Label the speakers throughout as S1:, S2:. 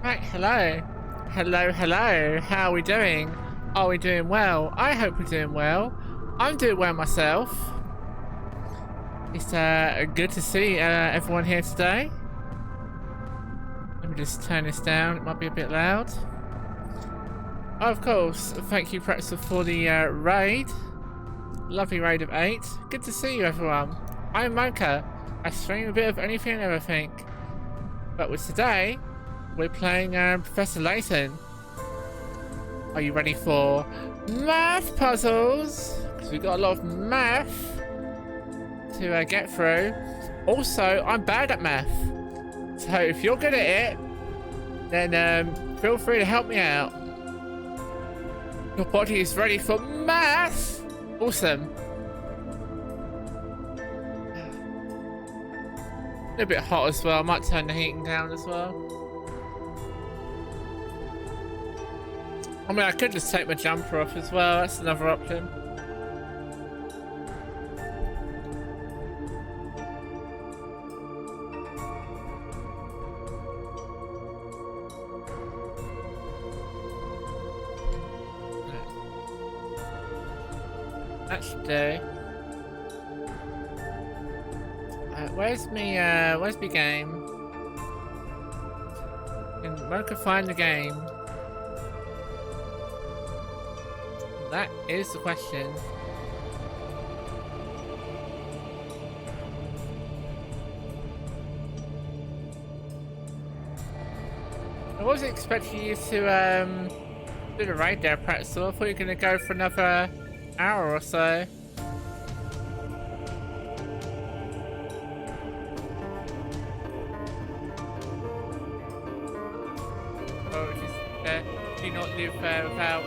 S1: Right, hello. Hello, hello. How are we doing? Are we doing well? I hope we're doing well. I'm doing well myself. It's good to see everyone here today. Let me just turn this down. It might be a bit loud. Oh, of course. Thank you, Pretzel, for the raid. Lovely raid of 8. Good to see you, everyone. I'm Mocha. I stream a bit of anything and everything. But with today, we're playing Professor Layton. Are you ready for math puzzles? Because we've got a lot of math to get through. Also, I'm bad at math. So if you're good at it, then feel free to help me out. Your body is ready for math. Awesome. A little bit hot as well. I might turn the heating down as well. I mean, I could just take my jumper off as well. That's another option. That should do. Where's me game? Can Mocha find the game? That is the question. I wasn't expecting you to do the raid there, Pretzel. I thought you were gonna go for another hour or so. Or do you not live without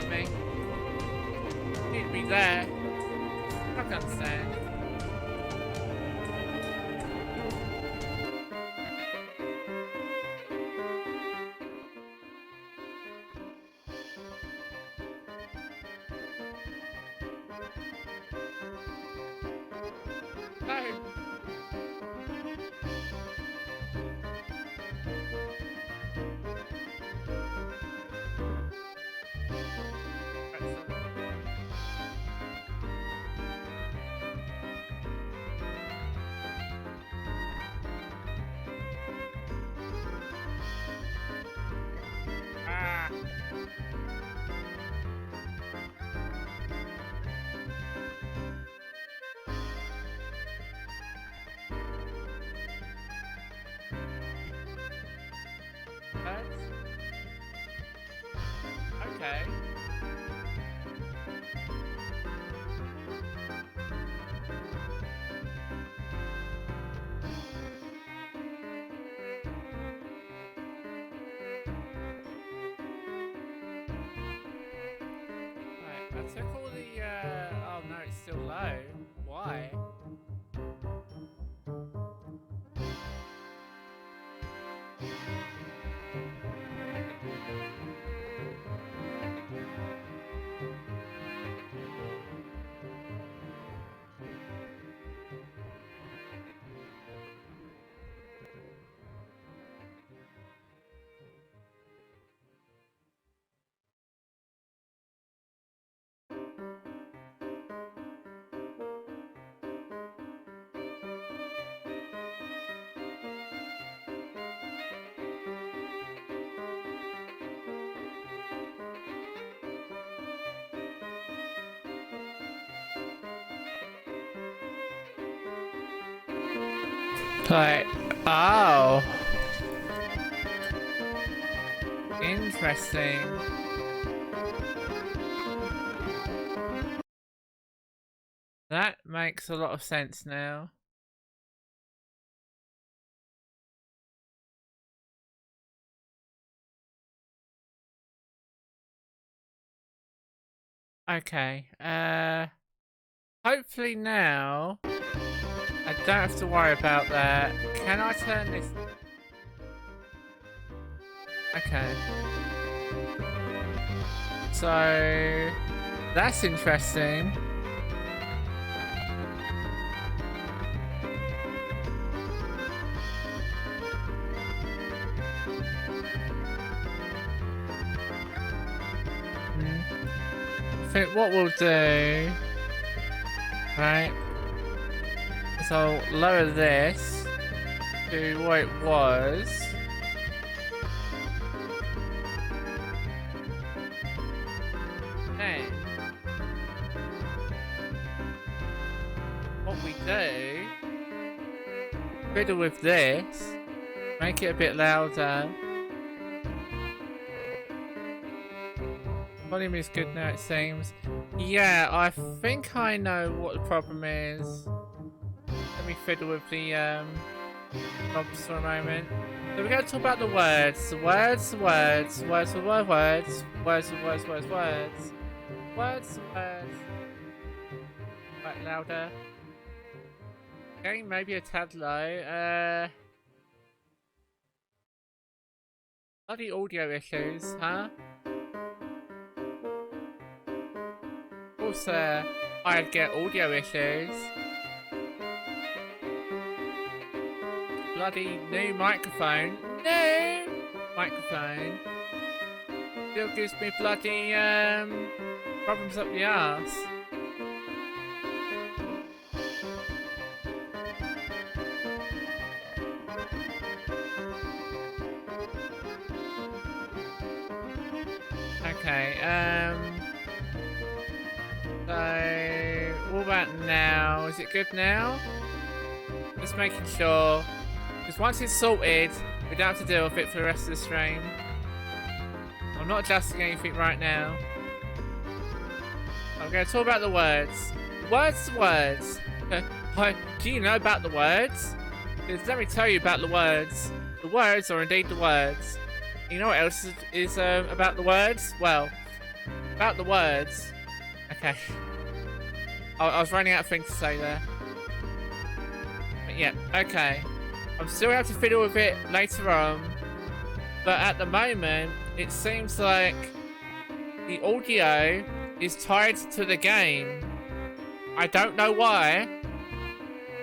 S1: me? You need to be there. I can understand. No. Ah. Okay. Right, I took all the oh no, it's still low. Why? Right. Oh. Interesting. That makes a lot of sense now. Okay. Hopefully now I don't have to worry about that. Can I turn this? Okay. So that's interesting. think what we'll do, right, is I'll lower this to what it was. Then, what we do, fiddle with this, make it a bit louder. Volume is good now, it seems. Yeah, I think I know what the problem is. Let me fiddle with the knobs for a moment. So we're going to talk about the words. The words, the words, words, words, words, words, words, words, words, words, words. Right, louder. Okay, maybe a tad low. Bloody audio issues, huh? Of course, I'd get audio issues. Bloody new microphone. No! Microphone. Still gives me bloody, problems up the arse. Okay, so, what about now? Is it good now? Just making sure. Because once it's sorted, we don't have to deal with it for the rest of the stream. I'm not adjusting anything right now. I'm going to talk about the words. Words, words. Do you know about the words? Because let me tell you about the words. The words are indeed the words. You know what else is about the words? Well, about the words. Okay. I was running out of things to say there. But yeah, okay. I'm still going to have to fiddle with it later on. But at the moment, it seems like the audio is tied to the game. I don't know why.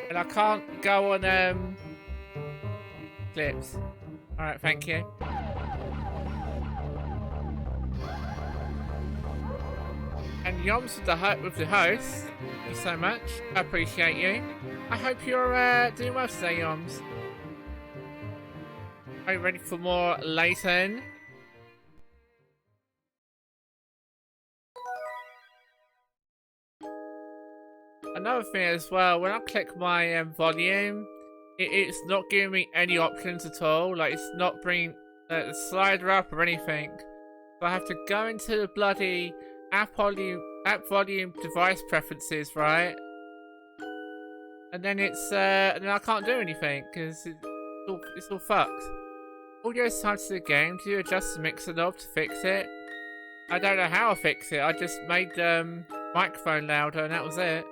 S1: And I can't go on clips. Alright, thank you. And Yoms with the host. Thank you so much. I appreciate you. I hope you're doing well today, Yoms. Are you ready for more Layton? Another thing as well, when I click my volume, it's not giving me any options at all. Like, it's not bringing the slider up or anything. So I have to go into the bloody app volume device preferences, right? And then and then I can't do anything because it's all fucked. Audio is tied to the game. Do you adjust the mixer knob to fix it? I don't know how I fix it. I just made the microphone louder and that was it.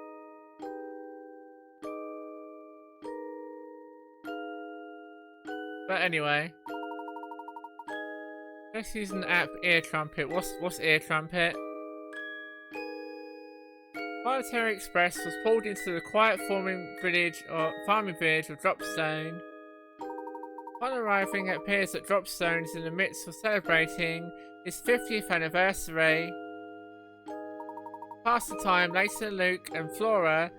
S1: But anyway, let's use an app ear trumpet. What's ear trumpet? Monetary Express was pulled into the quiet farming village of Dropstone. Upon arriving, it appears that Dropstone is in the midst of celebrating its 50th anniversary. Past the time, Layton, Luke, and Flora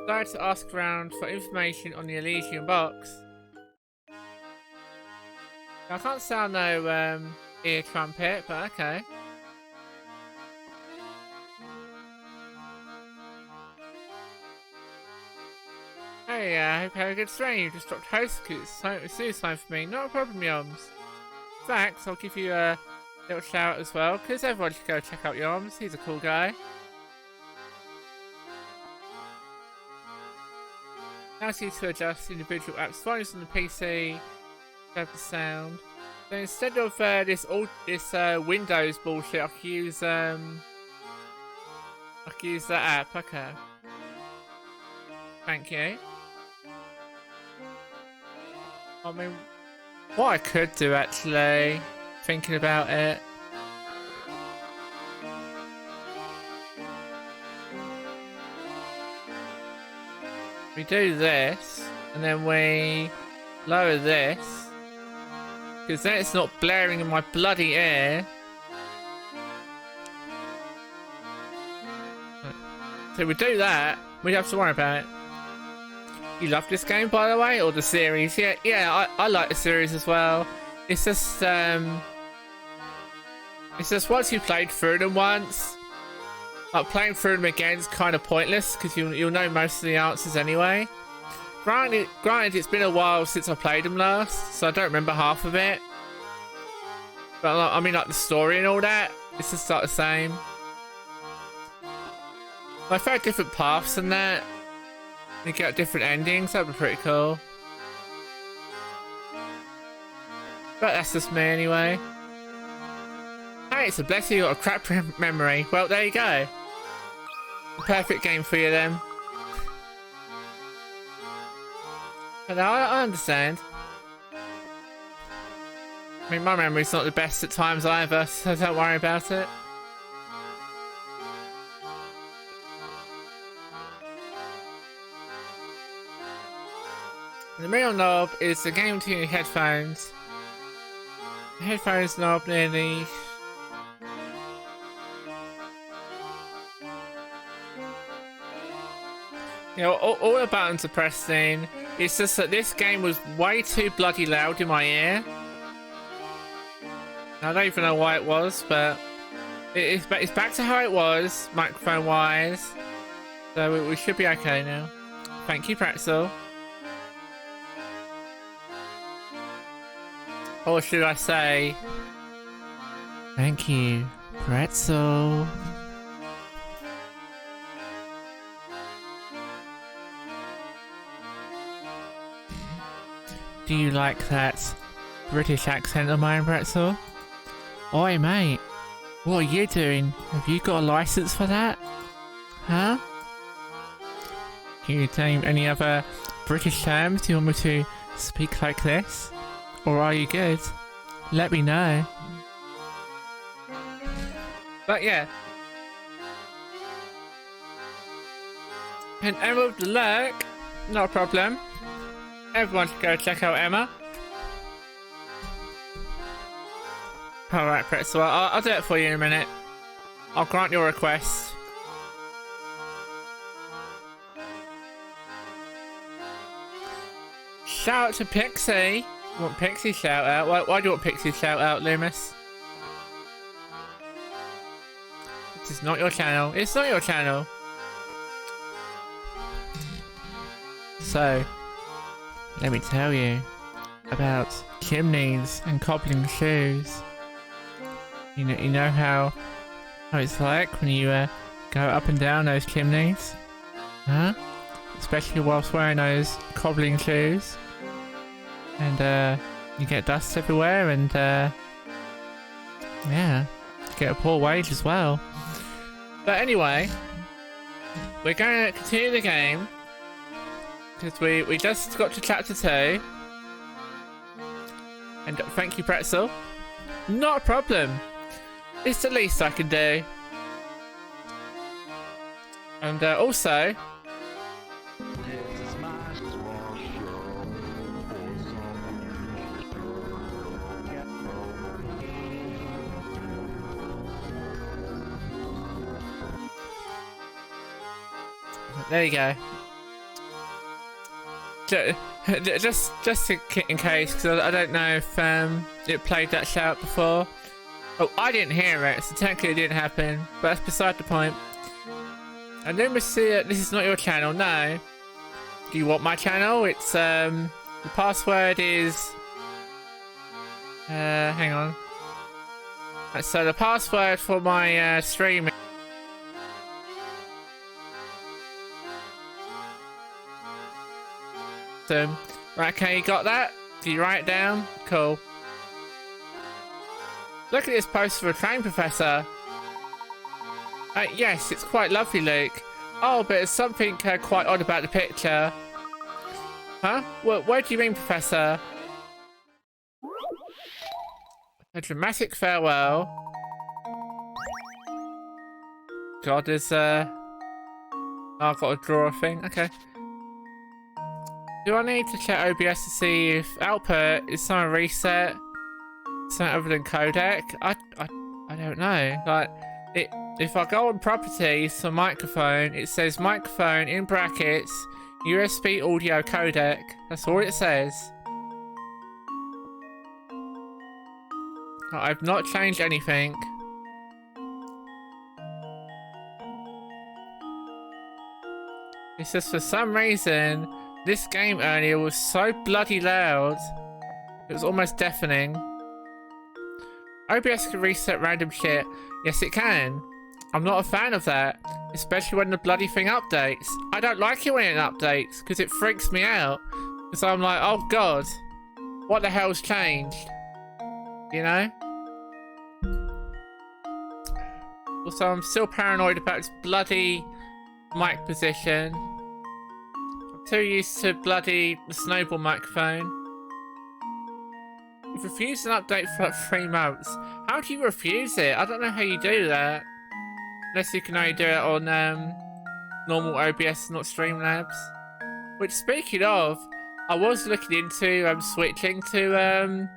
S1: started to ask around for information on the Elysian box. I can't sound no ear trumpet, but okay. Hey, I hope you had a good stream. You just dropped host because it's snooze time for me. Not a problem, Yoms. In fact, I'll give you a little shout out as well, because everyone should go check out Yoms. He's a cool guy. Allows you to adjust individual apps' volumes on the PC, have the sound. So instead of this Windows bullshit, I can use that app. Okay. Thank you. I mean, what I could do actually, thinking about it. We do this, and then we lower this, because then it's not blaring in my bloody ear. So we do that, we don't have to worry about it. You love this game, by the way, or the series? Yeah, I like the series as well. It's just once you played through them once, like playing through them again is kind of pointless because you'll know most of the answers anyway. Granted, it's been a while since I played them last, so I don't remember half of it. But I mean, like the story and all that, it's just like the same. I found different paths and that. You get different endings, that'd be pretty cool. But that's just me anyway. Hey, it's a blessing you got a crap memory. Well, there you go. Perfect game for you then. But no, I understand. I mean, my memory's not the best at times either, so don't worry about it. The middle knob is the game to your headphones. The headphones knob near the... You know, all the buttons are pressed in. It's just that this game was way too bloody loud in my ear. I don't even know why it was, but it's back to how it was, microphone-wise. So we should be okay now. Thank you, Pretzel. Or should I say, thank you, Pretzel. Do you like that British accent of mine, Pretzel? Oi, mate. What are you doing? Have you got a license for that? Huh? Can you name any other British terms you want me to speak like this? Or are you good? Let me know. But yeah. And Emma with the lurk, not a problem. Everyone should go check out Emma. Alright, Pretzel, I'll do it for you in a minute. I'll grant your request. Shout out to Pixie. You want Pixie shout out? Why do you want Pixie shout out, Loomis? This is not your channel. It's not your channel. So, let me tell you about chimneys and cobbling shoes. You know how it's like when you go up and down those chimneys, huh? Especially whilst wearing those cobbling shoes, and you get dust everywhere, and yeah, you get a poor wage as well. But anyway, we're going to continue the game because we just got to chapter 2, and thank you, Pretzel. Not a problem. It's the least I can do. And also, there you go. Just in case, because I don't know if it played that shout before. Oh, I didn't hear it, so technically it didn't happen, but that's beside the point. And then we see it, this is not your channel, no. Do you want my channel? It's, the password is... hang on. So the password for my, stream... Right, okay, you got that? Did you write it down? Cool. Look at this poster for a train professor. Yes, it's quite lovely, Luke. Oh, but there's something quite odd about the picture. Huh? What do you mean, Professor? A dramatic farewell. God, there's oh, I've got to draw a thing. Okay. Do I need to check OBS to see if output is some reset? Something other than codec? I don't know. Like if I go on properties for microphone, it says microphone in brackets, USB audio codec. That's all it says. I've not changed anything. It's just for some reason, this game earlier was so bloody loud. It was almost deafening. OBS can reset random shit. Yes, it can. I'm not a fan of that, especially when the bloody thing updates. I don't like it when it updates, because it freaks me out. Because I'm like, oh god, what the hell's changed? You know? Also, I'm still paranoid about this bloody mic position. I'm too used to bloody the snowball microphone. You've refused an update for like 3 months. How do you refuse it? I don't know how you do that. Unless you can only do it on normal OBS, not Streamlabs. Which, speaking of, I was looking into switching to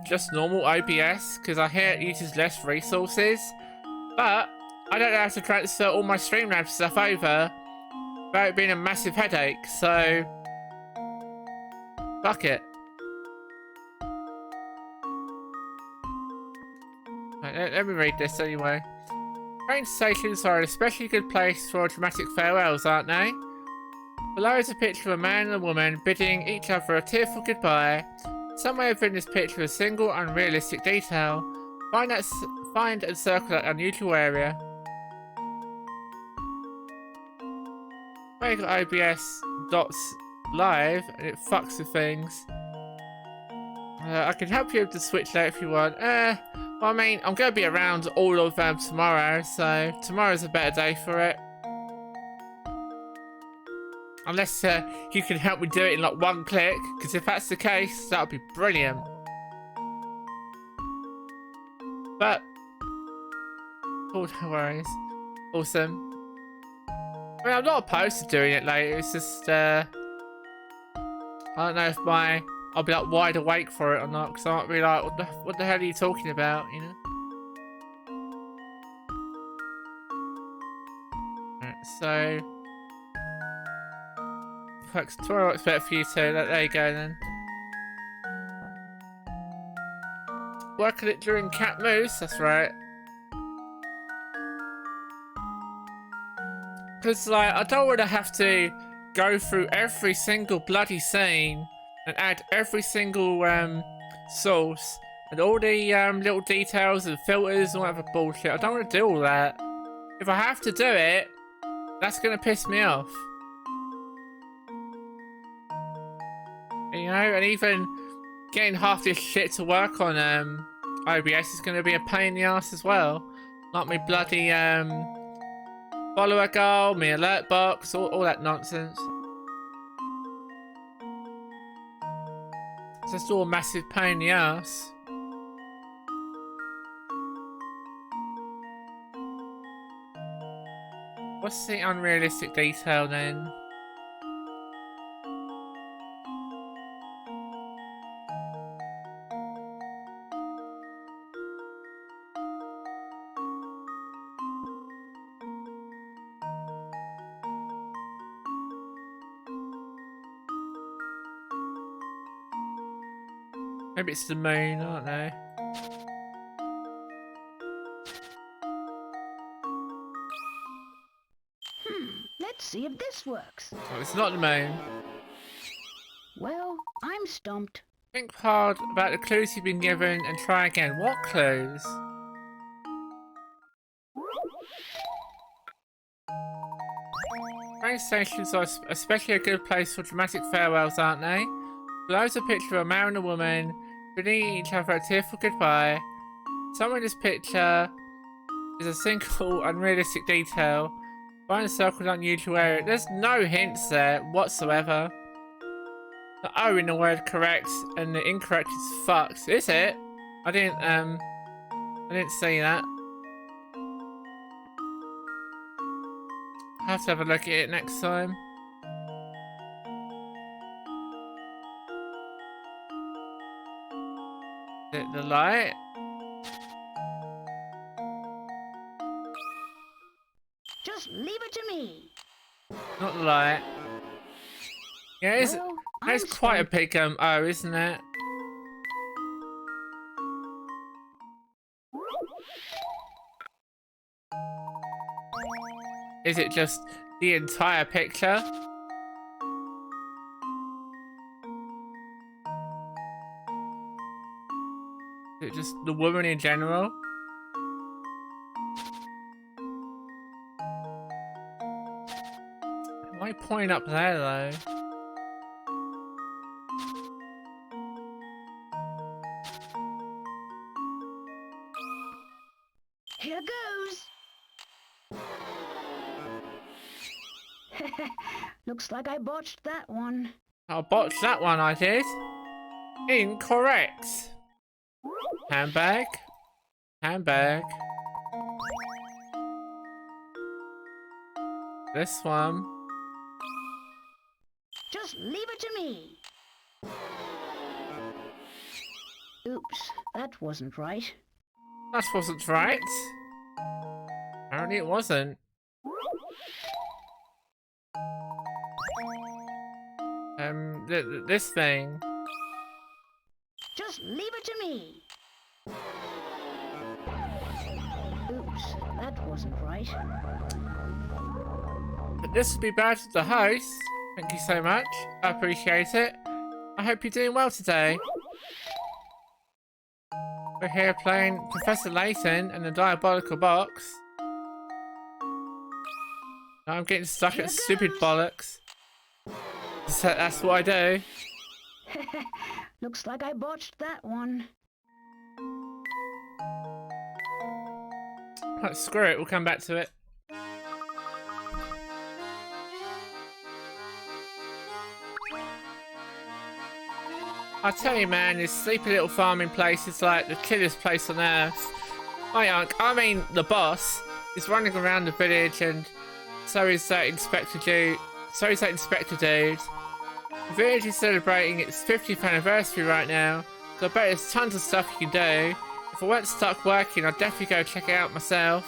S1: just normal OBS because I hear it uses less resources. But I don't know how to transfer all my Streamlabs stuff over without it being a massive headache, so fuck it. Right, let me read this anyway. Train stations are an especially good place for dramatic farewells, aren't they? Below is a picture of a man and a woman bidding each other a tearful goodbye. Somewhere within this picture is a single unrealistic detail. Find and circle that unusual area. I got OBS dots live and it fucks with things. I can help you with the switch later if you want. Well, I mean, I'm going to be around all of tomorrow, so tomorrow's a better day for it. Unless you can help me do it in like 1 click, because if that's the case, that would be brilliant. But, oh, no worries. Awesome. I mean, I'm not opposed to doing it later, it's just, I don't know if I'll be like wide awake for it or not, because I might be like, what the hell are you talking about, you know? Alright, so... Fuck, tomorrow works better for you too, there you go then. Work on it during Cat Moose, that's right. Because, like, I don't want to have to go through every single bloody scene and add every single source and all the little details and filters and whatever bullshit. I don't want to do all that. If I have to do it, that's going to piss me off. You know, and even getting half this shit to work on OBS is going to be a pain in the ass as well. Like my bloody follower goal, my alert box, all that nonsense. It's just all a massive pain in the ass. What's the unrealistic detail then? Maybe it's the moon, I don't know.
S2: Let's see if this works.
S1: Oh, it's not the moon.
S2: Well, I'm stumped.
S1: Think hard about the clues you've been given and try again. What clues? Train stations are especially a good place for dramatic farewells, aren't they? Below is a picture of a man and a woman bidding each other a tearful goodbye. Somewhere in this picture is a single unrealistic detail. Find a circled unusual area. There's no hints there whatsoever. The O in the word correct and the incorrect is fucked. Is it? I didn't see that. I'll have to have a look at it next time. The light? Not like. Yeah,
S2: Well,
S1: it's
S2: I'm
S1: quite a
S2: stumped.
S1: big O, isn't it? Is it just the entire picture? Is it just the woman in general? Why point up there though?
S2: Here goes. Looks like I botched that one.
S1: I botched that one, I did. Incorrect. Handbag. Handbag. This one.
S2: Just leave it to me. Oops, that wasn't right.
S1: That wasn't right. Apparently it wasn't. This thing.
S2: Just leave it to me. Oops, that wasn't right.
S1: But this would be bad for the host. Thank you so much. I appreciate it. I hope you're doing well today. We're here playing Professor Layton and the Diabolical box. Now I'm getting stuck
S2: Here
S1: at stupid
S2: goes.
S1: bollocks. So that's what I do.
S2: Looks like I botched that one.
S1: Right, screw it, we'll come back to it. I tell you man, this sleepy little farming place is like the chillest place on earth. I mean the boss is running around the village and so is that inspector dude. The village is celebrating its 50th anniversary right now, so I bet there's tons of stuff you can do. If I weren't stuck working, I'd definitely go check it out myself.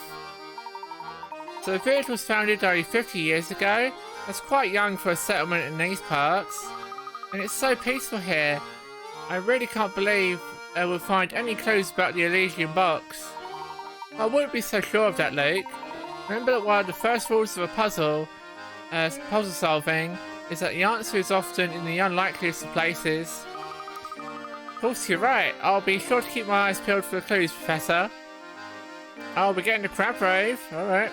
S1: So the village was founded only 50 years ago. That's quite young for a settlement in these parts. And it's so peaceful here. I really can't believe we'll find any clues about the Elysian box. I wouldn't be so sure of that, Luke. Remember that one of the first rules of a puzzle solving, is that the answer is often in the unlikeliest of places. Of course, you're right. I'll be sure to keep my eyes peeled for the clues, Professor. I'll be getting the crab rave. Alright.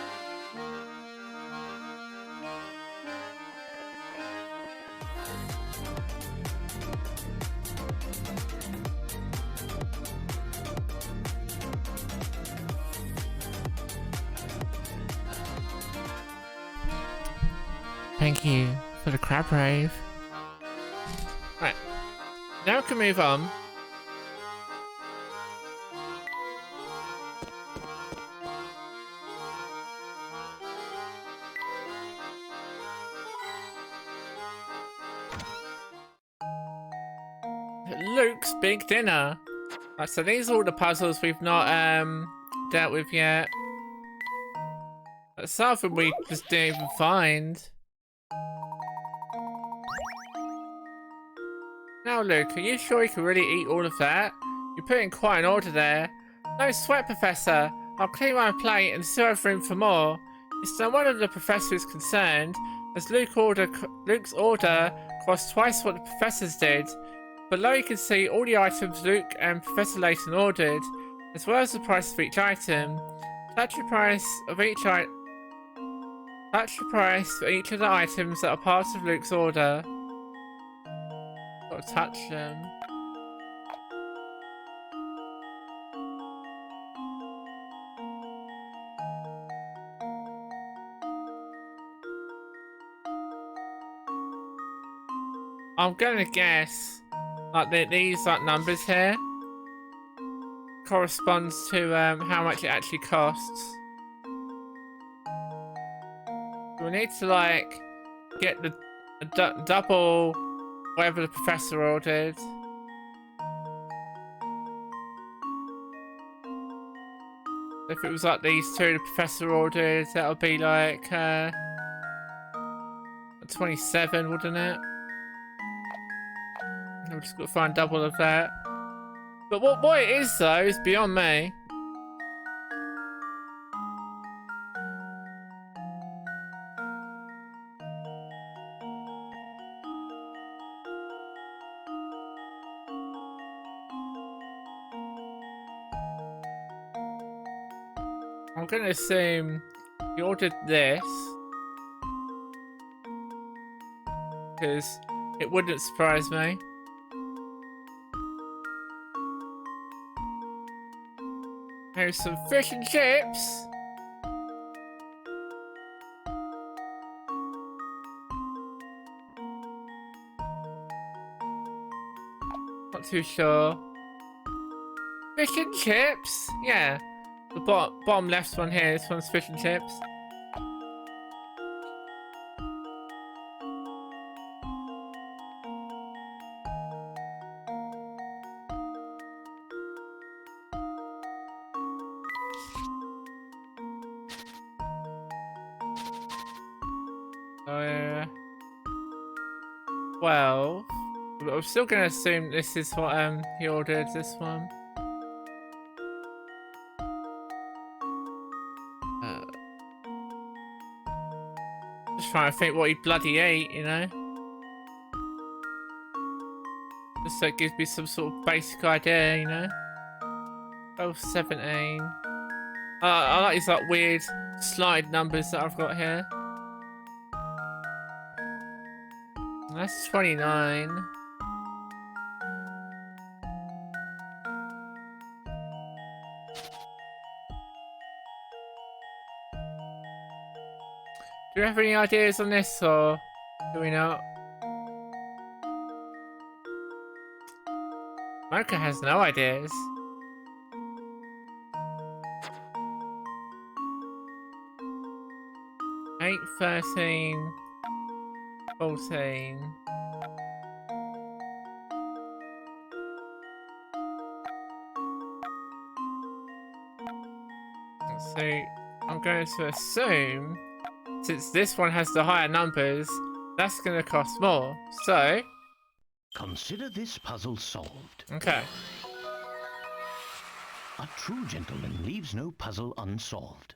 S1: Thank you for the crab rave. Right. Now we can move on. Luke's big dinner. Right, so these are all the puzzles we've not dealt with yet. But some of them we just didn't even find. Now Luke, are you sure you can really eat all of that? You put in quite an order there. No sweat, Professor. I'll clean my plate and still have room for more. It's no wonder the Professor is concerned, as Luke's order cost twice what the Professor's did. Below you can see all the items Luke and Professor Layton ordered, as well as the price of each item. That's the price of each That's the price for each of the items that are part of Luke's order. Gotta touch them. I'm gonna guess like these like numbers here corresponds to how much it actually costs. We need to like get the double whatever the Professor ordered. If it was like these two the Professor ordered, that'll be like 27, wouldn't it? I've just got to find double of that. But what it is, though, is beyond me. I'm going to assume he ordered this. Because it wouldn't surprise me. Here's some fish and chips. Not too sure. Fish and chips? Yeah. The bottom left one here, this one's fish and chips. So, 12. But I'm still gonna assume this is what he ordered, this one. Just trying to think what he bloody ate, you know? Just so it gives me some sort of basic idea, you know? 12, 17. I like these like weird slide numbers that I've got here. That's 29. Do you have any ideas on this, or do we not? Mocha has no ideas. Eight, 13, 14. So I'm going to assume, since this one has the higher numbers, that's going to cost more. So
S3: consider this puzzle solved.
S1: okay.
S3: A true gentleman leaves no puzzle unsolved.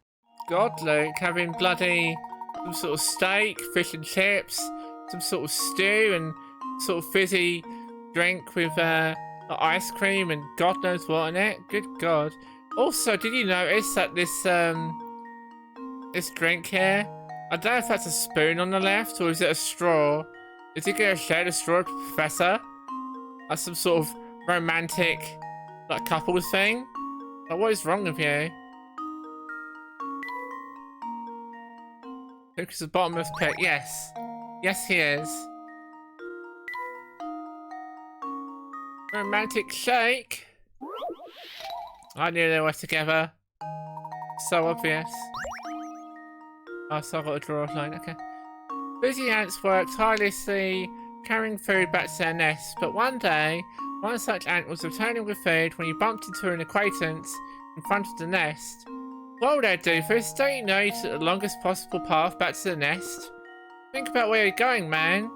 S1: God, Luke, having bloody some sort of steak, fish and chips, some sort of stew, and sort of fizzy drink with ice cream and God knows what in it. Good God. Also, did you notice that this drink here? I don't know if that's a spoon on the left or is it a straw. Is he gonna share the straw with the professor? That's some sort of romantic, like, couples thing. Like, what is wrong with you? Luke is the bottomless pit. Yes. Yes, he is. Romantic shake. I knew they were together. So obvious. Oh, so I've got to draw a line. Okay. Busy ants worked tirelessly carrying food back to their nest, but one day, one such ant was returning with food when he bumped into an acquaintance in front of the nest. Whoa there, doofus, don't you know you took the longest possible path back to the nest? Think about where you're going, man.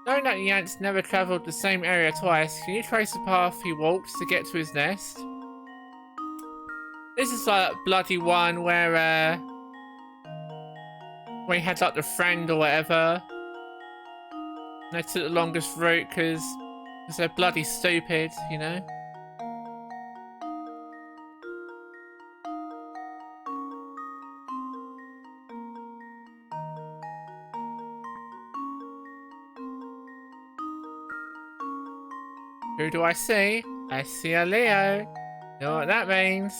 S1: Knowing that the ants never travelled the same area twice, can you trace the path he walked to get to his nest? This is like that bloody one where he had like the friend or whatever. And they took the longest route because they're bloody stupid, you know? Who do I see? I see a Leo. You know what that means?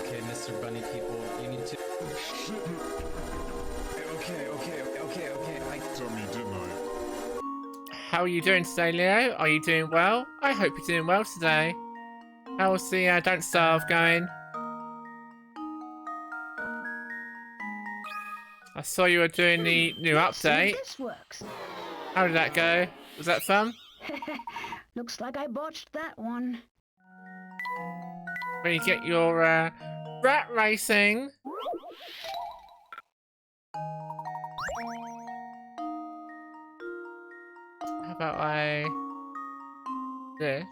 S4: Okay, Mr. Bunny people, you need to... Okay, I told me, didn't I?
S1: How are you doing today, Leo? Are you doing well? I hope you're doing well today. How's the Don't Starve going? I saw you were doing the new update.
S2: This works.
S1: How did that go? Was that fun?
S2: Looks like I botched that one.
S1: When you get your rat racing. How about I... this?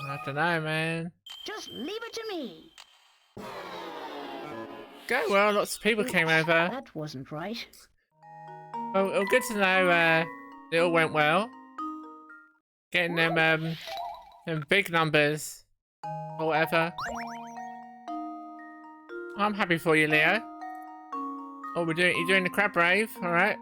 S1: I don't know, man.
S2: Just leave it to me.
S1: Go well, lots of people came over.
S2: That wasn't right.
S1: Well, good to know it all went well. Getting them big numbers or whatever. I'm happy for you, Leo. Oh, you're doing the crab rave, all right?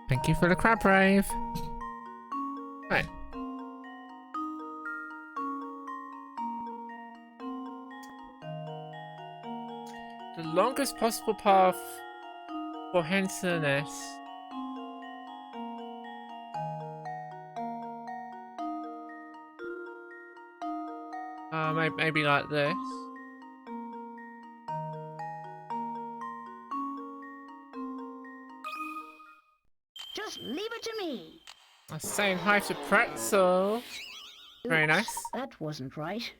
S1: Thank you for the crab rave. Right. The longest possible path for Hensoness. Maybe like this.
S2: Just leave it to me.
S1: I'm saying hi to Pretzel. Very nice.
S2: That wasn't right.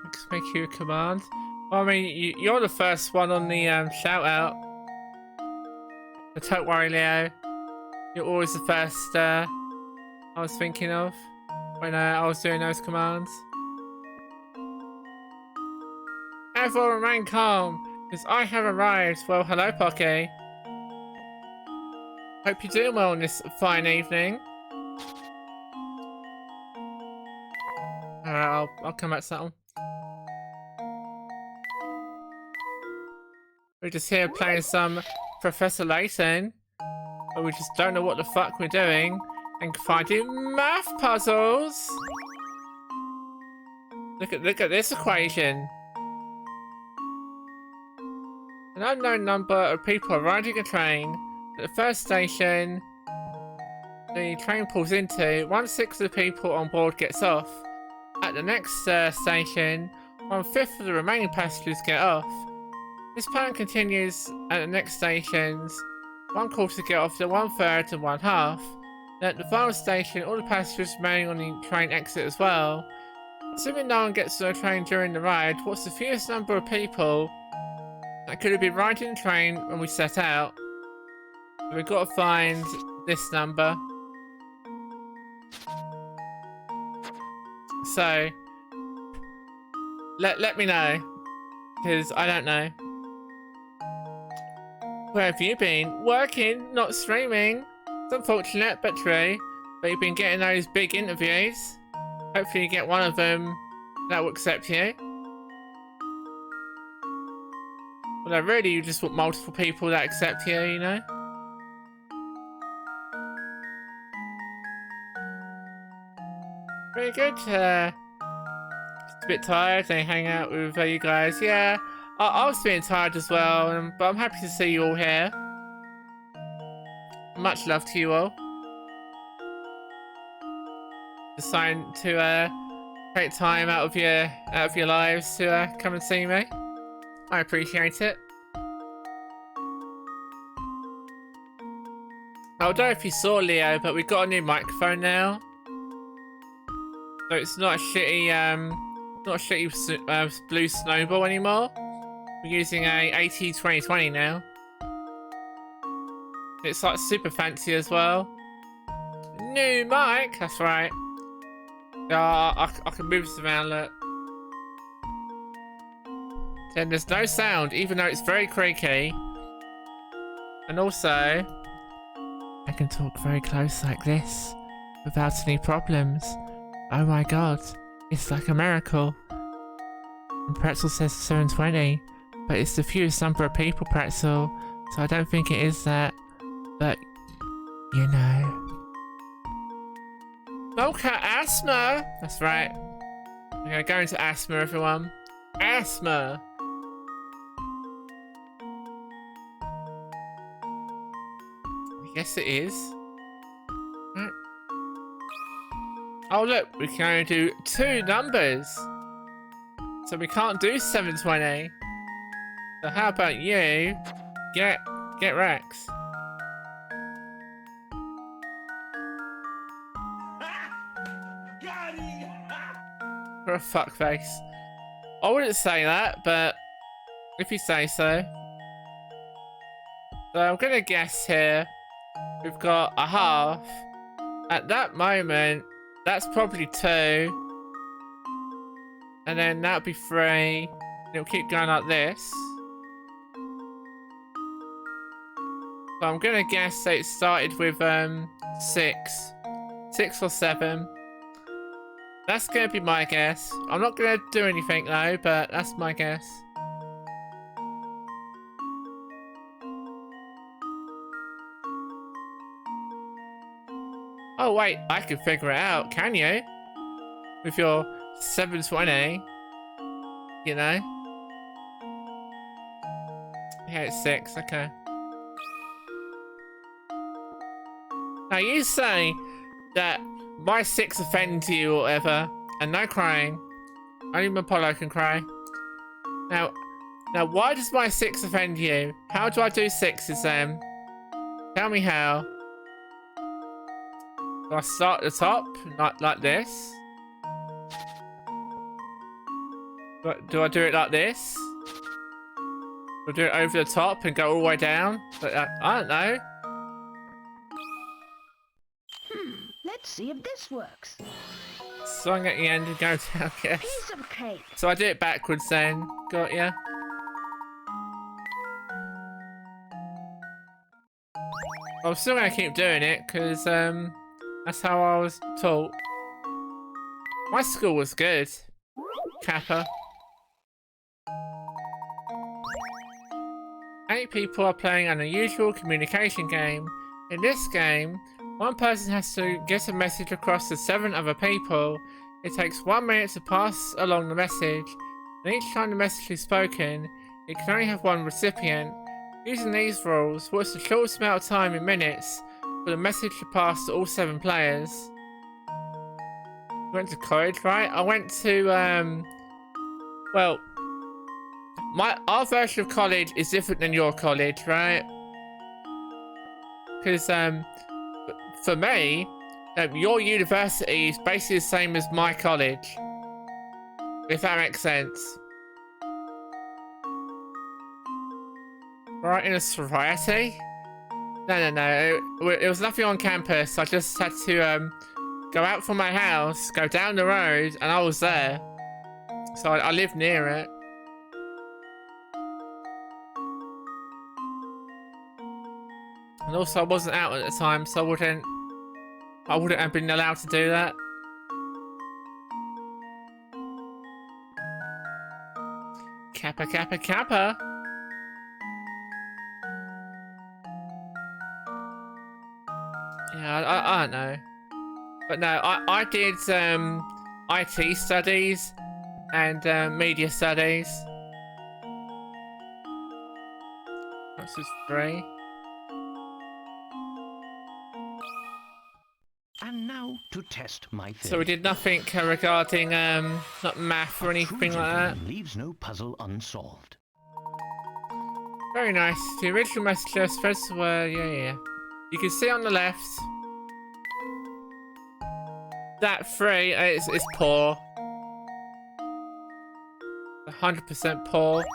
S1: Let's make you a command. Well, I mean, you're the first one on the shout out. But don't worry, Leo. You're always the first I was thinking of when I was doing those commands. Everyone remain calm, because I have arrived. Well, hello, Pocky. Hope you're doing well on this fine evening. Alright, I'll come back to that one. We're just here playing some Professor Layton, but we just don't know what the fuck we're doing, and finding math puzzles. Look at this equation. An unknown number of people are riding a train. At the first station the train pulls into, 1/6 of the people on board gets off. At the next station, 1/5 of the remaining passengers get off. This pattern continues at the next stations. 1/4 get off, then 1/3 and 1/2. Then at the final station, all the passengers remaining on the train exit as well. Assuming no one gets on the train during the ride, what's the fewest number of people that could have been riding the train when we set out? We've got to find this number. So, let me know, because I don't know. Where have you been? Working, not streaming. It's unfortunate, but true. But you've been getting those big interviews. Hopefully you get one of them that will accept you. Well, really, you just want multiple people that accept you, you know? Very good. Just a bit tired. I hang out with you guys. Yeah, I was feeling tired as well, but I'm happy to see you all here. Much love to you all. Deciding to take time out of your lives to come and see me. I appreciate it. I don't know if you saw, Leo, but we've got a new microphone now. So it's not a shitty, blue snowball anymore. We're using a AT2020 now. It's like super fancy as well. New mic, that's right. Yeah, I can move this around, look. then there's no sound, even though it's very creaky. And also, I can talk very close like this without any problems. Oh my god, it's like a miracle. And Pretzel says 720, but it's the fewest number of people, Pretzel, so I don't think it is that. But, you know. Mocha asthma! That's right. We're gonna go into asthma, everyone. Asthma! Yes, it is. Right. Oh, look, we can only do 2 numbers. So we can't do 720. So how about you get Rex? For a fuckface. I wouldn't say that, but if you say so. So I'm gonna guess here. We've got a half. At that moment, that's probably 2. And then that'll be 3. It'll keep going like this. So I'm gonna guess that it started with 6. 6 or 7. That's gonna be my guess. I'm not gonna do anything though, but that's my guess. Oh wait, I can figure it out, can you? With your 720, you know? Yeah, it's 6, okay. Now you say that my 6 offends you or whatever, and no crying. Only Apollo can cry. Now why does my 6 offend you? How do I do 6s then? Tell me how. Do I start at the top, like this? Do I do it like this? Do I do it over the top and go all the way down? I don't know.
S2: Let's see if this works.
S1: Swung at the end and go down, yes.
S2: Piece of cake.
S1: So I do it backwards then. Got ya? I'm still gonna keep doing it because that's how I was taught. My school was good. Kappa. 8 people are playing an unusual communication game. In this game, one person has to get a message across to 7 other people. It takes 1 minute to pass along the message, and each time the message is spoken, it can only have 1 recipient. Using these rules, what's the shortest amount of time in minutes for the message to pass to all 7 players? You went to college, right? I went to, well, our version of college is different than your college, right? Because, for me, your university is basically the same as my college. If that makes sense. Right, in a variety? No. It was nothing on campus. I just had to, go out from my house, go down the road, and I was there. So I lived near it. And also I wasn't out at the time, so I wouldn't have been allowed to do that. Kappa, kappa, kappa. Yeah, I don't know. But no, I did IT studies and media studies. This is 3.
S3: And now to test my theory.
S1: So we did nothing regarding not math or anything like that.
S3: Leaves no puzzle unsolved.
S1: Very nice. The original message threads were yeah. You can see on the left that 3 is poor. 100% poor.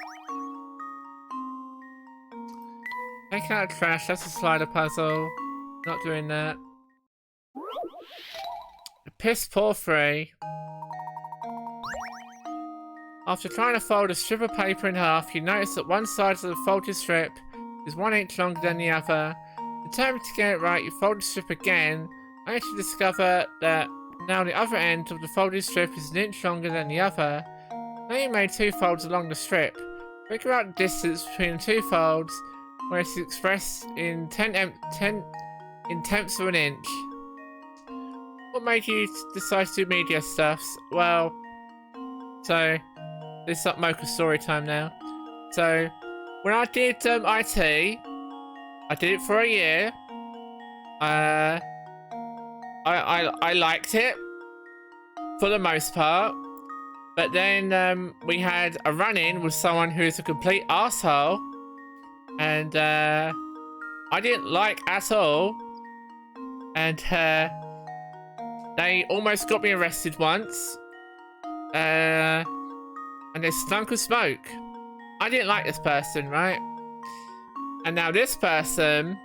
S1: Taking out trash, that's a slider puzzle. Not doing that. Piss poor 3. After trying to fold a strip of paper in half, you notice that one side of the folded strip is 1 inch longer than the other. Determined to get it right, you fold the strip again, only to discover that now the other end of the folded strip is 1 inch longer than the other. Now you made 2 folds along the strip. Figure out the distance between the 2 folds, where it's expressed in tenths of an inch. What made you decide to do media stuffs? Well, so this is up Mocha story time now. So when I did IT, I did it for a year. I liked it for the most part, but then we had a run-in with someone who's a complete asshole, and I didn't like at all, and they almost got me arrested once, and they stunk of smoke. I didn't like this person, right? And now this person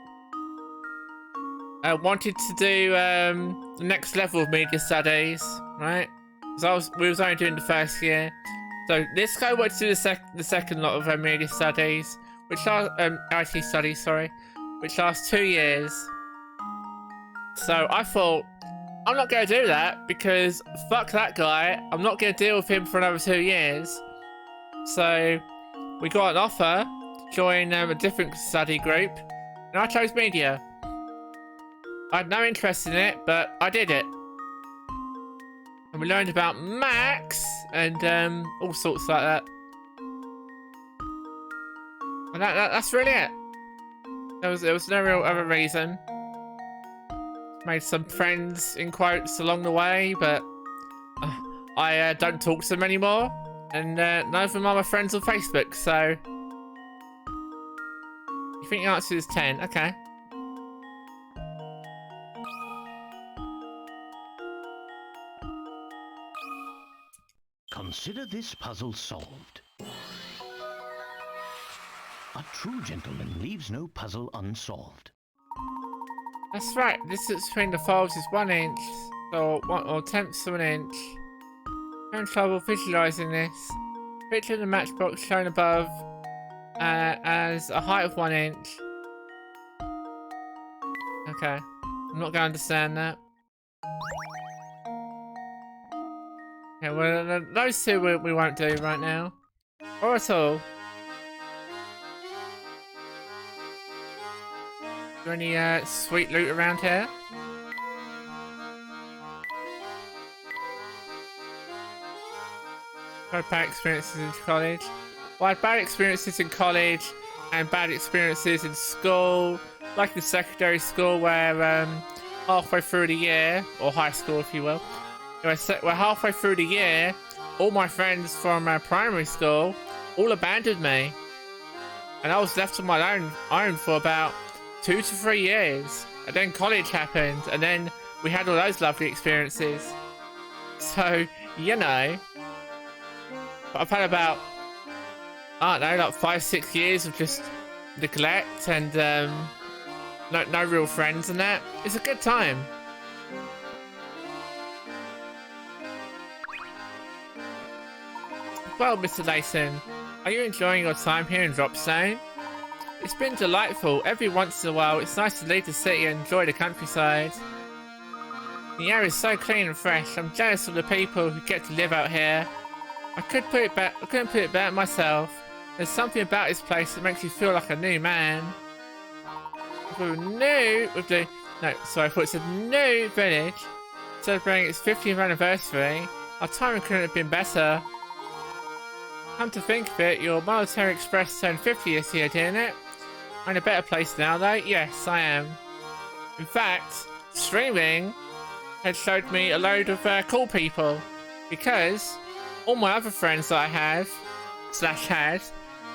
S1: wanted to do the next level of media studies, right? Because we was only doing the first year. So this guy wanted to do the second lot of media studies, which are IT studies, sorry, which lasts 2 years. So I thought, I'm not going to do that because fuck that guy. I'm not going to deal with him for another 2 years. So we got an offer to join a different study group, and I chose media. I had no interest in it, but I did it. And we learned about Max and all sorts like that. And that's really it. There was no real other reason. Made some friends, in quotes, along the way, but I don't talk to them anymore. And none of them are my friends on Facebook, so... You think the answer is 10? Okay.
S3: Consider this puzzle solved. A true gentleman leaves no puzzle unsolved.
S1: That's right, the distance between the folds is 1 inch, or tenths of an inch. I'm in trouble visualising this. Picture the matchbox shown above as a height of 1 inch. Okay, I'm not going to understand that. Okay, well, those two we won't do right now. Or at all. Is there any sweet loot around here? Had bad experiences in college. Well, I had bad experiences in college and bad experiences in school, like in secondary school where halfway through the year, or high school if you will, we're halfway through the year, all my friends from primary school all abandoned me, and I was left on my own for about 2 to 3 years, and then college happened, and then we had all those lovely experiences. So, you know, I've had about, I don't know, like 5-6 years of just neglect and no real friends and that. It's a good time. Well, Mr. Layton, are you enjoying your time here in Dropstone? It's been delightful. Every once in a while, it's nice to leave the city and enjoy the countryside. The air is so clean and fresh. I'm jealous of the people who get to live out here. I couldn't put it better myself. There's something about this place that makes you feel like a new man. I thought it's a new village celebrating its 50th anniversary. Our timing couldn't have been better. Come to think of it, your Military Express turned 50 this year, didn't it? I'm in a better place now, though. Yes, I am. In fact, streaming had showed me a load of cool people, because all my other friends that I have /had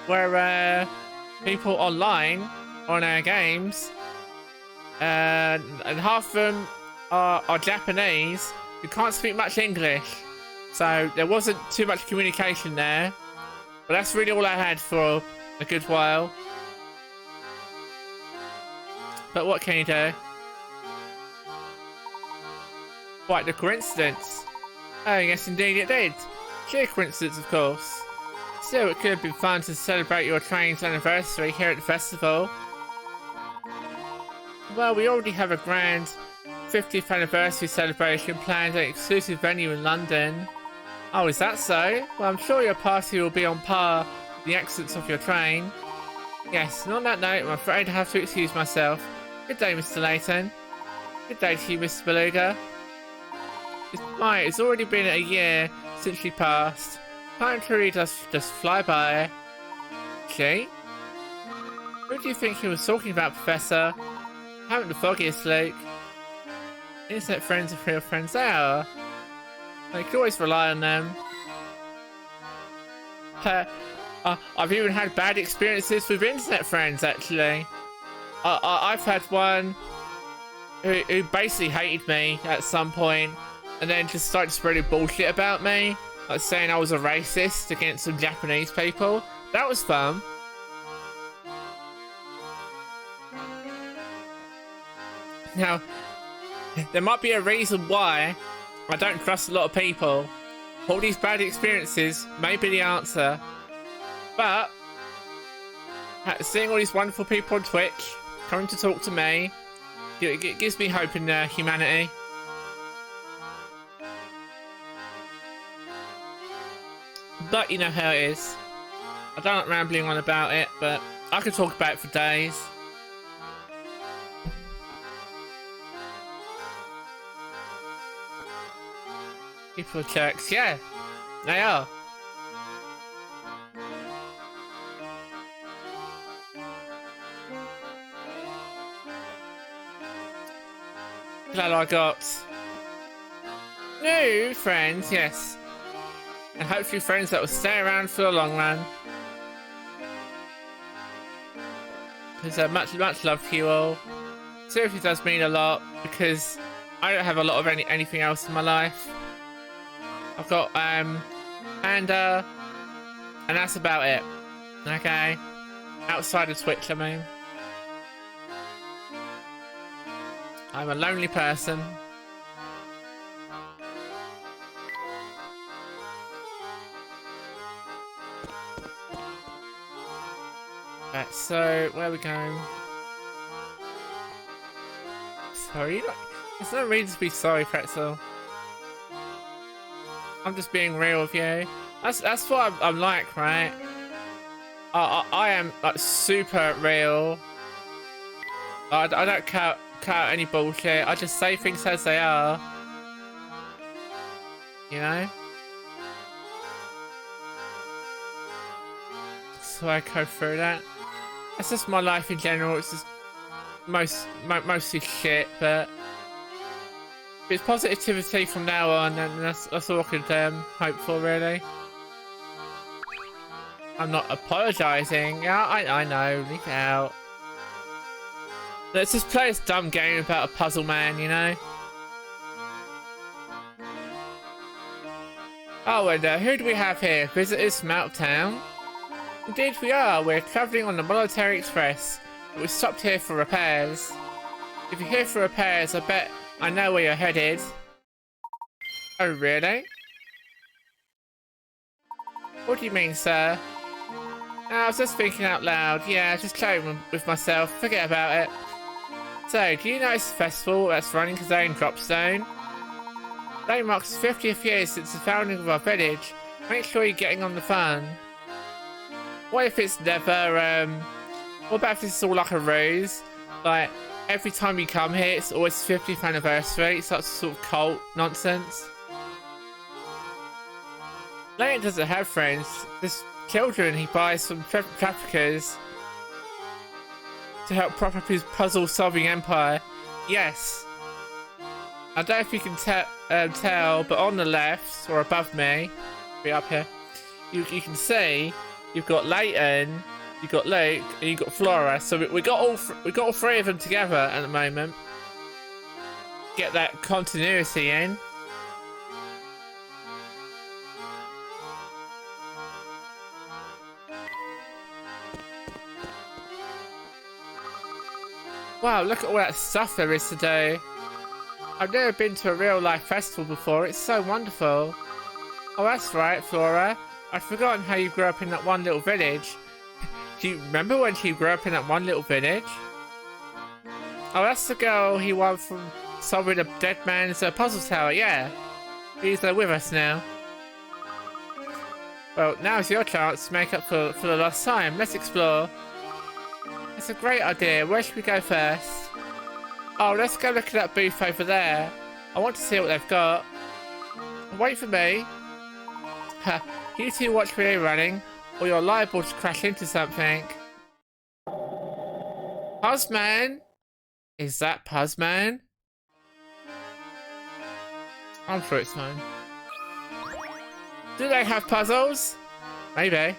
S1: were people online on our games, and half of them are Japanese who can't speak much English, so there wasn't too much communication there. But that's really all I had for a good while. But what can you do? Quite the coincidence. Oh yes, indeed it did. Sheer coincidence, of course. Still, it could have been fun to celebrate your train's anniversary here at the festival. Well, we already have a grand 50th anniversary celebration planned at an exclusive venue in London. Oh, is that so? Well, I'm sure your party will be on par with the excellence of your train. Yes, and on that note, I'm afraid I have to excuse myself. Good day, Mr. Layton. Good day to you, Mr. Beluga. It's already been a year since we passed. Time to really just fly by. Gee? Who do you think he was talking about, Professor? I haven't the foggiest, Luke. Internet friends are real friends. They are. You can always rely on them. I've even had bad experiences with internet friends, actually. I've had one who basically hated me at some point, and then just started spreading bullshit about me, like saying I was a racist against some Japanese people. That was fun. Now, there might be a reason why I don't trust a lot of people. All these bad experiences may be the answer. But seeing all these wonderful people on Twitch coming to talk to me, it gives me hope in humanity. But you know how it is. I don't like rambling on about it, but I could talk about it for days. People are jerks, yeah, they are. Glad I got new friends, yes. And hopefully friends that will stay around for the long run. Because much love to you all. Seriously does mean a lot, because I don't have a lot of anything else in my life. I've got Panda, and that's about it. Okay? Outside of Twitch, I mean. I'm a lonely person. Right, so where are we going? Sorry, there's no reason to be sorry, Pretzel. I'm just being real with you. That's what I'm like, right? I am like super real. I don't cut out any bullshit. I just say things as they are. You know? So I go through that. That's just my life in general. It's just mostly shit, but if it's positivity from now on, then that's all I could hope for, really. I'm not apologising. Yeah, I know. Leave it out. Let's just play this dumb game about a puzzle man, you know? Oh, and who do we have here? Visitors from out of town? Indeed we are. We're travelling on the Military Express, but we stopped here for repairs. If you're here for repairs, I bet I know where you're headed. Oh, really? What do you mean, sir? I was just thinking out loud. Yeah, just chatting with myself. Forget about it. So, do you know this festival that's running today in Dropstone? Today marks the 50th year since the founding of our village. Make sure you're getting on the fun. What if it's never, what about if this is all like a ruse? Like, every time you come here, it's always 50th anniversary. It's that sort of cult nonsense. Layton doesn't have friends. There's children he buys from traffickers to help prop up his puzzle-solving empire. Yes. I don't know if you can tell, but on the left, or above me, be up here, you can see you've got Layton, you've got Luke, and you've got Flora. So we got all three of them together at the moment. Get that continuity in. Wow, look at all that stuff there is to do. I've never been to a real life festival before. It's so wonderful. Oh, that's right, Flora. I'd forgotten how you grew up in that one little village. Do you remember when she grew up in that one little village? Oh, that's the girl he won from solving the dead man's puzzle tower, yeah. He's with us now. Well, now's your chance to make up for the lost time. Let's explore. It's a great idea. Where should we go first? Oh, let's go look at that booth over there. I want to see what they've got. Wait for me. Ha, you two watch where you're running, or you're liable to crash into something. Puzzman? Is that Puzzman? I'm sure it's fine. Do they have puzzles? Maybe.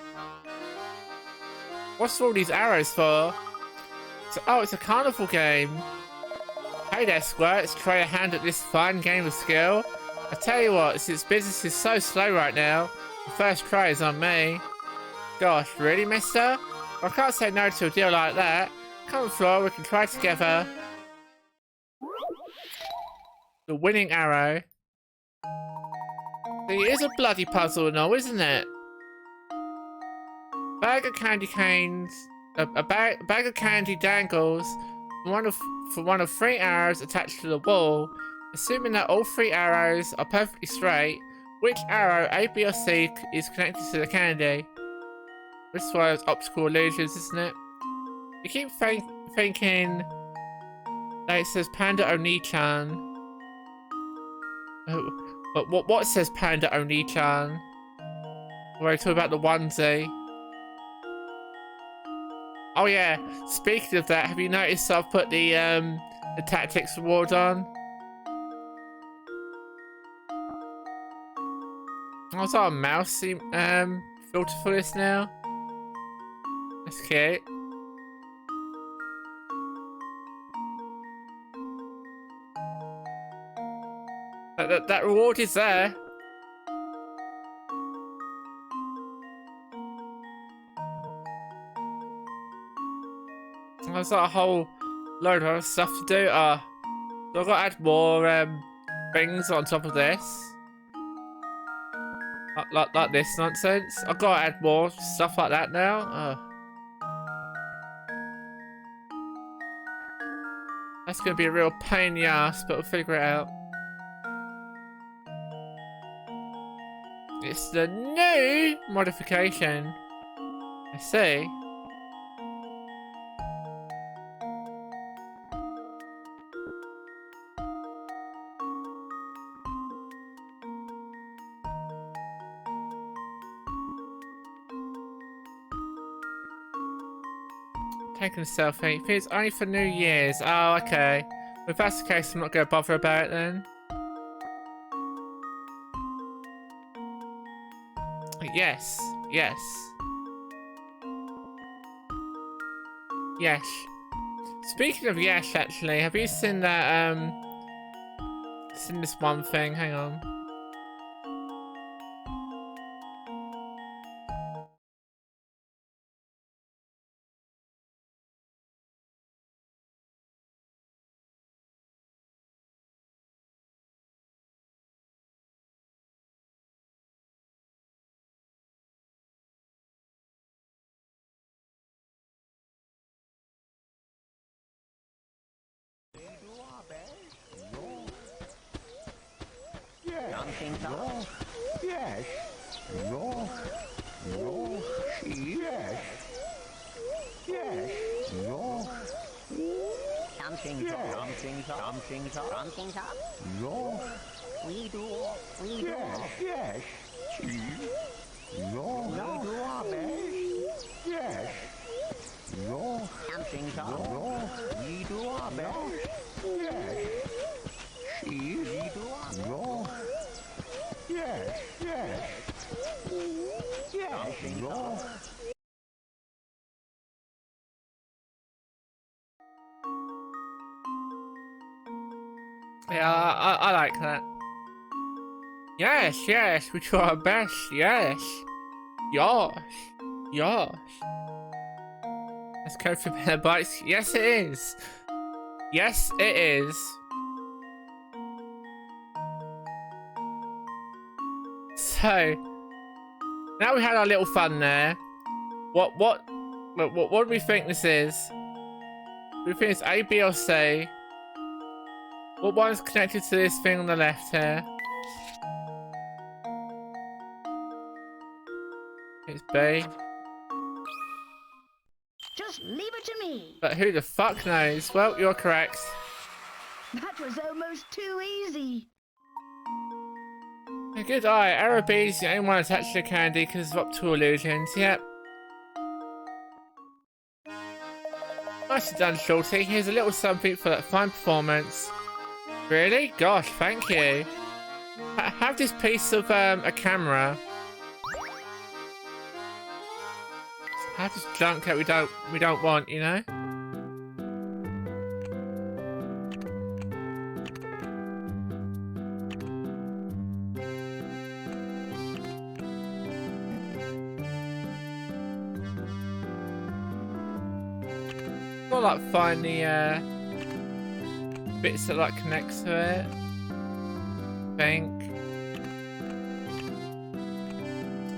S1: What's all these arrows for? Oh, it's a carnival game. Hey there, Squirts. Try a hand at this fun game of skill. I tell you what, since business is so slow right now, the first try is on me. Gosh, really, mister? I can't say no to a deal like that. Come on, Flora, we can try together. The winning arrow. See, it is a bloody puzzle and all, isn't it? Bag of candy canes. A bag of candy dangles from one of 3 arrows attached to the wall. Assuming that all 3 arrows are perfectly straight, which arrow, A, B, or C, is connected to the candy? This is why it's optical illusions, isn't it? You keep thinking that it says Panda Oni-chan. Oh, what says Panda Oni-chan? We're talking about the onesie. Oh yeah, speaking of that, have you noticed I've put the tactics reward on? I've got a mouse filter for this now. That's cute. That reward is there. I've got a whole load of other stuff to do. So I've got to add more things on top of this. Like this nonsense. I've got to add more stuff like that now. That's going to be a real pain in the ass, but we'll figure it out. It's the new modification. I see. Taking a selfie. It's only for New Year's. Oh, okay. If that's the case, I'm not going to bother about it then. Yes. Yes. Yes. Speaking of Yash, actually, have you seen that, seen this one thing? Hang on.
S3: Something else? Yes. No. No. Yes. Yes. No. Something's up. Something's up. Something's up. Something's up. No. We do yes. Yes. No. No. We do our best. Yes. No. Something's up. No. We do our best. Yes. We do our best. No. Yes, yes. Yes, no.
S1: Yeah, I like that. Yes, yes, we try our best. Yes. Yosh. Yosh. Let's go for better bites. Yes, it is. Yes, it is. So, now we had our little fun there. What do we think this is? Do we think it's A, B, or C? What one's connected to this thing on the left here? It's B.
S2: Just leave it to me.
S1: But who the fuck knows? Well, you're correct.
S2: That was almost too easy.
S1: A good eye. Arrow B is the only one attached to the candy because of optical illusions. Yep. Nicely done, Shorty. Here's a little something for that fine performance. Really? Gosh, thank you. Have this piece of a camera. Have this junk that we don't want, you know? Not like find the bits that like connects to it. I think.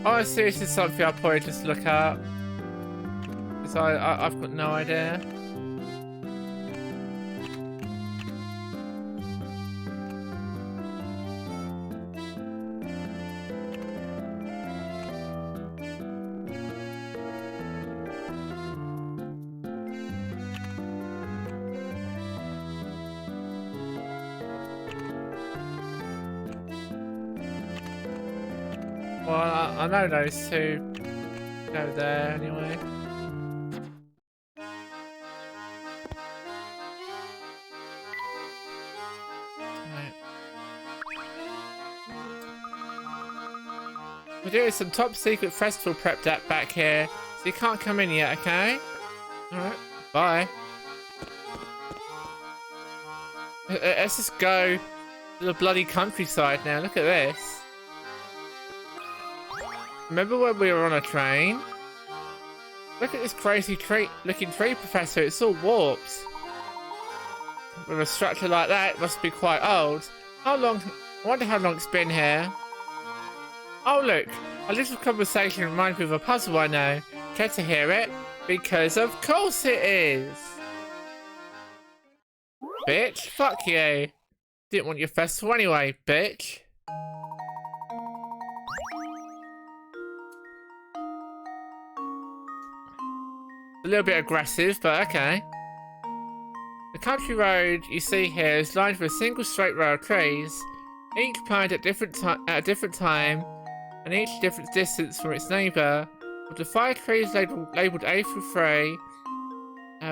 S1: Honestly, this is something I'll probably just look up. Because I've got no idea. Well, I know those two go there anyway. Right. We're doing some top secret festival prep back here, so you can't come in yet, okay? Alright, bye. Let's just go to the bloody countryside now, look at this. Remember when we were on a train? Look at this crazy looking tree, Professor. It's all warped. With a structure like that, it must be quite old. How long? I wonder how long it's been here. Oh look, a little conversation reminds me of a puzzle I know. Care to hear it? Because of course it is. Bitch, fuck you. Didn't want your festival anyway, bitch. A little bit aggressive, but okay. The country road you see here is lined with a single straight row of trees, each planted at a different time, and each different distance from its neighbour. Of the 5 trees labelled A through 3,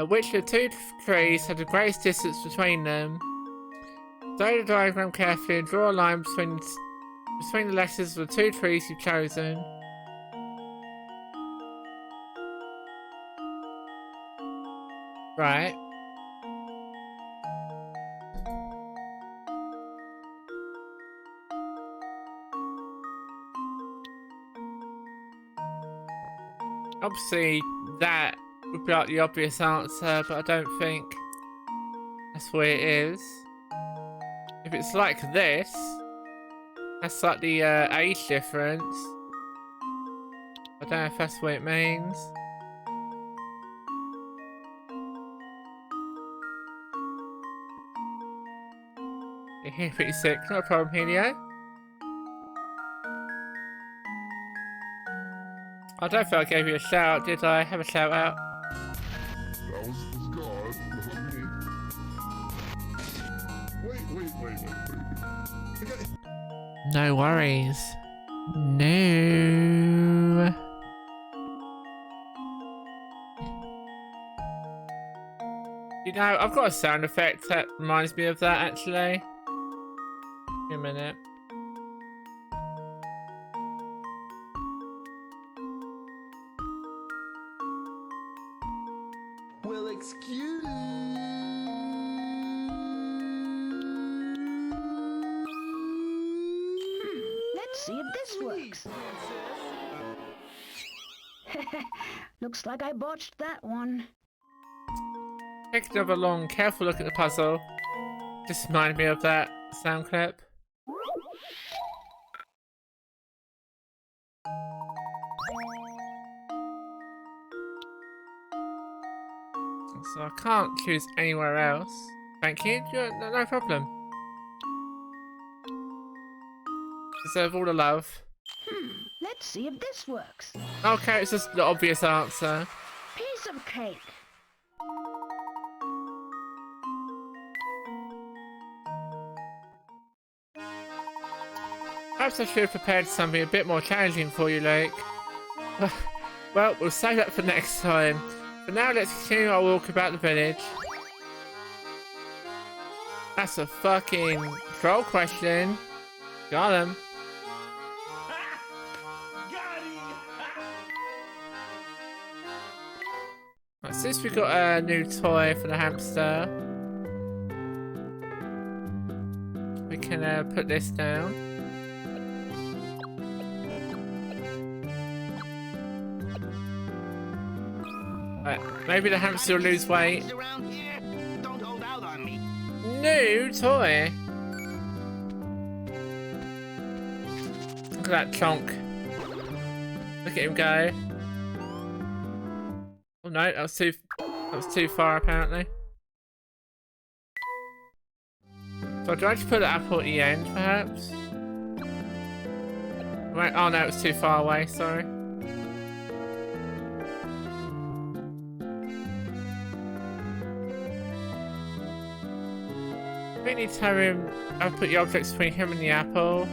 S1: which of the 2 trees have the greatest distance between them? Study the diagram carefully and draw a line between the letters of the 2 trees you've chosen. Right. Obviously, that would be like the obvious answer, but I don't think that's what it is. If it's like this, that's like the age difference. I don't know if that's what it means. You're pretty sick, not a problem, Helio. I don't think I gave you a shout out, did I? Have a shout out.
S5: That was God, not me. Wait.
S1: No worries. No. You know, I've got a sound effect that reminds me of that actually. Give me a minute.
S3: Well, excuse.
S2: Let's see if this works. Looks like I botched that one.
S1: Take another long, careful look at the puzzle. Just reminded me of that sound clip. So I can't choose anywhere else. Thank you. No problem. Deserve all the love.
S2: Let's see if this works.
S1: Okay, it's just the obvious answer.
S2: Piece of cake.
S1: Perhaps I should have prepared something a bit more challenging for you, Lake. Well, we'll save that for next time. For now, let's continue our walk about the village. That's a fucking troll question. Got him. Right, since we got a new toy for the hamster, we can put this down. Right, maybe the hamster will lose weight.
S3: Around here, don't hold out on me.
S1: New toy. Look at that chonk. Look at him go. Oh no, that was too far apparently. So do I just put the apple at the end perhaps? Right, oh no, it was too far away, sorry. We need to have him. I'll put the objects between him and the apple.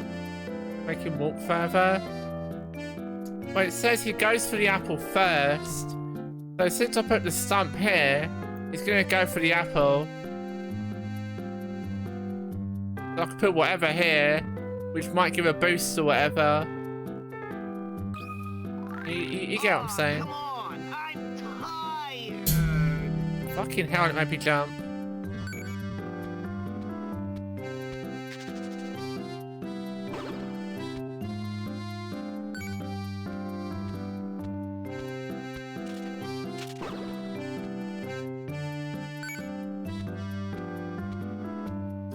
S1: Make him walk further. Well, it says he goes for the apple first. So since I put the stump here, he's gonna go for the apple. So I can put whatever here, which might give a boost or whatever. You get what I'm saying?
S3: Come on, I'm tired.
S1: Fucking hell, it made me jump.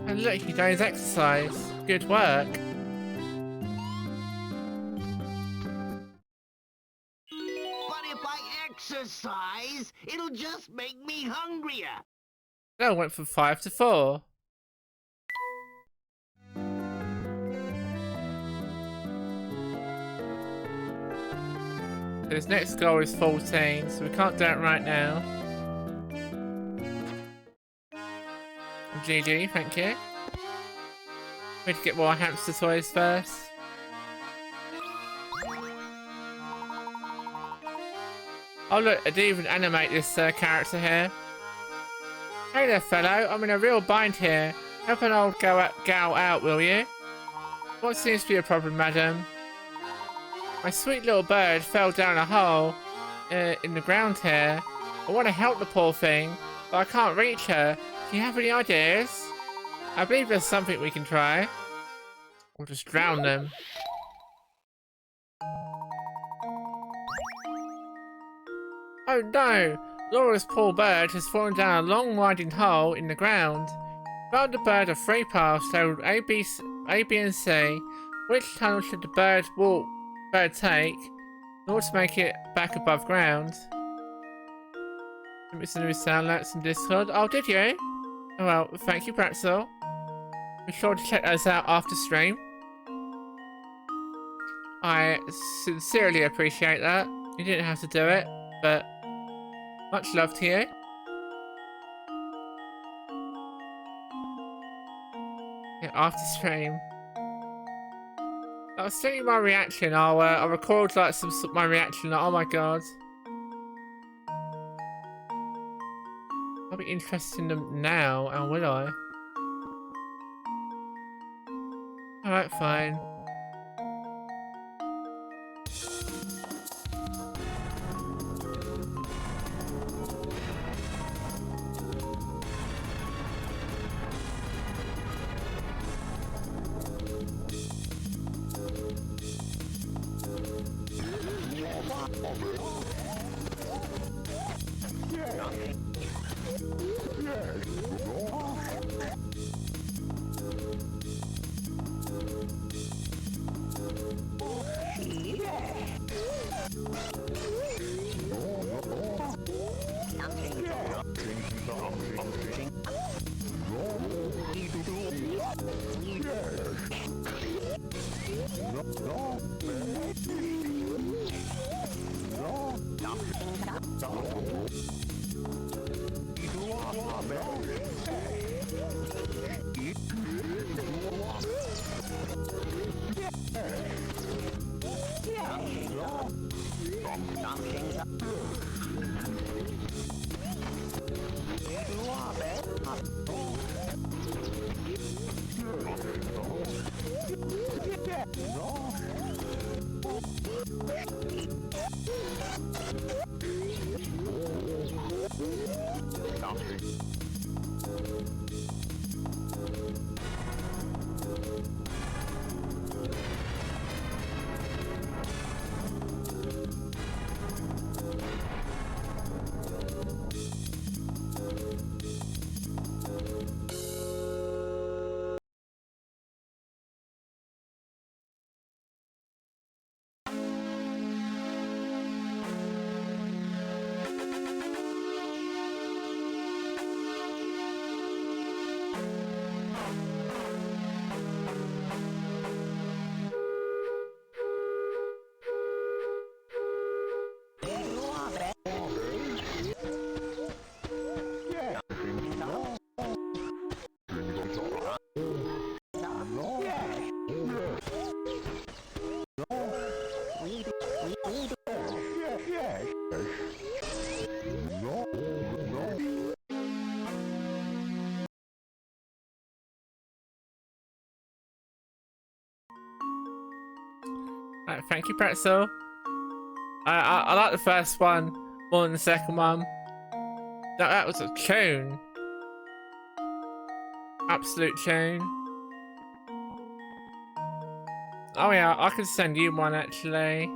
S1: And look, he does exercise. Good work.
S3: But if I exercise, it'll just make me hungrier.
S1: No, went from 5 to 4. His next goal is 14, so we can't do it right now. GG, thank you. We need to get more hamster toys first. Oh look, I didn't even animate this character here. Hey there fellow, I'm in a real bind here. Help an old gal out, will you? What seems to be a problem, madam? My sweet little bird fell down a hole in the ground here. I want to help the poor thing, but I can't reach her. Do you have any ideas? I believe there's something we can try. Or just drown them. Oh no! Laura's poor bird has fallen down a long winding hole in the ground. Found the bird a free path labelled A, B, and C. Which tunnel should the bird take in order to make it back above ground? It's a new sound alerts in Discord. Oh, did you? Oh well, thank you, Pretzel. Be sure to check those out after stream. I sincerely appreciate that. You didn't have to do it, but much love to you. Yeah, after stream. I'll send you my reaction. I'll record like my reaction. Like, oh my god. I'll be interested in them now, and will I? Alright, fine. Thank you, Pretzel. I like the first one more than the second one. That was a tune. Absolute tune. Oh yeah, I can send you one actually.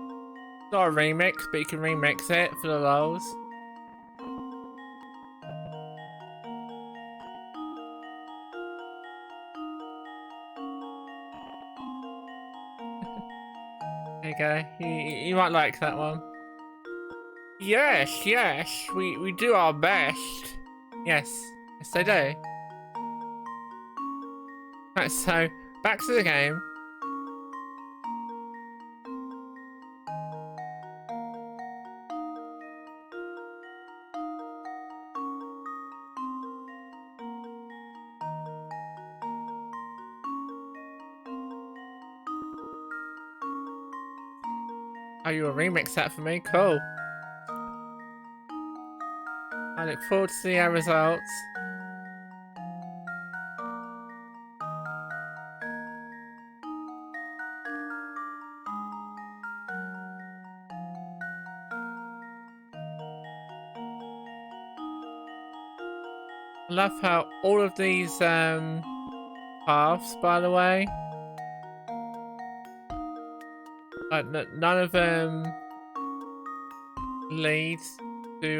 S1: Not a remix, but you can remix it for the lols. There you go. You might like that one. Yes, yes, we do our best. Yes, yes they do. Right, so back to the game. Oh, you'll remix that for me? Cool. I look forward to seeing our results. I love how all of these paths, by the way, none of them lead to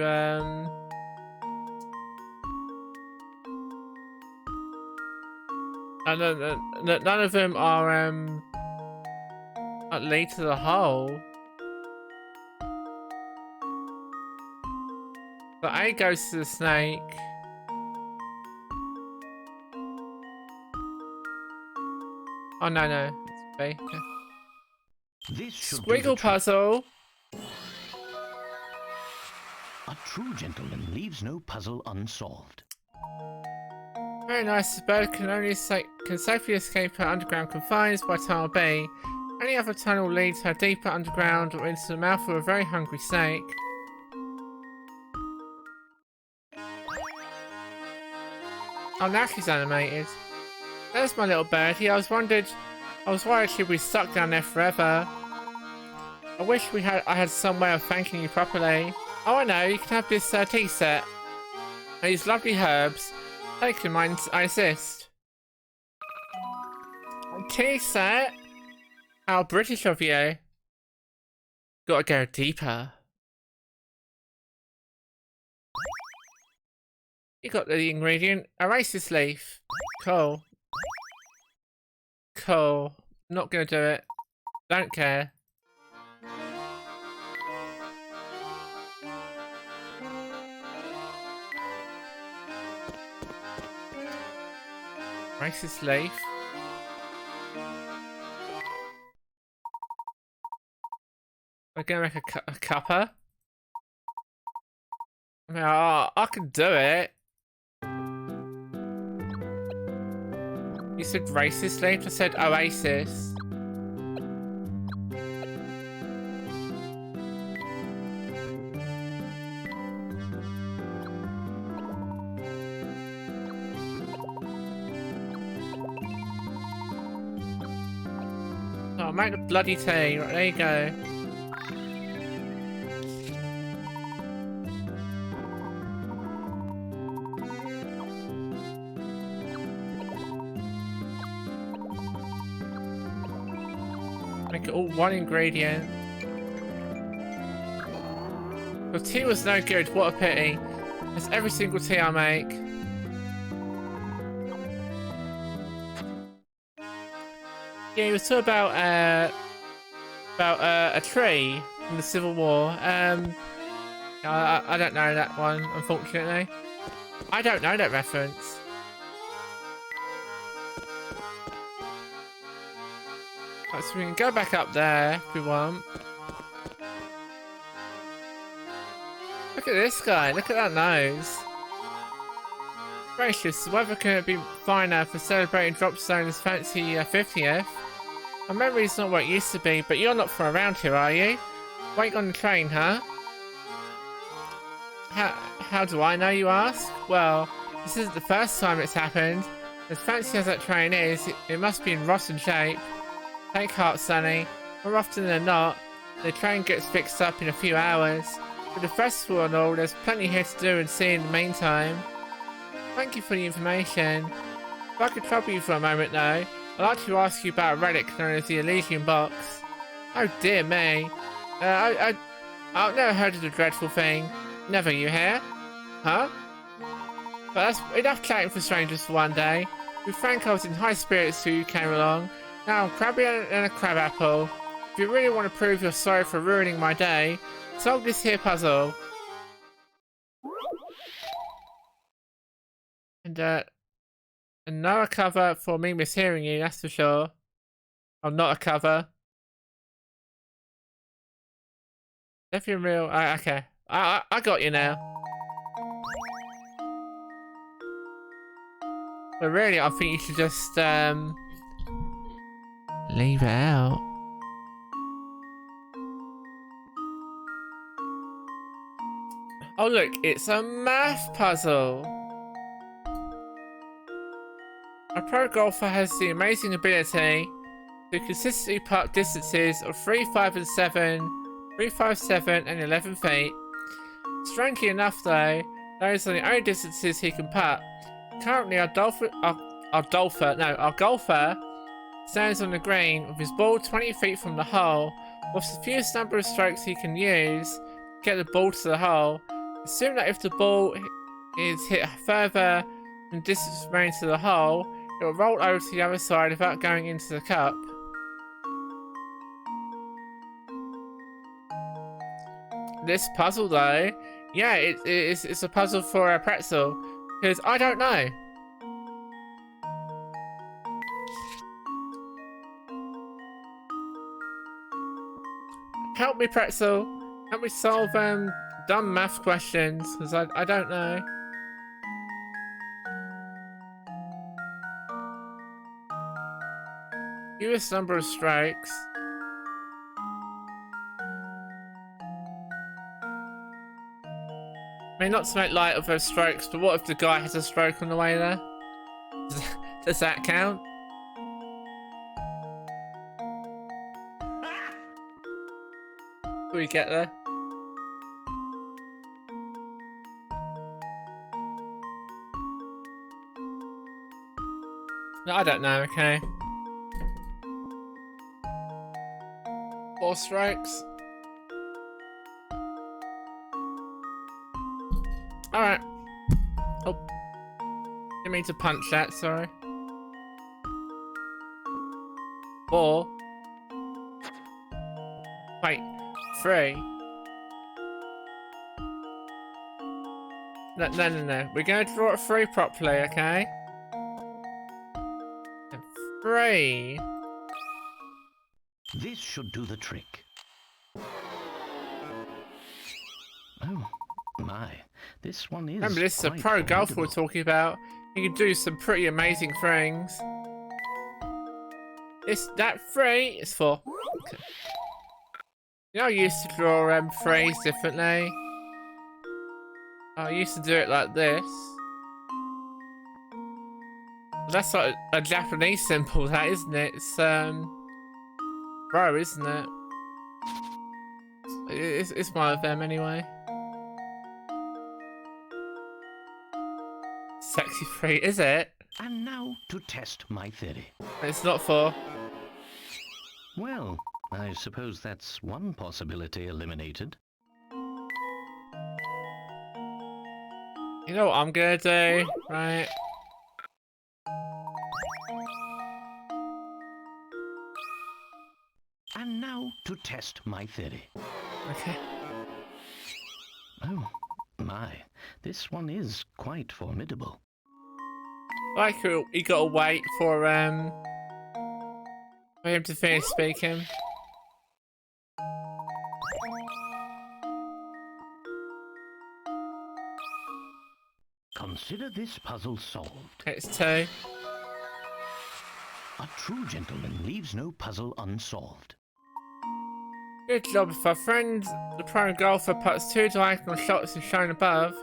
S1: none of them are lead to the hole. But A goes to the snake. Oh no, it's B. Okay.
S3: This should do the
S1: Squiggle
S3: trick.
S1: puzzle.
S3: A true gentleman leaves no puzzle unsolved.
S1: Very nice. The bird can safely escape her underground confines by tunnel B. Any other tunnel leads her deeper underground or into the mouth of a very hungry snake. Oh, now she's animated. There's my little birdie. I was worried she'd be stuck down there forever. I wish I had some way of thanking you properly. Oh, I know. You can have this tea set. These lovely herbs. Take them, I insist. Tea set? How British of you. Gotta go deeper. You got the ingredient. Erase this leaf. Cool. Cool. Not gonna do it. Don't care. Erase this leaf. We're gonna make a cuppa. I mean, I can do it. You said racist, Layton? I said oasis. Oh, make the bloody tea. Right, there you go. Make it all one ingredient. The tea was no good, what a pity. It's every single tea I make. Yeah, it was talking about a tree from the Civil War. I don't know that one, unfortunately. I don't know that reference. Right, so we can go back up there if we want. Look at this guy, look at that nose. Gracious, the weather couldn't be finer for celebrating Dropstone's fancy 50th. My memory's not what it used to be, but you're not from around here, are you? Waiting on the train, huh? How do I know, you ask? Well, this isn't the first time it's happened. As fancy as that train is, it must be in rotten shape. Take heart, Sonny. More often than not, the train gets fixed up in a few hours. With the festival and all, there's plenty here to do and see in the meantime. Thank you for the information. If I could trouble you for a moment, though, I'd like to ask you about a relic known as the Elysian Box. Oh dear me. I've never heard of the dreadful thing. Never, you hear? Huh? But that's enough chatting for strangers for one day. With Frank, I was in high spirits till you came along. Now I'm crabby and a crab apple. If you really want to prove you're sorry for ruining my day, solve this here puzzle. And not a cover for me mishearing you, that's for sure. I'm not a cover. If you're real, okay. I got you now. But really, I think you should just leave it out. Oh look, it's a math puzzle. A pro golfer has the amazing ability to consistently putt distances of 3, 5 and 7, 3, 5, 7 and 11 feet. Strangely enough though, those are the only distances he can putt. Currently our golfer stands on the green with his ball 20 feet from the hole. What's the fewest number of strokes he can use to get the ball to the hole? Assume that if the ball is hit further than distance remaining to the hole, it will roll over to the other side without going into the cup. This puzzle though, yeah, it's a puzzle for a pretzel, because I don't know. Help me, pretzel. Help me solve dumb math questions, because I don't know. Fewest number of strokes. I mean, not to make light of those strokes, but what if the guy has a stroke on the way there? Does that count? Do we get there? No, I don't know, okay. 4 strokes. Alright. Oh. Didn't mean to punch that, sorry. 4. Wait. 3. No. We're going to draw it 3 properly, okay? And 3.
S3: This should do the trick. this one is.
S1: Remember, this is a
S3: quite
S1: pro golfer we're
S3: formidable.
S1: talking about. He can do some pretty amazing things. That 3 is 4. Okay. You know, I used to draw threes differently. I used to do it like this. That's like a Japanese symbol, that, isn't it? It's bro, isn't it? It's one of them anyway. Sexy 3, is it?
S3: And now to test my theory.
S1: It's not 4.
S3: Well, I suppose that's one possibility eliminated.
S1: You know what I'm gonna do, right?
S3: And now to test my theory.
S1: Okay.
S3: Oh, my. This one is quite formidable.
S1: Like, you gotta wait for him to finish speaking.
S3: Consider this puzzle solved.
S1: It's 2.
S3: A true gentleman leaves no puzzle unsolved.
S1: Good job. If our friend, the pro golfer, puts 2 diagonal shots as shown above,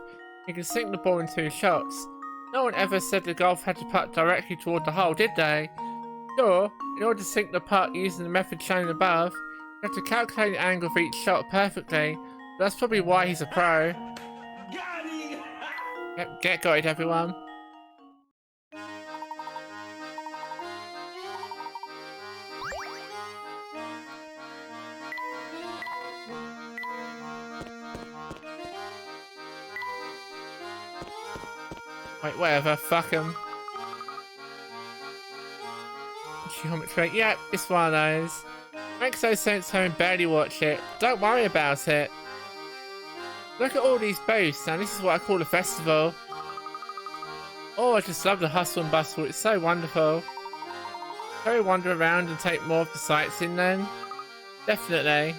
S1: he can sink the ball in 2 shots. No one ever said the golf had to putt directly toward the hole, did they? Sure, in order to sink the putt using the method shown above, you have to calculate the angle of each shot perfectly. But that's probably why he's a pro. Yep, get got it, everyone. Wait, whatever, fuck him. Geometry, yep, it's one of those. Makes no sense having barely watched it. Don't worry about it. Look at all these booths, now this is what I call a festival. Oh, I just love the hustle and bustle, it's so wonderful. Shall we wander around and take more of the sights in then? Definitely.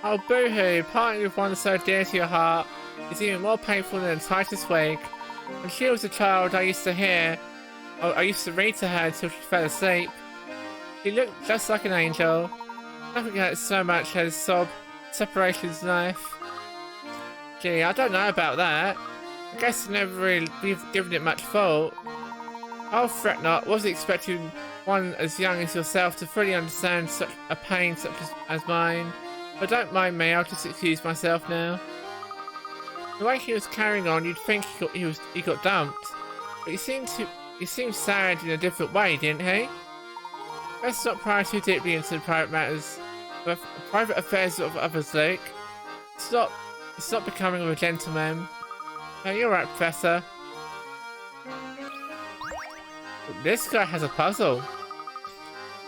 S1: Oh, boo-hoo, parting with one so dear to your heart is even more painful than the tightest wig. When she was a child, I used to read to her until she fell asleep. She looked just like an angel. Nothing hurts so much as separation's knife. Gee, I don't know about that. I guess I've never really given it much thought. Oh, fret not, wasn't expecting one as young as yourself to fully understand such a pain such as mine. But don't mind me, I'll just excuse myself now. The way he was carrying on, you'd think he got dumped. But he seemed sad in a different way, didn't he? Let's not pry too deeply into the private affairs of others, Luke. It's not becoming of a gentleman. No, you're right, Professor. This guy has a puzzle.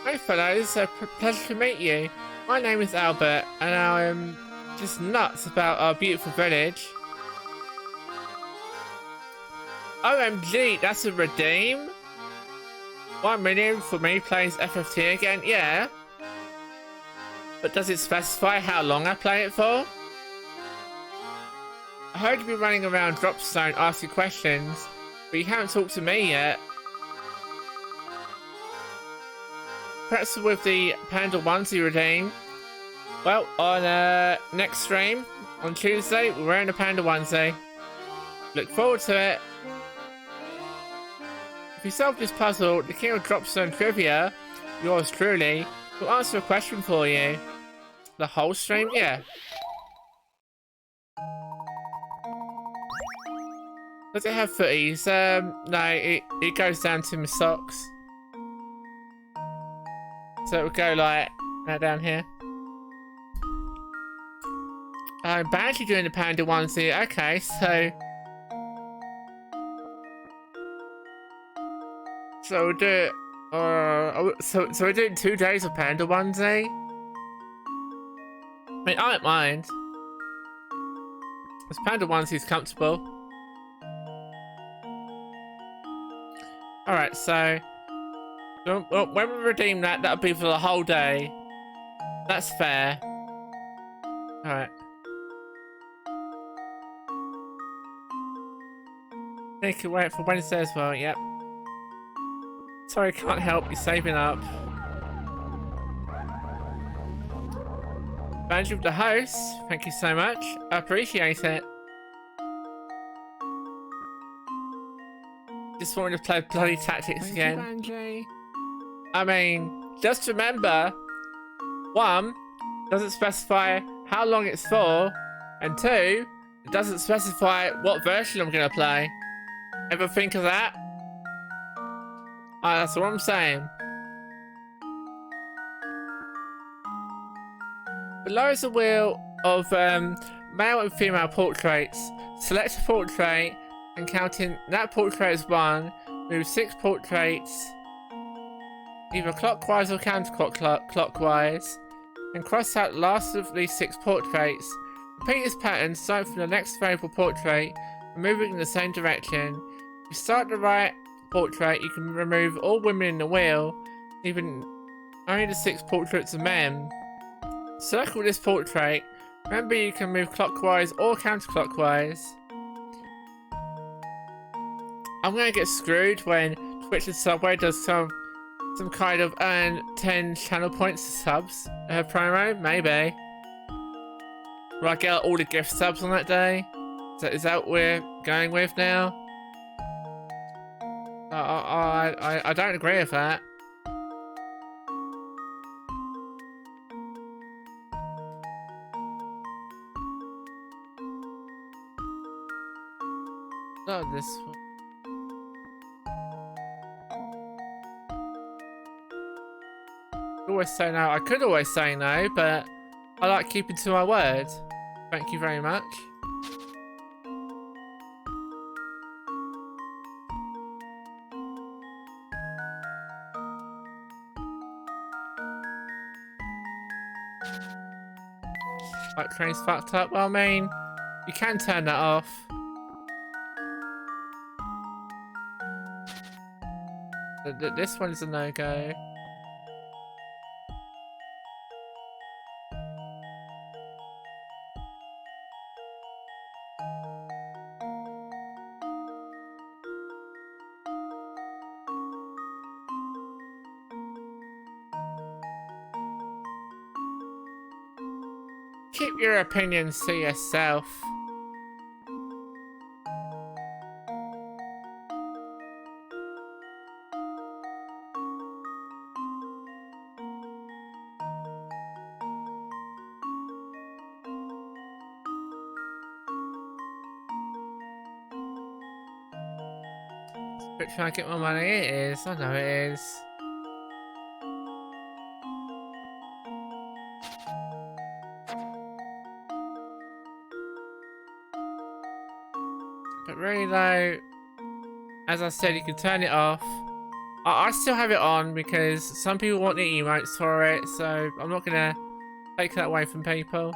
S1: Hey fellows, a pleasure to meet you. My name is Albert, and I'm just nuts about our beautiful village. OMG, that's a redeem? 1 million for me plays FFT again? Yeah. But does it specify how long I play it for? I heard you be running around Dropstone asking questions, but you haven't talked to me yet. Perhaps with the Panda onesie redeem. Well, on next stream, on Tuesday, we're wearing a Panda onesie. Look forward to it. If you solve this puzzle, the King of Dropstone Trivia, yours truly, will answer a question for you. The whole stream? Yeah. Does it have footies? No, it goes down to my socks. So it would go like that down here. I'm badly doing the Panda onesie. Okay, so we'll do it. So we're doing 2 days of Panda onesie. I mean, I don't mind. This Panda onesie's comfortable. Alright, so when we redeem that, that'll be for the whole day. That's fair. Alright. They can wait for Wednesday as well, yep. Sorry, can't help you saving up. Banjo with the host, thank you so much. I appreciate it. Just wanted to play bloody tactics again. I mean, just remember, 1, doesn't specify how long it's for, and 2, it doesn't specify what version I'm gonna play. Ever think of that? That's what I'm saying. Below is a wheel of male and female portraits. Select a portrait, and counting that portrait as 1, move 6 portraits, either clockwise or counterclockwise, and cross out the last of these 6 portraits. Repeat this pattern, starting from the next available portrait, and moving in the same direction. If you start the right portrait, you can remove all women in the wheel, even only the 6 portraits of men. Circle this portrait. Remember, you can move clockwise or counterclockwise. I'm gonna get screwed when Twitch and Subway does some kind of earn 10 channel points to subs promo, maybe. Will I get all the gift subs on that day? Is that what we're going with now? I don't agree with that. Not this one. Always say no. I could always say no, but I like keeping to my word. Thank you very much. Like train's fucked up. Well, I mean, you can turn that off. This one's a no-go. Keep your opinions to yourself. But trying to get my money, it is. I know it is. But really though, as I said, you can turn it off. I still have it on because some people want the emotes for it, so I'm not gonna take that away from people.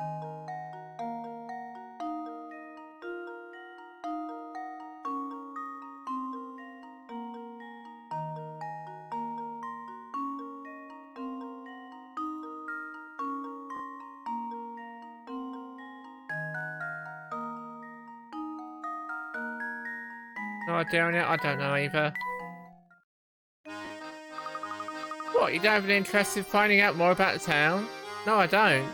S1: No idea on it? I don't know either. What, you don't have an interest in finding out more about the town? No, I don't.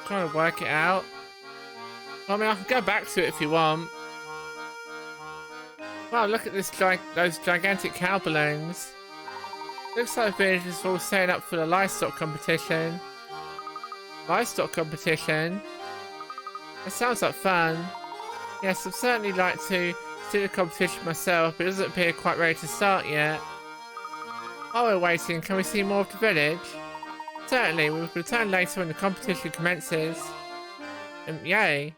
S1: Trying to work it out. I mean, I can go back to it if you want. Wow, look at this those gigantic cow balloons. Looks like the villagers are all setting up for the livestock competition. Livestock competition? That sounds like fun. Yes, I'd certainly like to see the competition myself, but it doesn't appear quite ready to start yet. While we're waiting, can we see more of the village? Certainly, we will return later when the competition commences. Yay.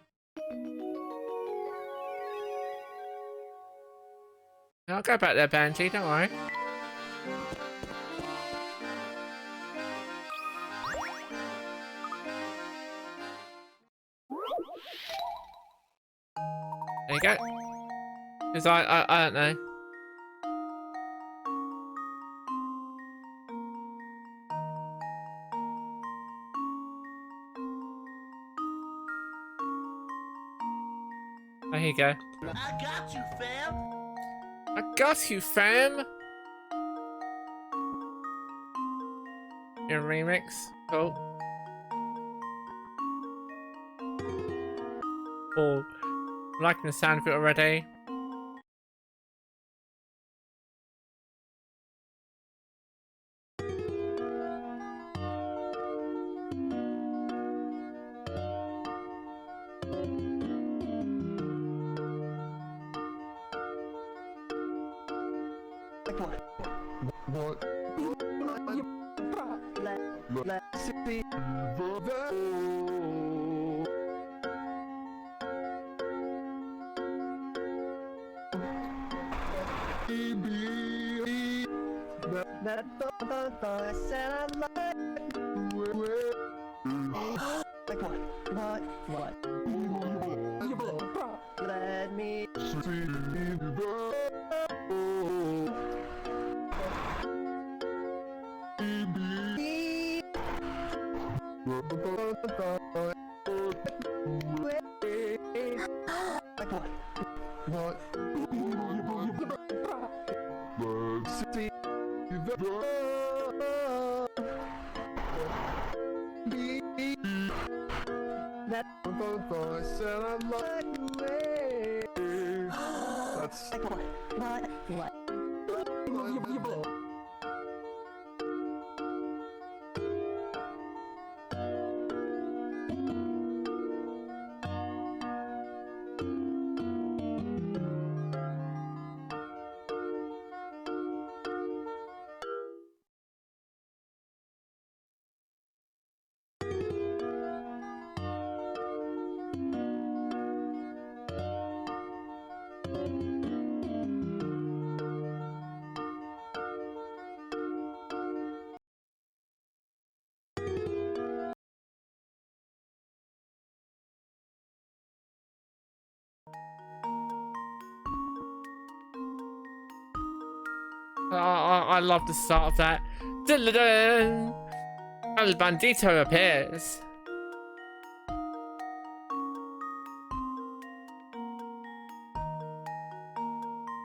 S1: I'll go back there, Banji, don't worry. go. Because I don't know. There you go.
S3: I got you, fam.
S1: I got you, fam. Your remix. Cool. Oh, I'm liking the sound of it already.
S5: What? Let's see.
S3: What? Let me
S5: What? Let's see.
S3: what?
S1: I love the start of that. Dun-dun-dun. El Bandito appears.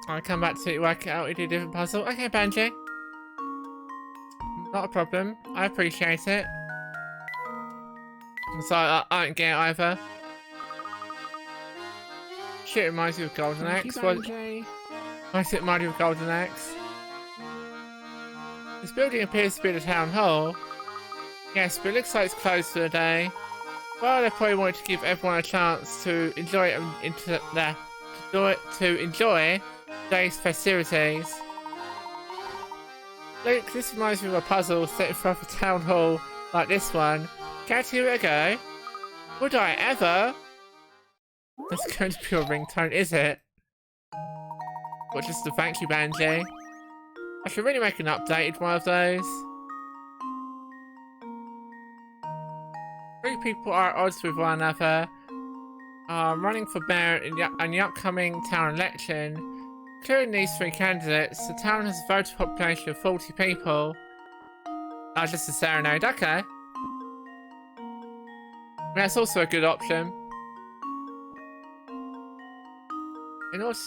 S1: I'll come back to it, work it out, we do a different puzzle. Okay, Banjo. Not a problem. I appreciate it. So I don't get it either. Shit reminds me of Golden Axe. What? I think it reminds me of Golden Axe. This building appears to be the town hall. Yes, but it looks like it's closed for the day. Well, they probably wanted to give everyone a chance to enjoy enjoy today's festivities. Look, this reminds me of a puzzle set in front of a town hall like this one. Can't give it a go? Would I ever? That's going to be your ringtone, is it? What, just a thank you, Banji? I should really make an updated one of those. 3 people are at odds with one another. Running for mayor in the upcoming town election. Including these 3 candidates, the town has a voting population of 40 people. Just a serenade, okay. That's also a good option. In order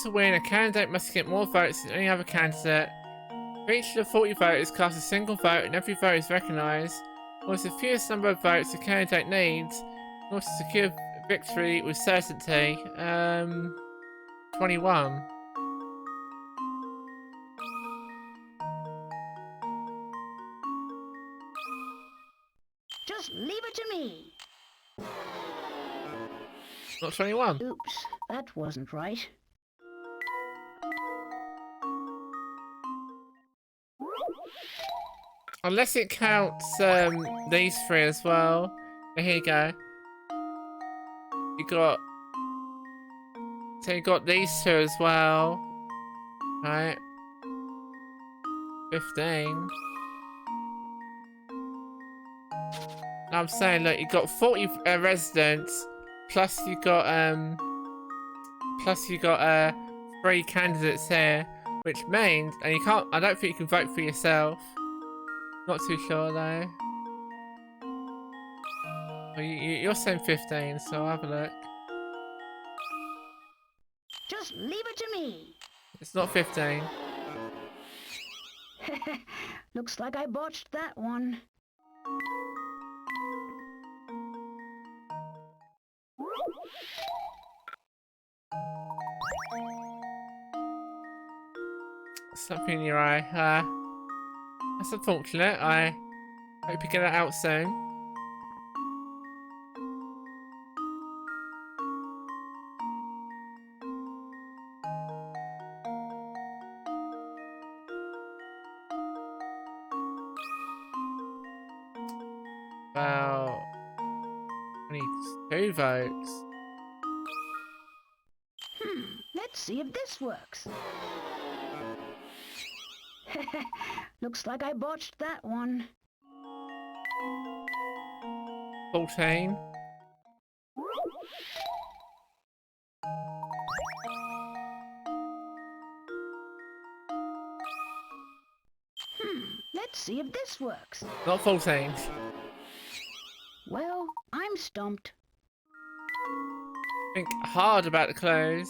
S1: to win, a candidate must get more votes than any other candidate. For each of the 40 voters cast a single vote and every vote is recognised. What's the fewest number of votes a candidate needs in order to secure victory with certainty? 21.
S2: Just leave it to me.
S1: Not 21.
S2: Oops, that wasn't right.
S1: Unless it counts these 3 as well. But here you go. You got these 2 as well. Right. 15. I'm saying, look, you got 40 residents, plus you got Plus you got 3 candidates here, which means, and you can't. I don't think you can vote for yourself. Not too sure though. Well, you're saying 15, so I'll have a look.
S2: Just leave it to me.
S1: It's not 15.
S2: Looks like I botched that one.
S1: Something in your eye. That's unfortunate. I hope you get it out soon. About 22 votes.
S2: Let's see if this works. Looks like I botched that one.
S1: 14.
S2: Let's see if this works.
S1: Not 14.
S2: Well, I'm stumped.
S1: Think hard about the close.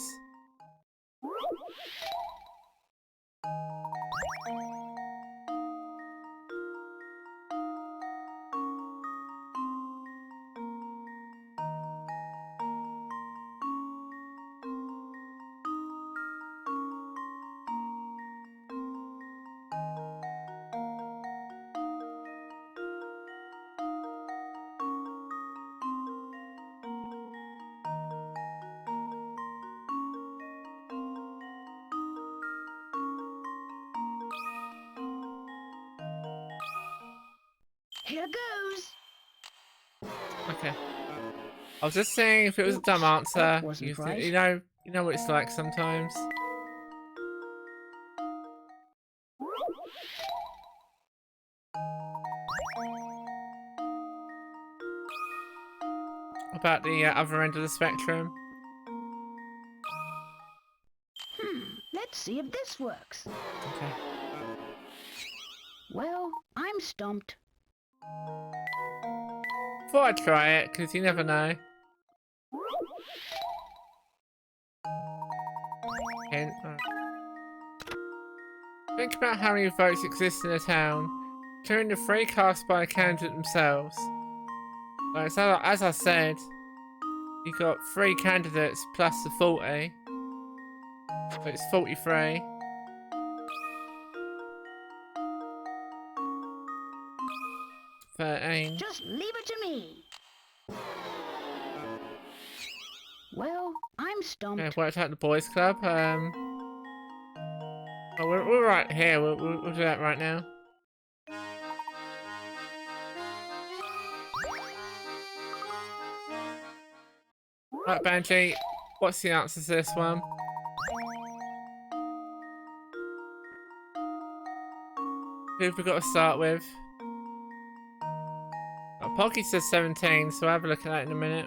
S2: Here goes.
S1: Okay. I was just saying if it was a dumb
S2: Oops,
S1: answer,
S2: that wasn't
S1: you
S2: right.
S1: you know what it's like sometimes. About the other end of the spectrum.
S2: Let's see if this works.
S1: Okay.
S2: Well, I'm stumped.
S1: Thought I'd try it, because you never know. Hint. Think about how many votes exist in a town, including the 3 cast by a candidate themselves. Like, so, as I said, you got 3 candidates plus the 40. So it's 43.
S2: Just leave it to me. Well, I'm stumped.
S1: Yeah, worked out the boys club. Oh, we're right here. We'll do that right now. Right, Banshee. What's the answer to this one? Who have we got to start with? Oh, Pocky says 17, so I'll have a look at that in a minute.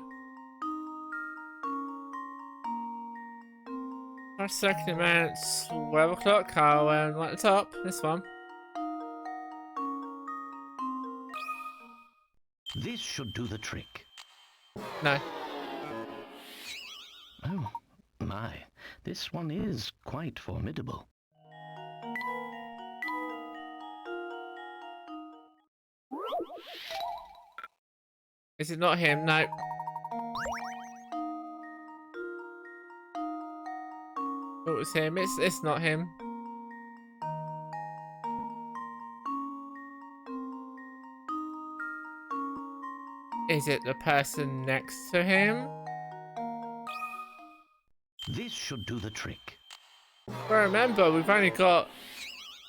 S1: Our second man at 12 o'clock. I'll right at the top. This one.
S3: This should do the trick.
S1: No.
S3: Oh, my. This one is quite formidable.
S1: Is it not him? No. It was him. It's not him. Is it the person next to him?
S3: This should do the trick.
S1: But remember, we've only got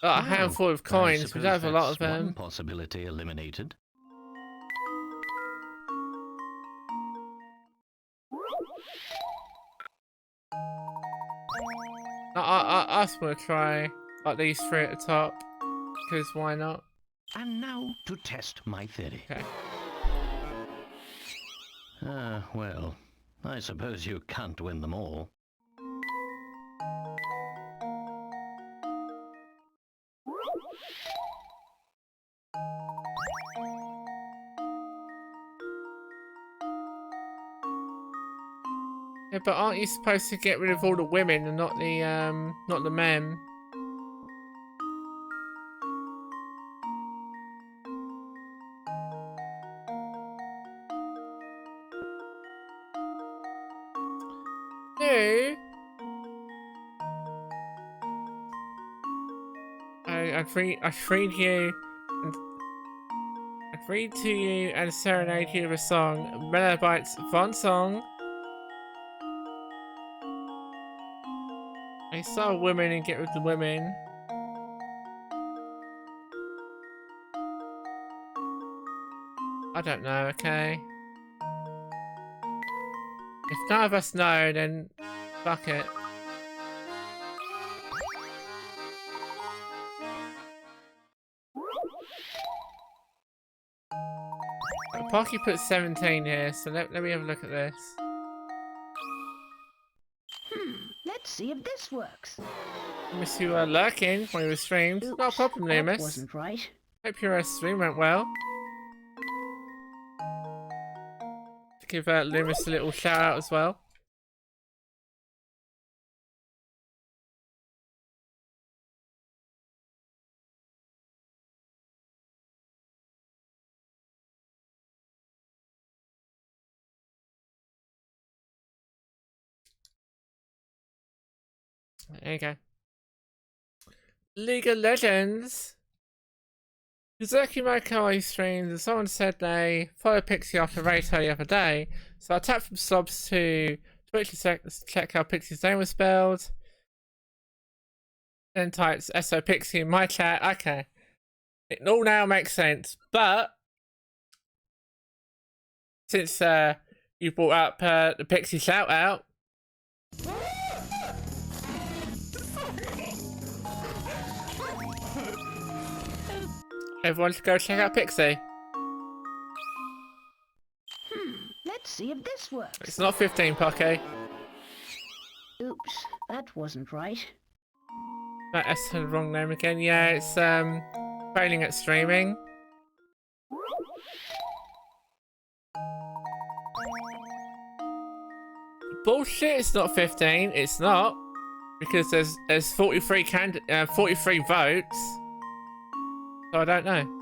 S1: a
S3: Well,
S1: handful of
S3: I
S1: coins. We
S3: suppose
S1: don't have a lot of
S3: that's
S1: them.
S3: one possibility eliminated.
S1: I just want to try like these 3 at the top, because why not?
S3: And now to test my theory.
S1: Okay.
S3: Well, I suppose you can't win them all.
S1: Yeah, but aren't you supposed to get rid of all the women and not the men? No. I freed you, and I read to you and serenade you with a song. Melobite's fun song. I saw women and get rid of the women. I don't know, okay? If none of us know, then fuck it. Parky put 17 here, so let me have a look at this.
S2: Let's see if this works.
S1: Miss you were lurking when you were streamed.
S2: Oops,
S1: Not a problem,
S2: that
S1: Loomis.
S2: wasn't right.
S1: Hope your stream went well. Give Loomis a little shout out as well. There you go. League of Legends. Yuzuki Makai streams and someone said they followed Pixie after Rato the other day. So I tapped from slobs to Twitch to check how Pixie's name was spelled. Then types SO Pixie in my chat. Okay. It all now makes sense. But since you brought up the Pixie shout out, everyone should go check out Pixie.
S2: Let's see if this works.
S1: It's not 15, Pocky.
S2: Oops, that wasn't right.
S1: That's the wrong name again. Yeah, it's failing at streaming. Bullshit, it's not 15. It's not. Because there's 43 43 votes. So I don't know.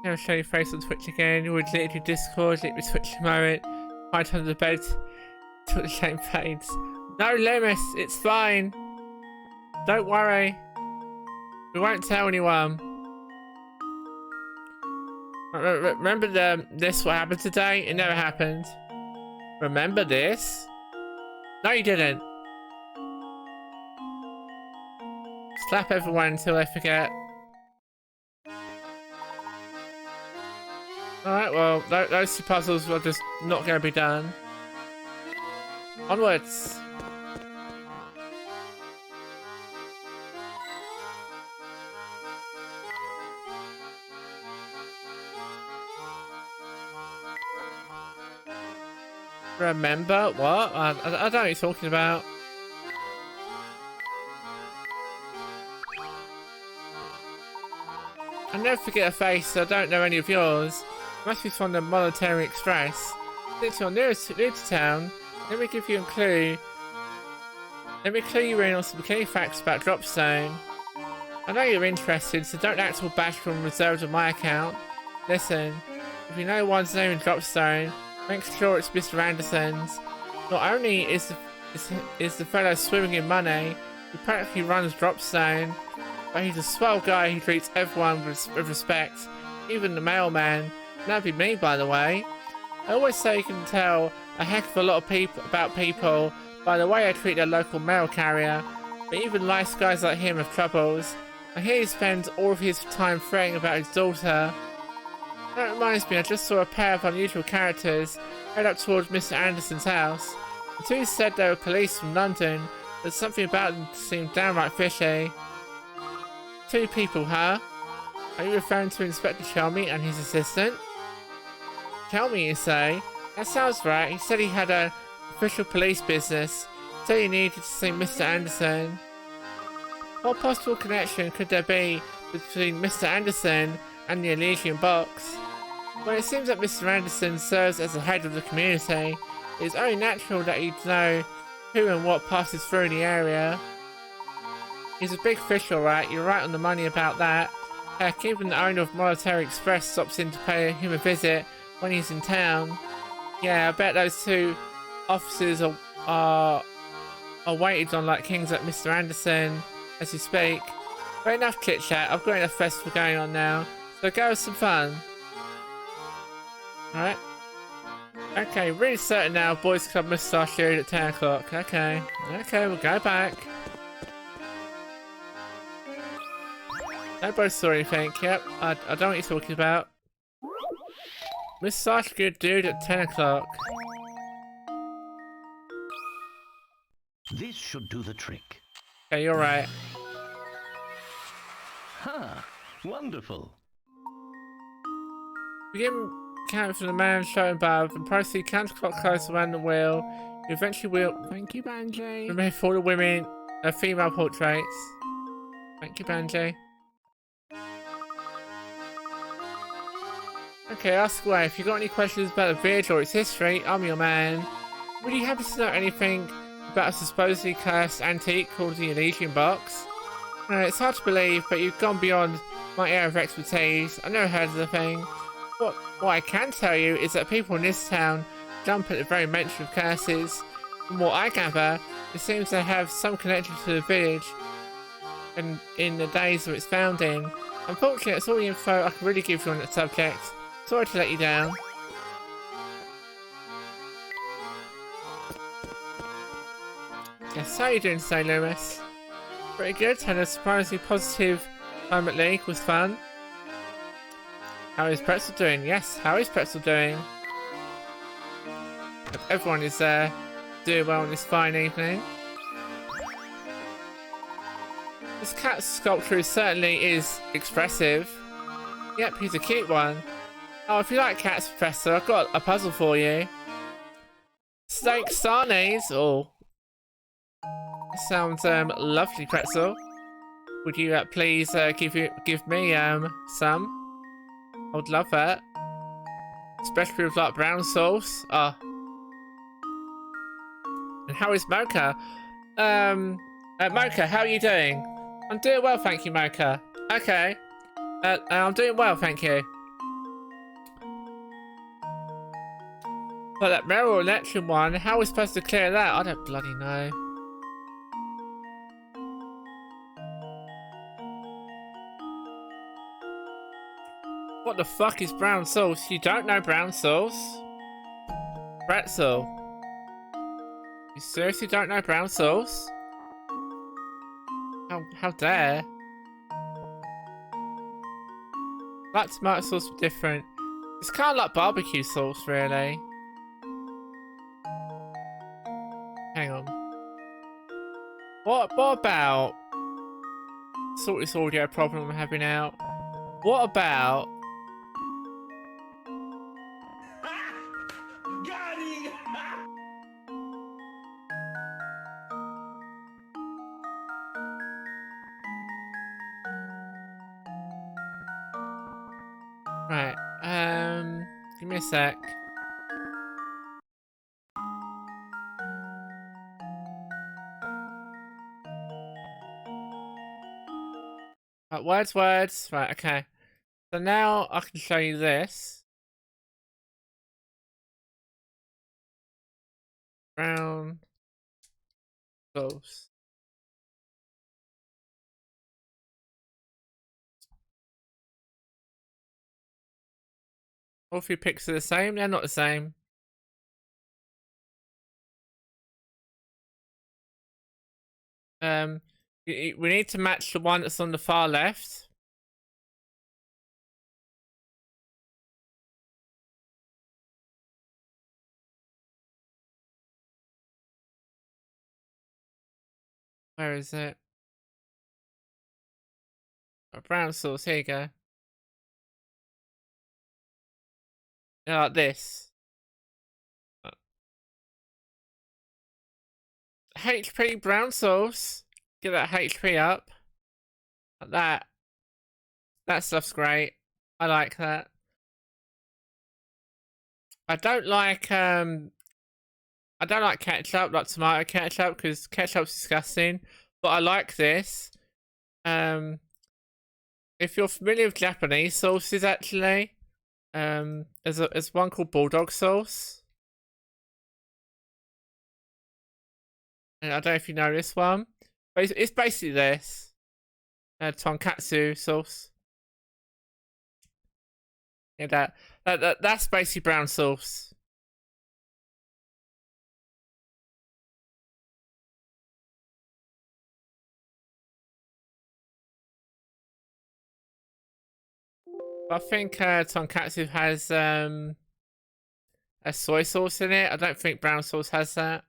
S1: I'll show your face on Twitch again. You would delete your Discord, delete your Twitch moment, hide under the bed, took the same fades. No, Lemus, it's fine. Don't worry. We won't tell anyone. Remember this what happened today? It never happened. Remember this? No, you didn't. Slap everyone until they forget. Alright, well, those two puzzles are just not going to be done. Onwards! Remember? What? I don't know what you're talking about. I never forget a face, so I don't know any of yours. Must be from the Monetary Express. Since you're new to town, let me give you a clue. Let me clue you in on some key facts about Dropstone. I know you're interested, so don't act all bashful and reserved on my account. Listen, if you know one's name in Dropstone, make sure it's Mr. Anderson's. Not only is the fellow swimming in money, he practically runs Dropstone, but he's a swell guy who treats everyone with respect, even the mailman. That'd be me, by the way. I always say you can tell a heck of a lot of about people by the way I treat their local mail carrier, but even nice guys like him have troubles. I hear he spends all of his time fretting about his daughter. That reminds me, I just saw a pair of unusual characters head up towards Mr. Anderson's house. The two said they were police from London, but something about them seemed downright fishy. Two people, huh? Are you referring to Inspector Chelmy and his assistant? Chelmy, you say? That sounds right. He said he had a official police business, so he needed to see Mr. Anderson. What possible connection could there be between Mr. Anderson and the Elysian box? Well, it seems that Mr. Anderson serves as the head of the community. It's only natural that he'd know who and what passes through the area. He's a big fish, alright. You're right on the money about that. Heck, even the owner of Monetary Express stops in to pay him a visit when he's in town. Yeah, I bet those two officers are waited on like kings at Mr. Anderson as you speak. But enough chit chat. I've got enough festival going on now, so go have some fun. Alright. Okay, really certain now. Boys Club must start shooting at 10 o'clock. Okay. Okay, we'll go back. Nobody saw anything. Yep, I don't know what you're talking about. Massage good dude at 10 o'clock.
S3: This should do the trick.
S1: Okay, you're right.
S3: Ha! Wonderful.
S1: Begin counting from the man shown above and proceed counterclockwise around the wheel. You eventually will. Thank you, Banjay. Remove all the women, female portraits. Thank you, Banjay. Okay, ask away. If you got any questions about the village or its history, I'm your man. Would you happen to know anything about a supposedly cursed antique called the Elysian Box? It's hard to believe, but you've gone beyond my area of expertise. I've never heard of the thing. What I can tell you is that people in this town jump at the very mention of curses. From what I gather, it seems to have some connection to the village and in the days of its founding. Unfortunately, that's all the info I can really give you on that subject. Sorry to let you down. Yes, how are you doing today, Lewis? Pretty good. Had a surprisingly positive time at League. Was fun. How is Pretzel doing? Yes, how is Pretzel doing? Hope everyone is doing well on this fine evening. This cat sculpture certainly is expressive. Yep, he's a cute one. Oh, if you like cats, Professor, I've got a puzzle for you. Steak sarnies. Oh, sounds lovely, Pretzel. Would you please give me some? I would love that. Especially with like brown sauce. Ah. And how is Mocha? Mocha, how are you doing? I'm doing well, thank you, Mocha. Okay. I'm doing well, thank you. But that Merrill election one, how are we supposed to clear that? I don't bloody know. What the fuck is brown sauce? You don't know brown sauce? Pretzel. You seriously don't know brown sauce? How dare? That tomato sauce is different. It's kind of like barbecue sauce, really. Hang on. What about... Sort this audio problem I'm having out. What about... Right, give me a sec. Right, words. Right, okay. So now I can show you this. Brown sauce. All three pics are the same? They're not the same. We need to match the one that's on the far left. Where is it? Oh, brown sauce, here you go. Yeah, like this. HP brown sauce. Get that HP up. Like that. That stuff's great. I like that. I don't like ketchup, like tomato ketchup, because ketchup's disgusting. But I like this. If you're familiar with Japanese sauces, actually, there's one called Bulldog sauce. And I don't know if you know this one, but it's basically this. Tonkatsu sauce. Yeah, that's basically brown sauce. I think tonkatsu has a soy sauce in it. I don't think brown sauce has that.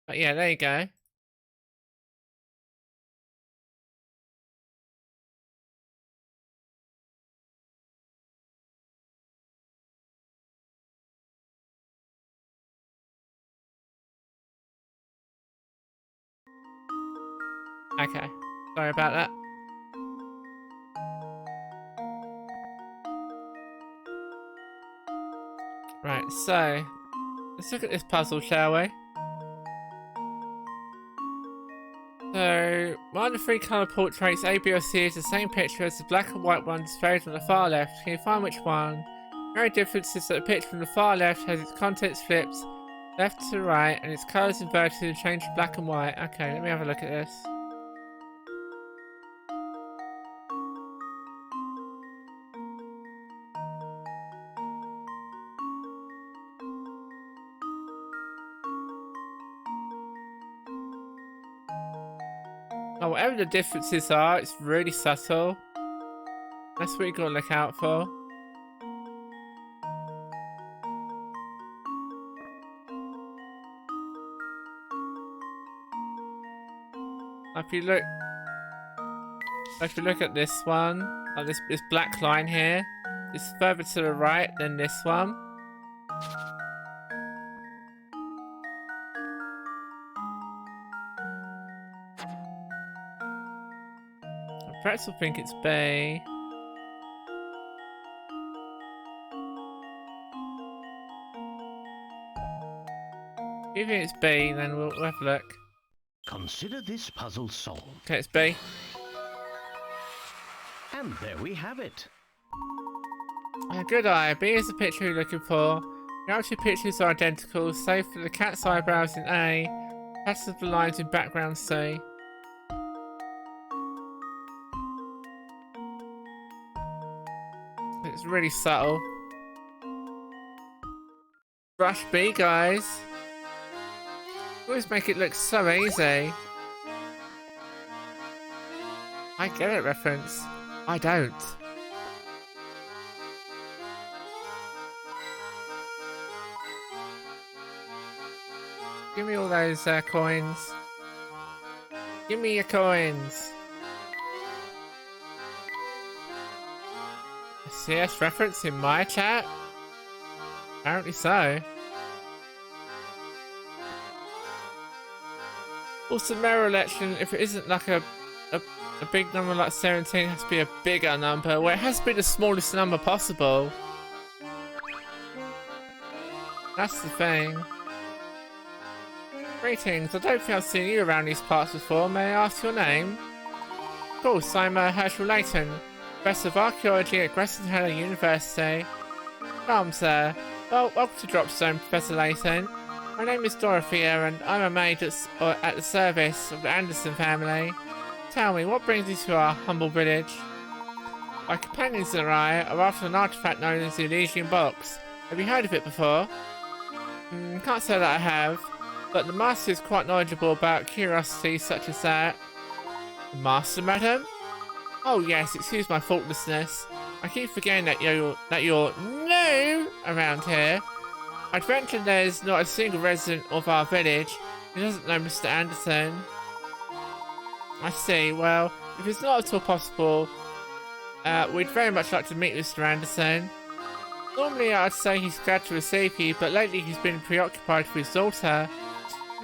S1: But yeah, there you go. Okay, sorry about that. Right, so let's look at this puzzle, shall we? So, one of the three colour portraits A, B or C is the same picture as the black and white one displayed on the far left. Can you find which one? The only difference is that the picture from the far left has its contents flipped left to right and its colours inverted and changed to black and white. Okay, let me have a look at this. Oh, whatever the differences are, it's really subtle. That's what you gotta look out for. If you look at this one, like this black line here, it's further to the right than this one. Perhaps I think it's B. If it's B, then we'll have a look.
S3: Consider this puzzle solved.
S1: Okay, it's B.
S3: And there we have it.
S1: Good eye. B is the picture you're looking for. The other two pictures are identical, save for the cat's eyebrows in A, patterns of the lines in background C. It's really subtle. Brush B, guys. Always make it look so easy. I get it, reference. I don't. Give me all those coins. Give me your coins. A CS reference in my chat? Apparently so. Also, mirror election, if it isn't like a big number like 17, it has to be a bigger number, where it has to be the smallest number possible. That's the thing. Greetings, I don't think I've seen you around these parts before. May I ask your name? Of course, I'm Herschel Layton, Professor of Archaeology at Grayson University. Welcome, sir. Well, welcome to Dropstone, Professor Layton. My name is Dorothea, and I'm a maid at the service of the Anderson family. Tell me, what brings you to our humble village? My companions and I are after an artifact known as the Elysian Box. Have you heard of it before? Can't say that I have, but the Master is quite knowledgeable about curiosities such as that. The Master, madam? Oh yes, excuse my faultlessness. I keep forgetting that you're new around here. I'd venture there's not a single resident of our village who doesn't know Mr. Anderson. I see. Well, if it's not at all possible, we'd very much like to meet Mr. Anderson. Normally I'd say he's glad to receive you, but lately he's been preoccupied with his daughter.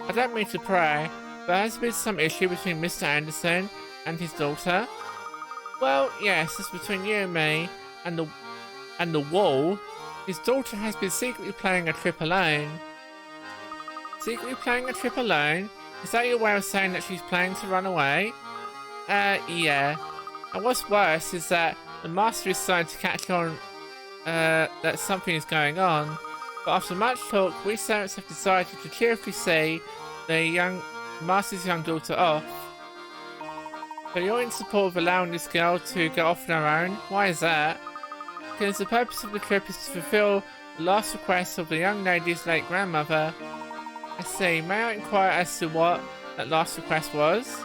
S1: I don't mean to pry, but has there been some issue between Mr. Anderson and his daughter? Well, yes, it's between you and me, and the wall. His daughter has been secretly playing a trip alone. Secretly playing a trip alone? Is that your way of saying that she's planning to run away? Yeah. And what's worse is that the master is starting to catch on that something is going on. But after much talk, we servants have decided to cheerfully see the master's young daughter off. So you're in support of allowing this girl to go off on her own? Why is that? Because the purpose of the trip is to fulfill the last request of the young lady's late grandmother. I see. May I inquire as to what that last request was?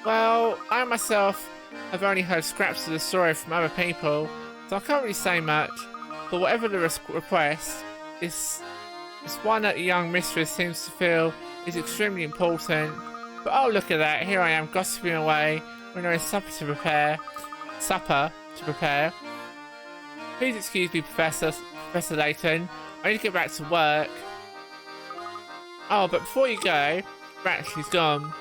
S1: Well, I myself have only heard scraps of the story from other people, so I can't really say much. But whatever the request, it's one that the young mistress seems to feel is extremely important. But oh, look at that! Here I am gossiping away when there is supper to prepare. Please excuse me, Professor Layton. I need to get back to work. Oh, but before you go, she's gone.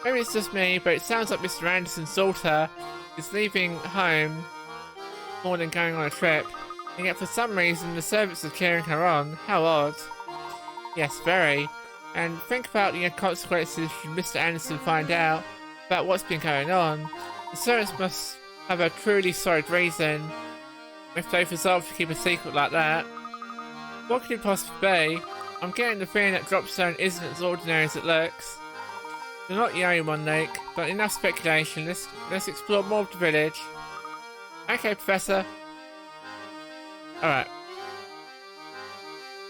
S1: Maybe it's just me, but it sounds like Mr. Anderson's daughter is leaving home more than going on a trip. And yet for some reason the servants are cheering her on. How odd. Yes, very. And think about the consequences should Mr. Anderson find out about what's been going on. The servants must have a truly solid reason if they've resolved to keep a secret like that. What could it possibly be? I'm getting the feeling that Dropstone isn't as ordinary as it looks. You're not the only one, Luke, but enough speculation. Let's explore more of the village. Okay, Professor. Alright.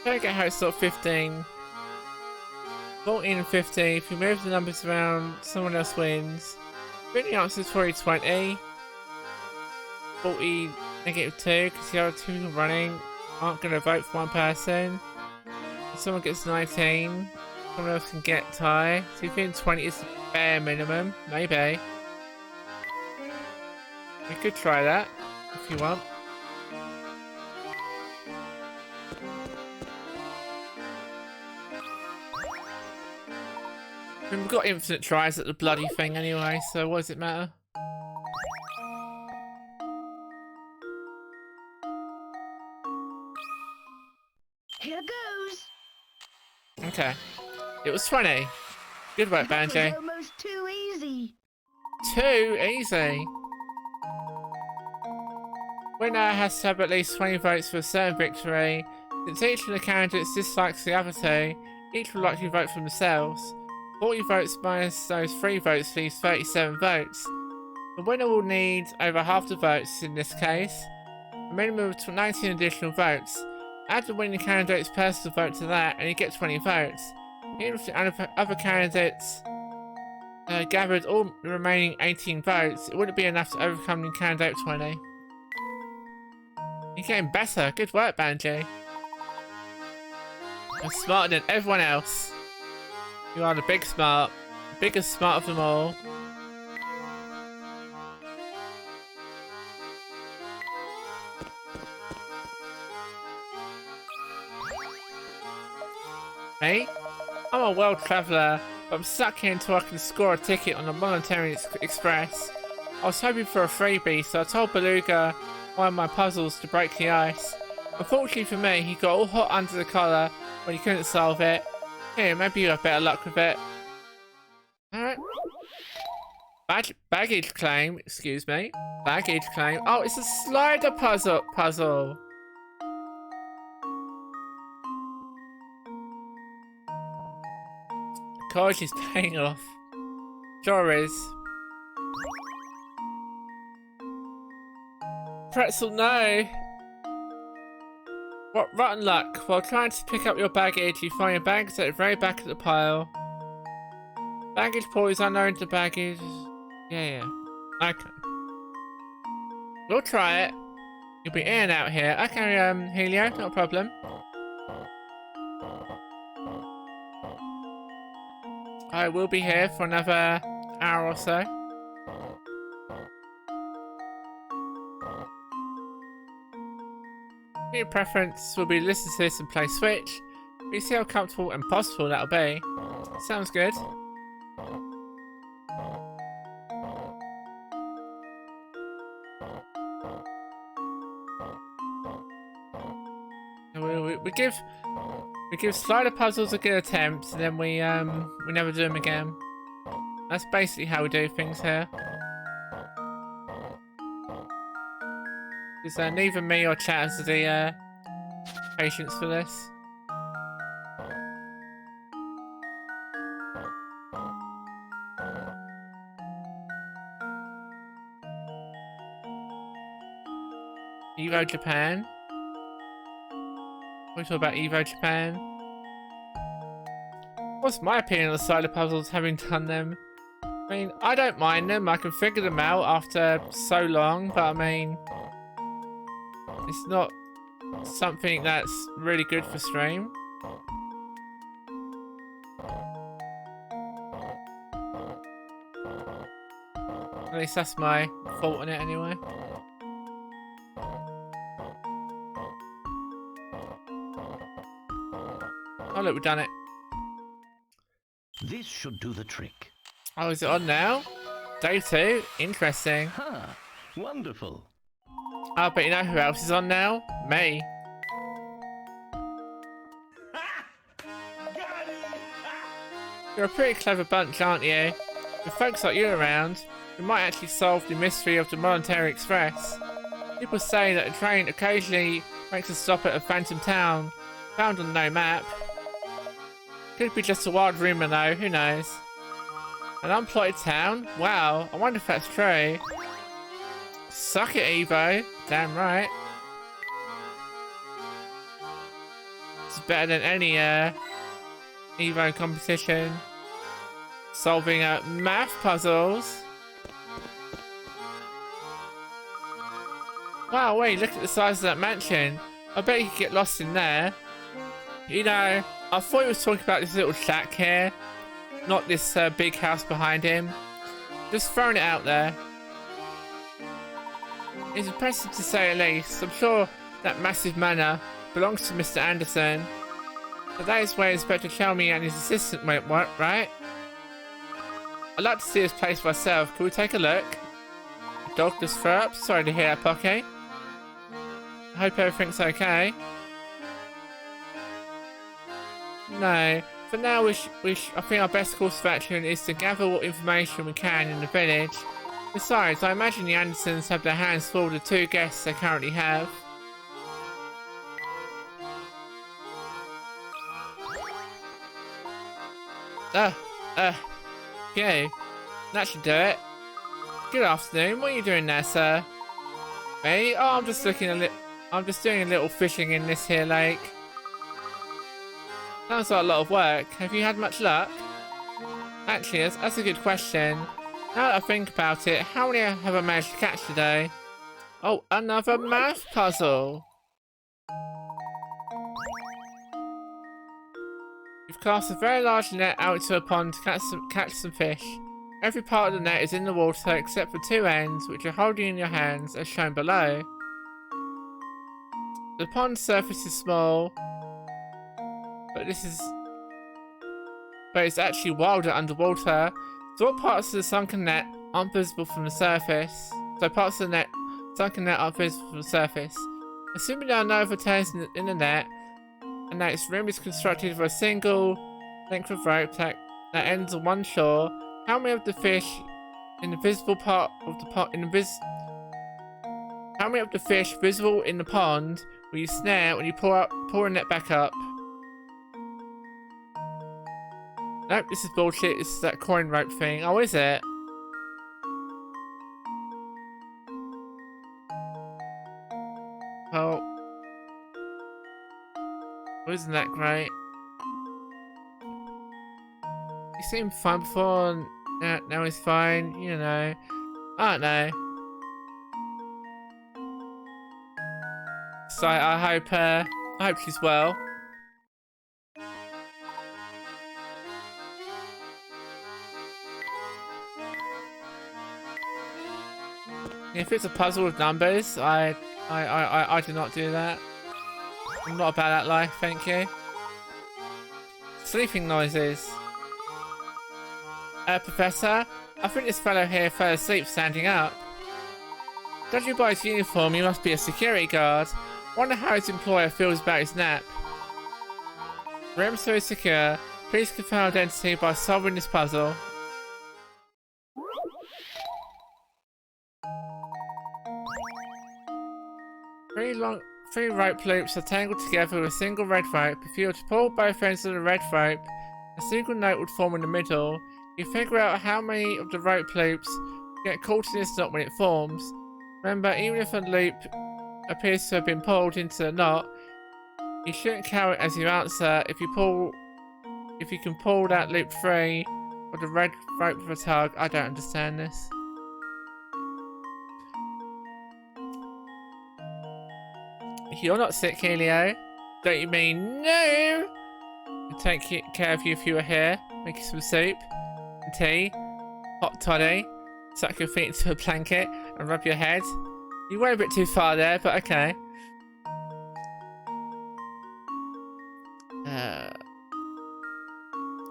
S1: Don't get how it's sort of 15. 14 and 15. If you move the numbers around, someone else wins. Really answer is probably 20. 40, negative 2, because the other two people running aren't going to vote for one person. If someone gets 19, someone else can get tie. So you think 20 is the bare minimum? Maybe. We could try that, if you want. I mean, we've got infinite tries at the bloody thing anyway, so what does it matter?
S2: Here goes.
S1: Okay. It was 20. Good work,
S2: That
S1: Banjo.
S2: was almost too easy.
S1: Too easy. Winner has to have at least 20 votes for a certain victory. Since each of the candidates dislikes the other two, each will likely vote for themselves. 40 votes minus those 3 votes leaves 37 votes. The winner will need over half the votes in this case, a minimum of 19 additional votes. Add the winning candidate's personal vote to that and you get 20 votes. Even if the other candidates gathered all the remaining 18 votes, it wouldn't be enough to overcome the candidate 20. You're getting better. Good work, Banjo. You're smarter than everyone else. You are the big smart. The biggest smart of them all. Hey? I'm a world traveller, but I'm stuck here until I can score a ticket on the Monetary Express. I was hoping for a freebie, so I told Beluga one of my puzzles to break the ice. Unfortunately for me, he got all hot under the collar when he couldn't solve it. Here, maybe you have better luck with it. Alright. Baggage claim, excuse me. Baggage claim. Oh, it's a slider puzzle. College is paying off. Sure is. Pretzel, no! What rotten luck. While trying to pick up your baggage, you find your bags at the very back of the pile. Baggage pool is unknown to baggage. Yeah. Okay. We'll try it. You'll be in and out here. Okay, Helio, not a problem. I will be here for another hour or so. Your preference will be to listen to this and play Switch. You see how comfortable and possible that'll be. Sounds good. We give slider puzzles a good attempt, and then we never do them again. That's basically how we do things here. Because neither me or chat has the patience for this. Evo Japan? We talk about Evo Japan. What's my opinion on the slider puzzles, having done them? I mean, I don't mind them. I can figure them out after so long, but I mean, it's not something that's really good for stream. At least that's my fault on it anyway. Oh look, we've done it.
S3: This should do the trick.
S1: Oh, is it on now? Day 2? Interesting.
S3: Ha! Wonderful.
S1: Oh, but you know who else is on now? Me. You're a pretty clever bunch, aren't you? With folks like you around, we might actually solve the mystery of the Monetary Express. People say that a train occasionally makes a stop at a phantom town, found on no map. Could be just a wild rumour though, who knows? An unplotted town? Wow, I wonder if that's true. Suck it, Evo. Damn right. It's better than any Evo competition. Solving math puzzles. Wow, wait, look at the size of that mansion. I bet you could get lost in there. You know, I thought he was talking about this little shack here, not this big house behind him. Just throwing it out there. It's impressive to say the least. I'm sure that massive manor belongs to Mr. Anderson. But that is where Inspector Chalmy and his assistant went, right? I'd like to see this place myself. Can we take a look? The dog just threw up. Sorry to hear that, Pocky. I hope everything's okay. No. For now, I think our best course of action is to gather what information we can in the village. Besides, I imagine the Andersons have their hands full with the 2 guests they currently have. Okay. That should do it. Good afternoon. What are you doing there, sir? Me? Oh, I'm just doing a little fishing in this here lake. Sounds like a lot of work. Have you had much luck? Actually, that's a good question. Now that I think about it, how many have I managed to catch today? Oh, another math puzzle. You've cast a very large net out into a pond to catch some fish. Every part of the net is in the water except for 2 ends, which you're holding in your hands, as shown below. The pond surface is small, but it's actually wilder underwater. So what parts of the sunken net aren't visible from the surface? Assuming there are no other tears in the net, and that its rim is constructed of a single length of rope that ends on one shore, how many of the fish in the visible part of the pond how many of the fish visible in the pond will you snare when you pour a net back up? Nope, this is bullshit. This is that coin rope thing. Oh, is it? Oh. Well, isn't that great? He seemed fine before, and now he's fine, you know. I don't know. So I hope she's well. If it's a puzzle with numbers, I do not do that. I'm not about that life, thank you. Sleeping noises. Professor, I think this fellow here fell asleep standing up. Judging by his uniform, he must be a security guard. Wonder how his employer feels about his nap. Room 3 is secure. Please confirm identity by solving this puzzle. Three rope loops are tangled together with a single red rope. If you were to pull both ends of the red rope, a single note would form in the middle. You figure out how many of the rope loops get caught in this knot when it forms. Remember, even if a loop appears to have been pulled into the knot, you shouldn't count it as your answer. If you can pull that loop free of the red rope with a tug. I don't understand this. You're not sick, Helio. Don't you mean no? I'd take care of you if you were here. Make you some soup and tea, hot toddy, suck your feet into a blanket and rub your head. You went a bit too far there, but okay.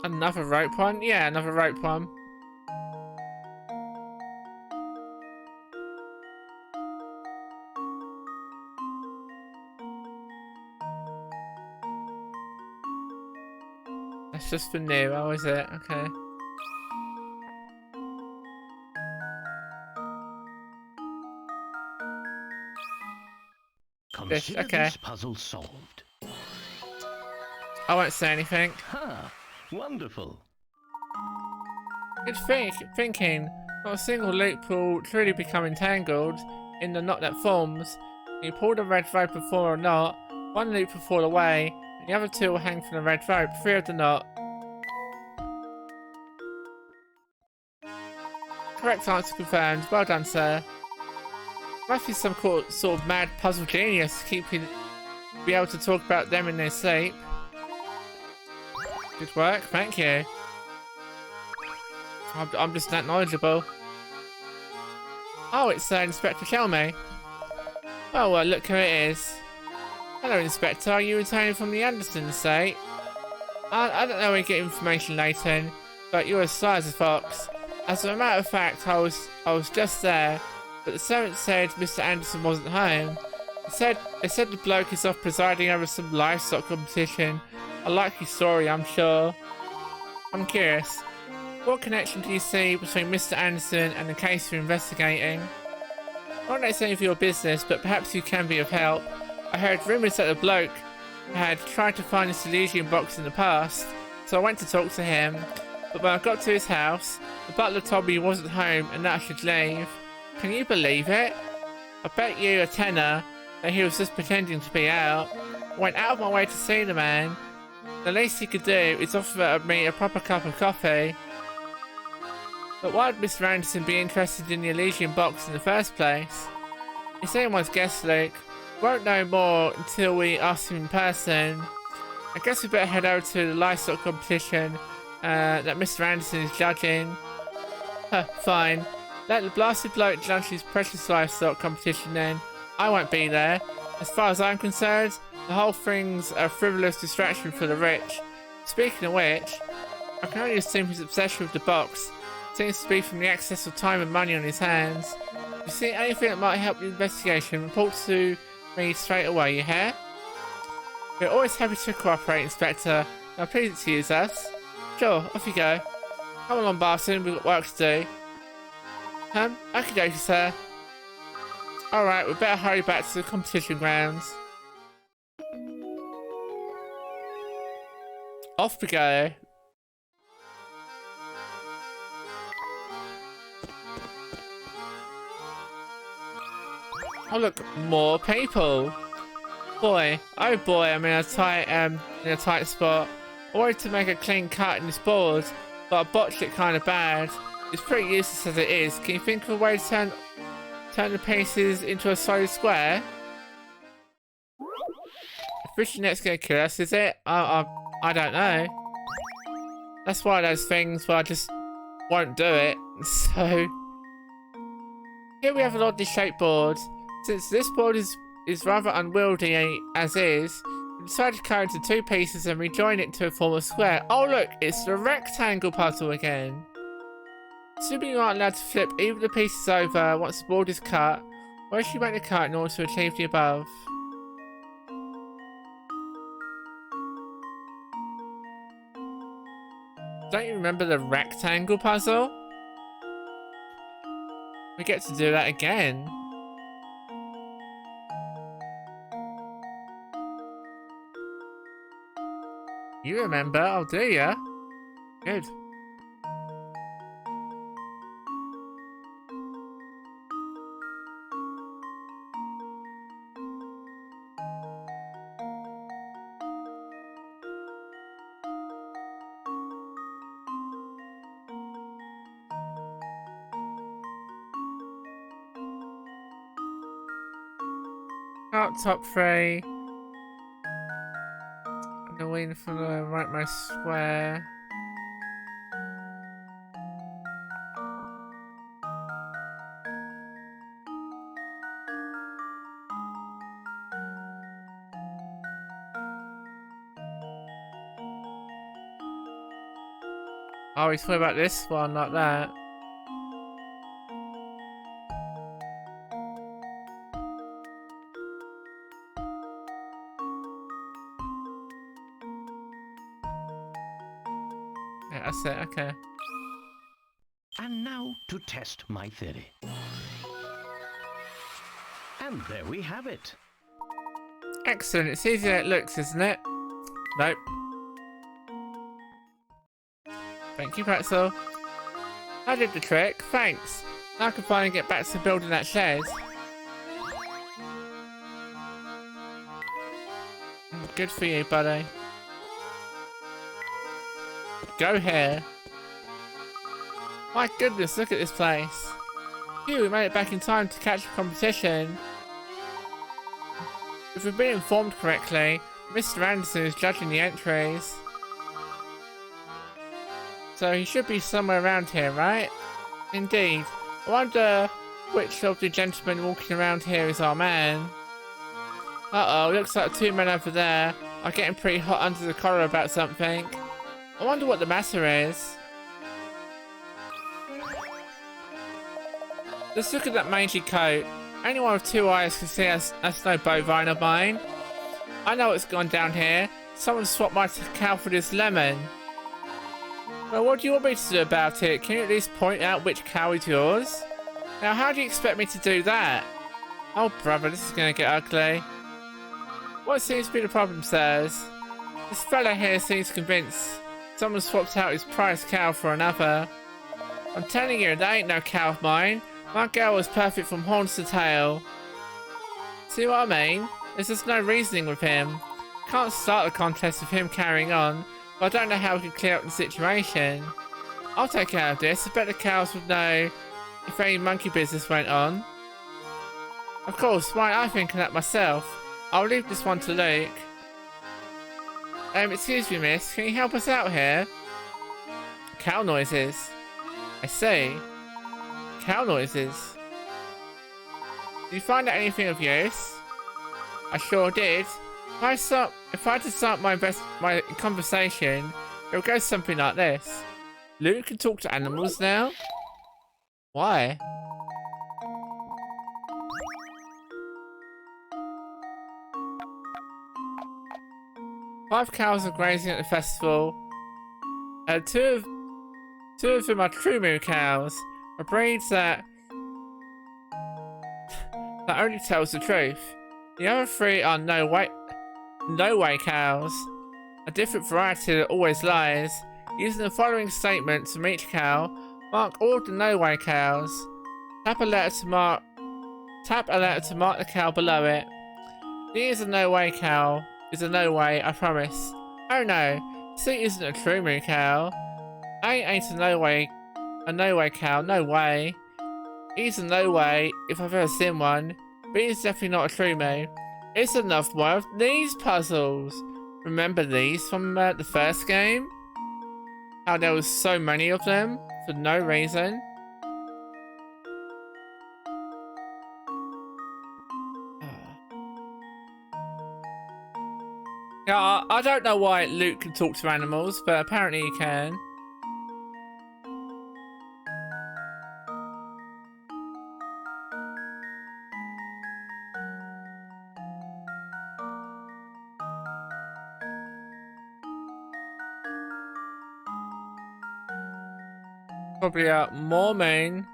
S1: Another rope one? Yeah, another rope one. That's just for Nero, is it? Okay.
S3: Consider
S1: okay.
S3: this puzzle solved.
S1: I won't say anything.
S3: Ha! Wonderful.
S1: Good thinking. Not a single loop will truly become entangled in the knot that forms. When you pull the red rope and form a knot, one loop will fall away, and the other two will hang from the red rope, free of the knot. Correct answer confirmed. Well done, sir. Must be some sort of mad puzzle genius to be able to talk about them in their sleep. Good work, thank you. I'm just that knowledgeable. Oh, it's Inspector Kelme. Oh, well, look who it is. Hello, Inspector. Are you returning from the Anderson estate? I don't know where you get information, Layton, but you're as sly as a fox. As a matter of fact, I was just there, but the servant said Mr. Anderson wasn't home. They said the bloke is off presiding over some livestock competition. A likely story, I'm sure. I'm curious. What connection do you see between Mr. Anderson and the case you're investigating? Not that it's any of your business, but perhaps you can be of help. I heard rumours that the bloke had tried to find this Elysian box in the past, so I went to talk to him. But when I got to his house, the butler told me he wasn't home and that I should leave. Can you believe it? I bet you a tenner that he was just pretending to be out. I went out of my way to see the man. The least he could do is offer me a proper cup of coffee. But why would Mr. Anderson be interested in the Elysian box in the first place? It's anyone's guess, Luke. We won't know more until we ask him in person. I guess we better head over to the livestock competition that Mr. Anderson is judging. Fine. Let the blasted bloke judge his precious livestock competition then. I won't be there. As far as I'm concerned, the whole thing's a frivolous distraction for the rich. Speaking of which, I can only assume his obsession with the box seems to be from the excess of time and money on his hands. If you see anything that might help the investigation, report to me straight away, you hear? We're always happy to cooperate, Inspector. Now please excuse us. Sure, off you go. Come along, Barton, we've got work to do. Okie dokie, sir. Alright, we better hurry back to the competition grounds. Off we go. Oh look, more people. Boy, oh boy, I'm in a tight spot. I wanted to make a clean cut in this board, but I botched it kind of bad. It's pretty useless as it is. Can you think of a way to turn the pieces into a solid square? Fishing net's gonna kill us, is it? I don't know. That's one of those things where I just won't do it. So here we have an oddly shaped board. Since this board is rather unwieldy as is, we decided to cut it into two pieces and rejoin it to form a square. Oh look, it's the rectangle puzzle again. Assuming you aren't allowed to flip either of the pieces over once the board is cut, where should you make the cut in order to achieve the above? remember the rectangle puzzle? We get to do that again. You remember, oh do ya? Good. Out top three. And the win for the rightmost square. Oh, he's thought about this one, not that. Yeah, that's it, okay.
S3: And now to test my theory. And there we have it.
S1: Excellent, it's easier than it looks, isn't it? Nope. Thank you, Pretzel. I did the trick, thanks. Now I can finally get back to building that shed. Good for you, buddy. Go here. My goodness, look at this place. Phew, we made it back in time to catch the competition. If we've been informed correctly, Mr. Anderson is judging the entries. So he should be somewhere around here, right? Indeed. I wonder which of the gentlemen walking around here is our man. Uh-oh, looks like 2 men over there are getting pretty hot under the collar about something. I wonder what the matter is. Let's look at that mangy coat. Anyone with 2 eyes can see that's no bovine of mine. I know what's gone down here. Someone swapped my cow for this lemon. Well, what do you want me to do about it? Can you at least point out which cow is yours? Now, how do you expect me to do that? Oh, brother, this is going to get ugly. What seems to be the problem, sirs? This fella here seems convinced someone swapped out his prized cow for another. I'm telling you, that ain't no cow of mine. My girl was perfect from horns to tail. See what I mean? There's just no reasoning with him. Can't start a contest with him carrying on, but I don't know how we can clear up the situation. I'll take care of this. I bet the cows would know if any monkey business went on. Of course, why I'm thinking that myself. I'll leave this one to Luke. Excuse me, miss. Can you help us out here? Cow noises. I see. Cow noises. Did you find out anything of use? I sure did. If I had to start my conversation, it would go something like this. Luke can talk to animals now? Why? Five cows are grazing at the festival. Two of them are true moo cows, a breed that only tells the truth. The other 3 are no way cows, a different variety that always lies. Using the following statement from each cow, mark all of the no way cows. Tap a letter to mark the cow below it. D is a no way cow. Is a no way, I promise. Oh no, C isn't a true moo cow. A ain't a no way cow, no way. E's a no way, if I've ever seen one. B is definitely not a true moo. It's another one of these puzzles. Remember these from the first game? How there was so many of them for no reason. Yeah, I don't know why Luke can talk to animals, but apparently he can. Probably more moon.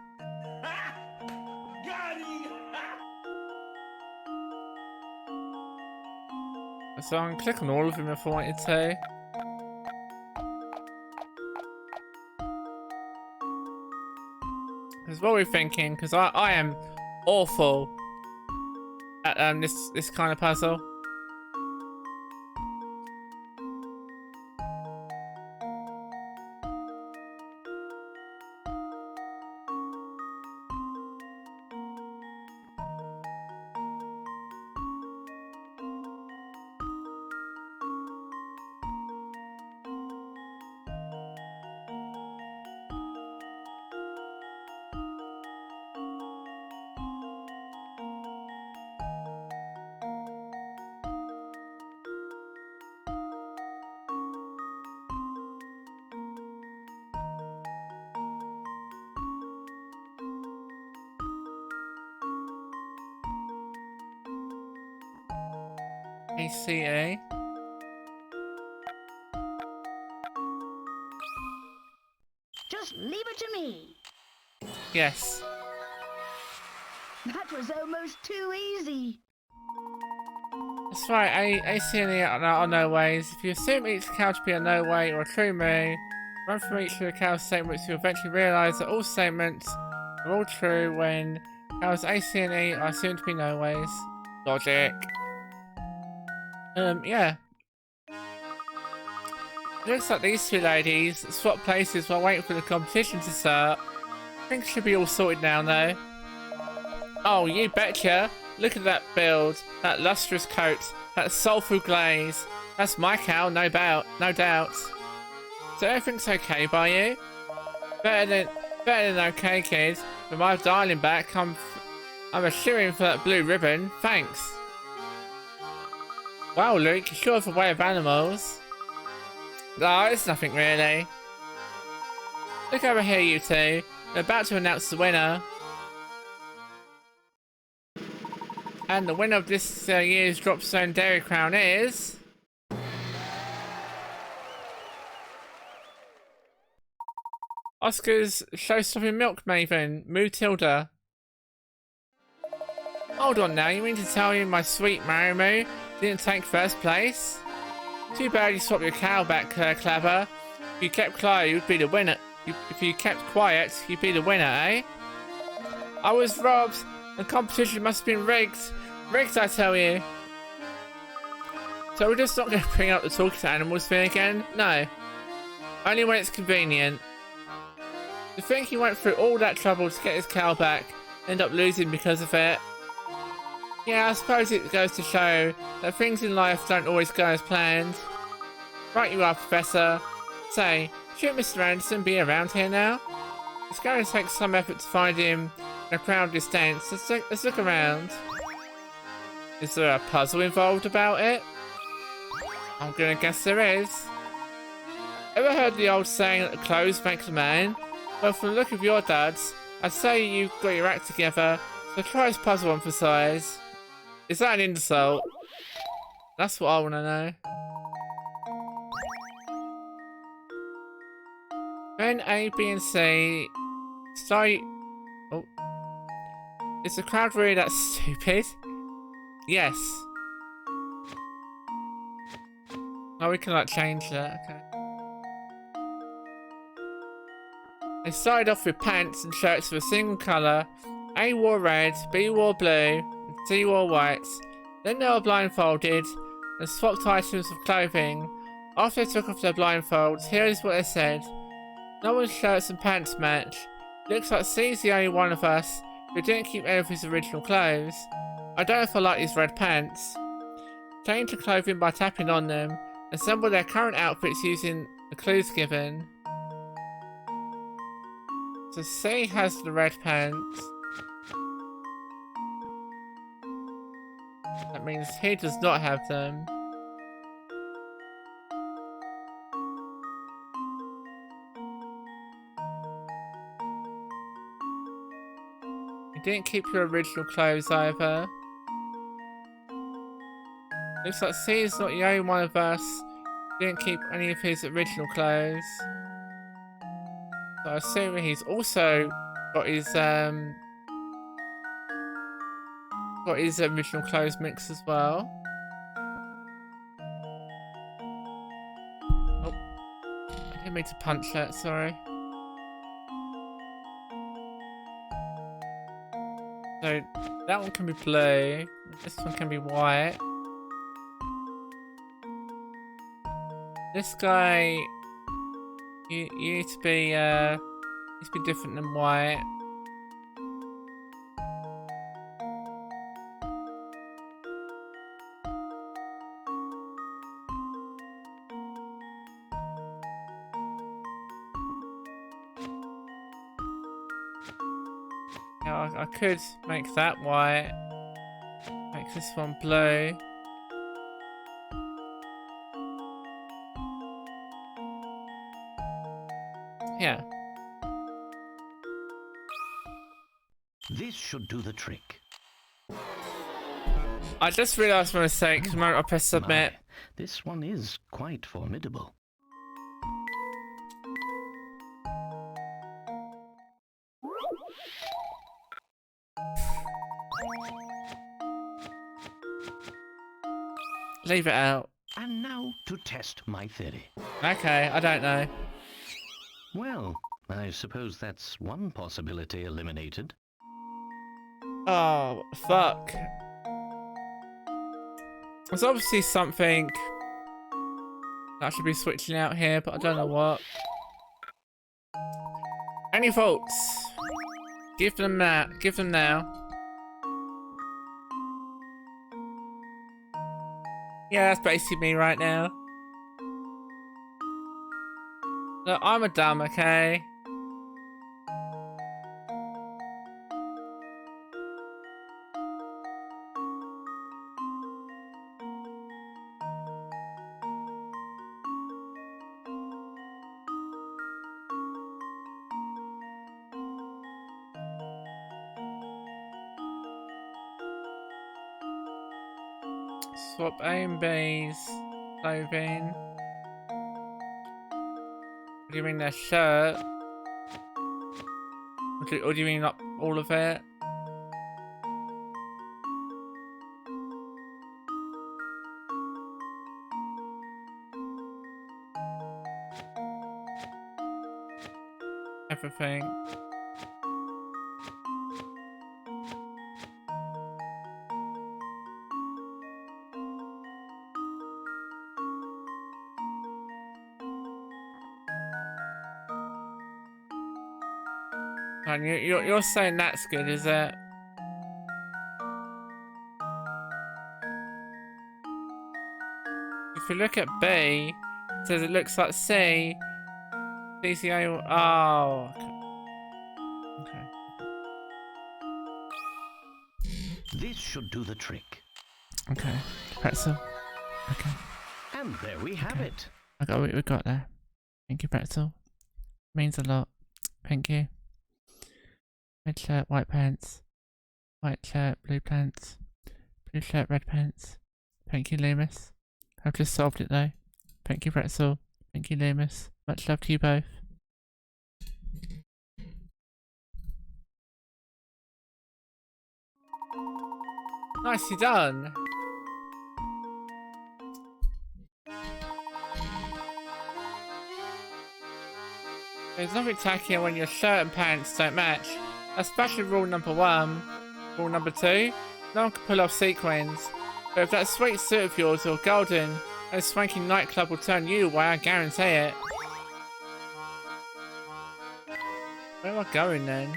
S1: So I can click on all of them if I wanted to. Because what we're thinking, because I am awful at this kind of puzzle. ACA.
S2: Just leave it to me.
S1: Yes.
S2: That was almost too easy.
S1: That's right, AC and E are no ways. If you assume each cow to be a no way or a true me, run through each of the cow's statements, you'll eventually realise that all statements are all true when cows AC and E are assumed to be no ways. Logic. Yeah. It looks like these two ladies swapped places while waiting for the competition to start. Things should be all sorted now, though. Oh, you betcha! Look at that build, that lustrous coat, that soulful glaze. That's my cow, no doubt. So everything's okay by you? Better than okay, kid. With my darling back, I'm a shoo-in for that blue ribbon. Thanks. Wow, Luke, you sure have a way of animals. No, it's nothing really. Look over here, you two. They're about to announce the winner. And the winner of this year's Dropstone Dairy Crown is... Oscar's show-stopping milk maven, Mootilda. Hold on now, you mean to tell me my sweet Marimoo didn't take first place? Too bad you swapped your cow back, Clabber. If you kept quiet, you'd be the winner. If you kept quiet, you'd be the winner, eh? I was robbed. The competition must have been rigged. Rigged, I tell you. So we're just not going to bring up the talking to animals thing again? No. Only when it's convenient. To think he went through all that trouble to get his cow back, end up losing because of it. Yeah, I suppose it goes to show that things in life don't always go as planned. Right you are, Professor. Say, shouldn't Mr. Anderson be around here now? It's going to take some effort to find him in a crowded distance. Let's look around. Is there a puzzle involved about it? I'm gonna guess there is. Ever heard the old saying that the clothes make the man? Well, from the look of your duds, I'd say you've got your act together, so try this puzzle on for size. Is that an insult? That's what I want to know. When A, B, and C start... Oh. Is the crowd really that stupid? Yes. Oh, we can like change that, okay. They started off with pants and shirts of a single colour. A wore red, B wore blue, and C wore white. Then they were blindfolded and swapped items of clothing. After they took off their blindfolds, here is what they said. No one's shirts and pants match. Looks like C's the only one of us who didn't keep any of his original clothes. I don't know if I like these red pants. Change the clothing by tapping on them. Assemble their current outfits using the clues given. So C has the red pants. That means he does not have them. You didn't keep your original clothes either. Looks like C is not the only one of us who didn't keep any of his original clothes. So I assume he's also got his original clothes mix as well. Oh, I didn't mean to punch that, sorry. So that one can be blue, this one can be white. This guy, you need to be different than white. Now I could make that white. Make this one blue. Yeah.
S3: This should do the trick.
S1: I just realised my mistake the moment I pressed submit.
S3: My, this one is quite formidable.
S1: Leave it out.
S3: And now to test my theory.
S1: Okay, I don't know.
S3: Well, I suppose that's one possibility eliminated.
S1: Oh, fuck. There's obviously something that should be switching out here, but I don't know what. Any faults? Give them that. Give them now. Yeah, that's basically me right now. Look, I'm a dumb, okay? Swap A and B's clothing. What do you mean their shirt? Or do you mean like all of it? Everything. And you're saying that's good, is it? If you look at B, it says it looks like C. DCA. Oh. Okay.
S3: This should do the trick.
S1: Okay. Pretzel. Okay.
S3: And there we have it.
S1: I got what we got there. Thank you, Pretzel. Means a lot. Thank you. Red shirt, white pants. White shirt, blue pants. Blue shirt, red pants. Thank you, Loomis. I've just solved it though. Thank you, Pretzel. Thank you, Loomis. Much love to you both. Nicely done. There's nothing tackier when your shirt and pants don't match. Especially rule number 1. Rule number 2, no one can pull off sequins. But if that sweet suit of yours or golden, a swanky nightclub will turn you away, I guarantee it. Where am I going then?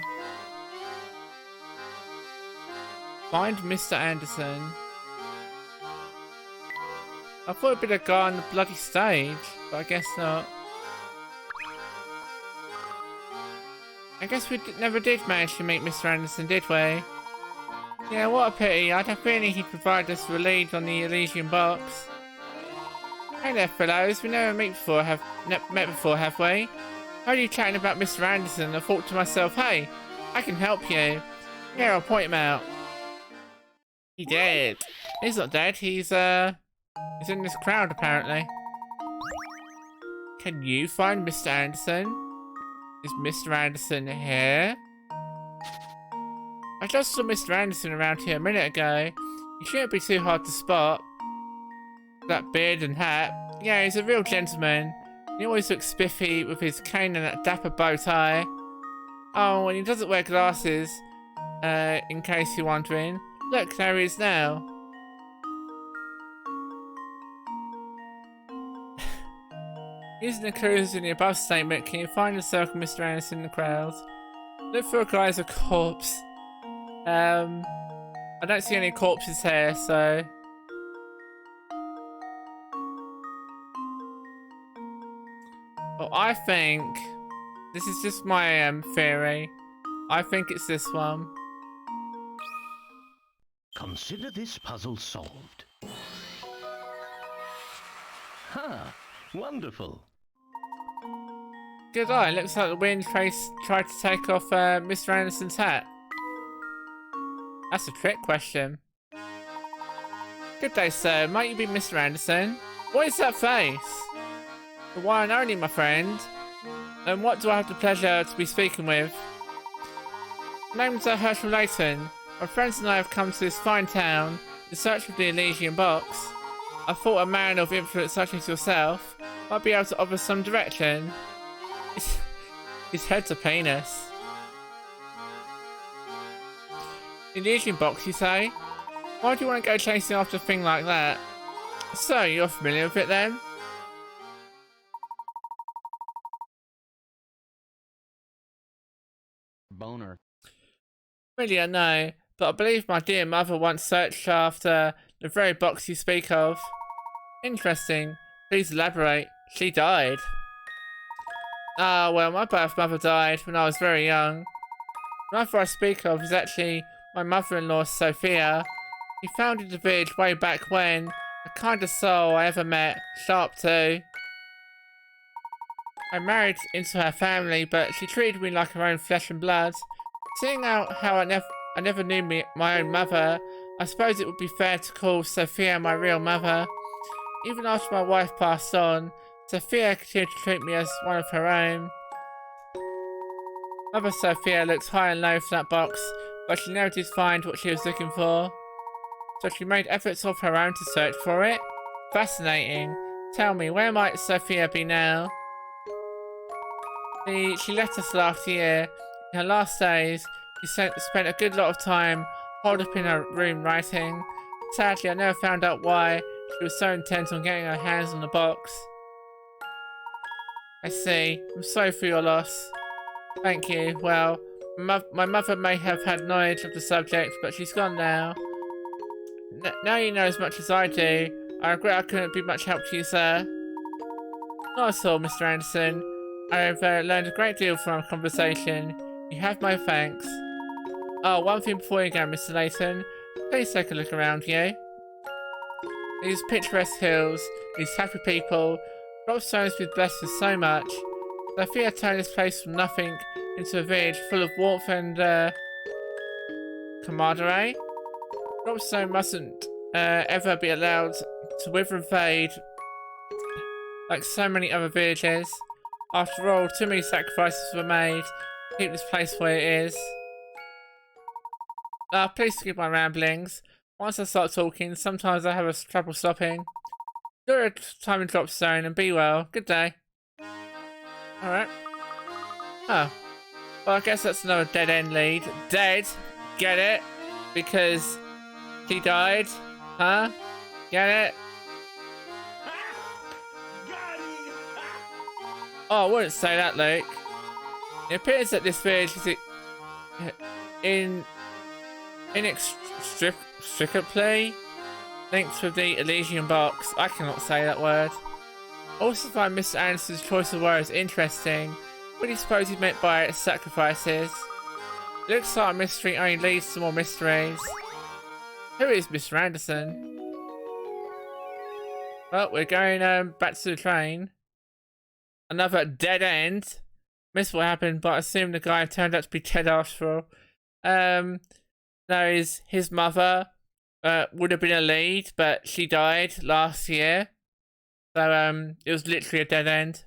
S1: Find Mr. Anderson. I thought it'd be the guy on the bloody stage, but I guess not. I guess we never did manage to meet Mr. Anderson, did we? Yeah, what a pity. I'd have feeling he'd provide us with a lead on the Elysian box. Hey there, fellows. We never met before, have we? How are you chatting about Mr. Anderson? I thought to myself, hey, I can help you. Here, I'll point him out. He dead. He's not dead. He's in this crowd, apparently. Can you find Mr. Anderson? Is Mr. Anderson here? I just saw Mr. Anderson around here a minute ago. He shouldn't be too hard to spot. That beard and hat. Yeah, he's a real gentleman. He always looks spiffy with his cane and that dapper bow tie. Oh, and he doesn't wear glasses. In case you're wondering. Look, there he is now. Using the clues in the above statement, can you find and circle Mr. Anderson in the crowd? Look for a guy as a corpse. I don't see any corpses here, so... Well, I think... This is just my theory. I think it's this one.
S3: Consider this puzzle solved. Ha! Wonderful.
S1: Good eye, looks like the wind tried to take off Mr. Anderson's hat. That's a trick question. Good day, sir. Might you be Mr. Anderson? What is that face? The one and only, my friend. And what do I have the pleasure to be speaking with? My name's Herschel Layton. My friends and I have come to this fine town in search of the Elysian box. I thought a man of influence such as yourself might be able to offer some direction. His head's a penis. Elysian box, you say? Why do you want to go chasing after a thing like that? So, you're familiar with it then?
S3: Boner.
S1: Really, I know, but I believe my dear mother once searched after the very box you speak of. Interesting. Please elaborate. She died. Ah, well, my birth mother died when I was very young. The mother I speak of is actually my mother-in-law, Sophia. She founded the village way back when. The kindest soul I ever met. Sharp too. I married into her family, but she treated me like her own flesh and blood. Seeing out how I never knew my own mother, I suppose it would be fair to call Sophia my real mother. Even after my wife passed on, Sophia continued to treat me as one of her own. Mother Sophia looked high and low for that box, but she never did find what she was looking for. So she made efforts of her own to search for it? Fascinating. Tell me, where might Sophia be now? She left us last year. In her last days, she spent a good lot of time holed up in her room writing. Sadly, I never found out why she was so intent on getting her hands on the box. I see. I'm sorry for your loss. Thank you. Well, my mother may have had knowledge of the subject, but she's gone now. Now you know as much as I do. I regret I couldn't be much help to you, sir. Not at all, Mr. Anderson. I have learned a great deal from our conversation. You have my thanks. Oh, one thing before you go, Mr. Layton. Please take a look around you. These picturesque hills, these happy people, Dropstone's been blessed with so much. Sophia turned this place from nothing into a village full of warmth and camaraderie. Dropstone mustn't ever be allowed to wither and fade like so many other villages. After all, too many sacrifices were made to keep this place where it is. Please skip my ramblings. Once I start talking, sometimes I have trouble stopping. Enjoy your time in Dropstone and be well. Good day. Alright. Oh. Well, I guess that's another dead-end lead. Dead? Get it? Because he died? Huh? Get it? Oh, I wouldn't say that, Luke. It appears that this village is inextricably linked with the Elysian box. I cannot say that word. I also find Mr. Anderson's choice of words interesting. What do you suppose he meant by sacrifices? It looks like a mystery only leads to more mysteries. Who is Mr. Anderson? Well, we're going back to the train. Another dead end. Missed what happened, but I assume the guy turned out to be dead after all. There is his mother. Would have been a lead, but she died last year. So it was literally a dead end.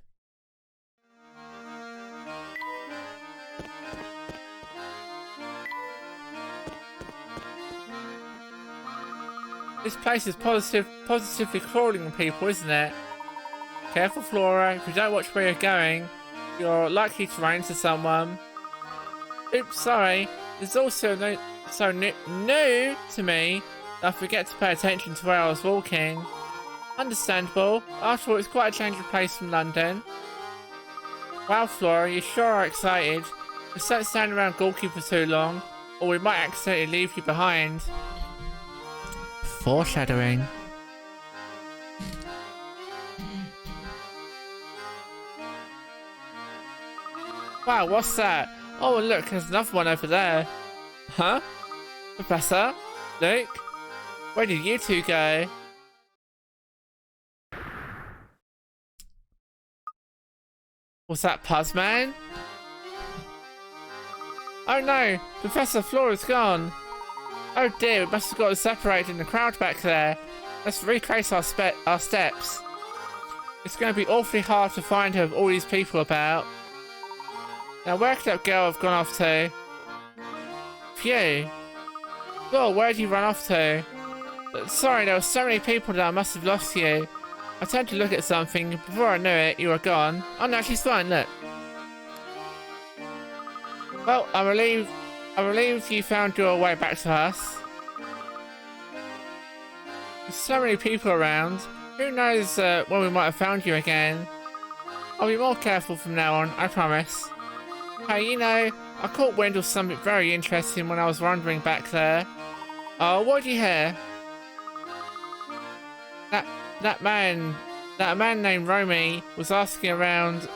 S1: This place is positively crawling with people, isn't it? Careful, Flora. If you don't watch where you're going, you're likely to run into someone. Oops, sorry. It's also new to me that I forget to pay attention to where I was walking. Understandable. After all, it's quite a change of pace from London. Wow, Flora, you sure are excited. Just don't stand around gawky for too long, or we might accidentally leave you behind. Foreshadowing. Wow, what's that? Oh, look, there's another one over there. Huh? Professor? Luke? Where did you two go? Was that Puzzman? Oh no! Professor Flora's gone! Oh dear, we must have got separated in the crowd back there. Let's retrace our steps. It's going to be awfully hard to find her with all these people about. Now where could that girl have gone off to? Phew. Well, where did you run off to? Sorry, there were so many people that I must have lost you. I turned to look at something, before I knew it, you were gone. Oh no, she's fine, look. Well, I'm relieved you found your way back to us. There's so many people around. Who knows when we might have found you again. I'll be more careful from now on, I promise. Hey, you know, I caught wind of something very interesting when I was wandering back there. Oh, what did you hear? That man named Romy was asking around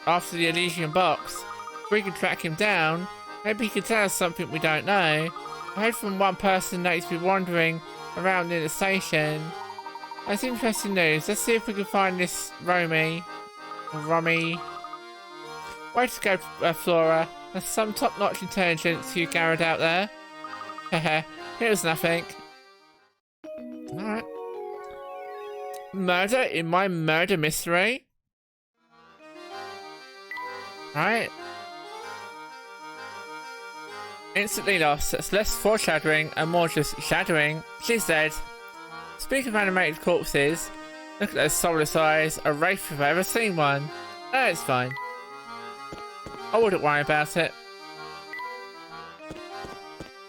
S1: after the Elysian box. If we could track him down, maybe he could tell us something we don't know. I heard from one person that he's been wandering around near the station. That's interesting news. Let's see if we can find this Romy. Way to go, Flora. There's some top-notch intelligence you garnered out there. Hehe, it was nothing. Alright. Murder in my murder mystery? Right. Instantly lost. That's less foreshadowing and more just shadowing. She's dead. Speaking of animated corpses, look at those soulless eyes. A wraith if I've ever seen one. Oh, it's fine. I wouldn't worry about it.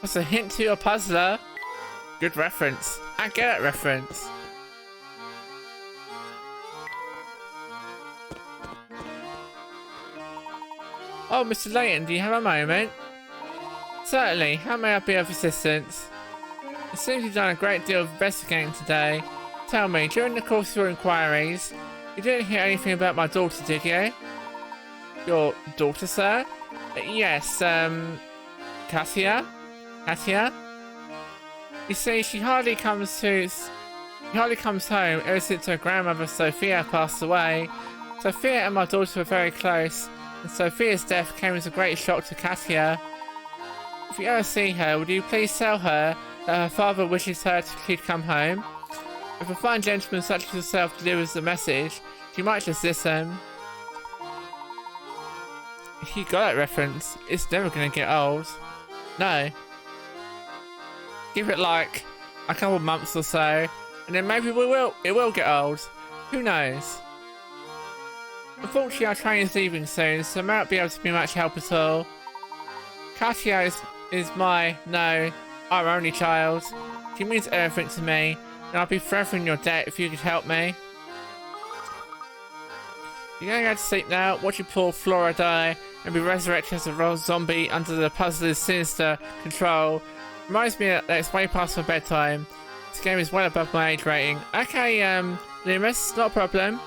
S1: What's a hint to your puzzler? Good reference. I get that reference. Oh, Mr. Layton, do you have a moment? Certainly. How may I be of assistance? It seems you've done a great deal of investigating today. Tell me, during the course of your inquiries, you didn't hear anything about my daughter, did you? Your daughter, sir? Yes, Katia? Katia? You see, she hardly comes home ever since her grandmother Sophia passed away. Sophia and my daughter were very close, and Sophia's death came as a great shock to Katia. If you ever see her, would you please tell her that her father wishes she'd come home? If a fine gentleman such as yourself delivers the message, she might just listen. If you got that reference, it's never gonna get old. No. Give it like a couple months or so, and then maybe it will get old. Who knows? Unfortunately, our train is leaving soon, so I might not be able to be much help at all. Katia is our only child. She means everything to me, and I'll be forever in your debt if you could help me. You're going to go to sleep now, watch your poor Flora die, and be resurrected as a zombie under the puzzler's sinister control. Reminds me that it's way past my bedtime. This game is well above my age rating. Okay, Loomis, not a problem.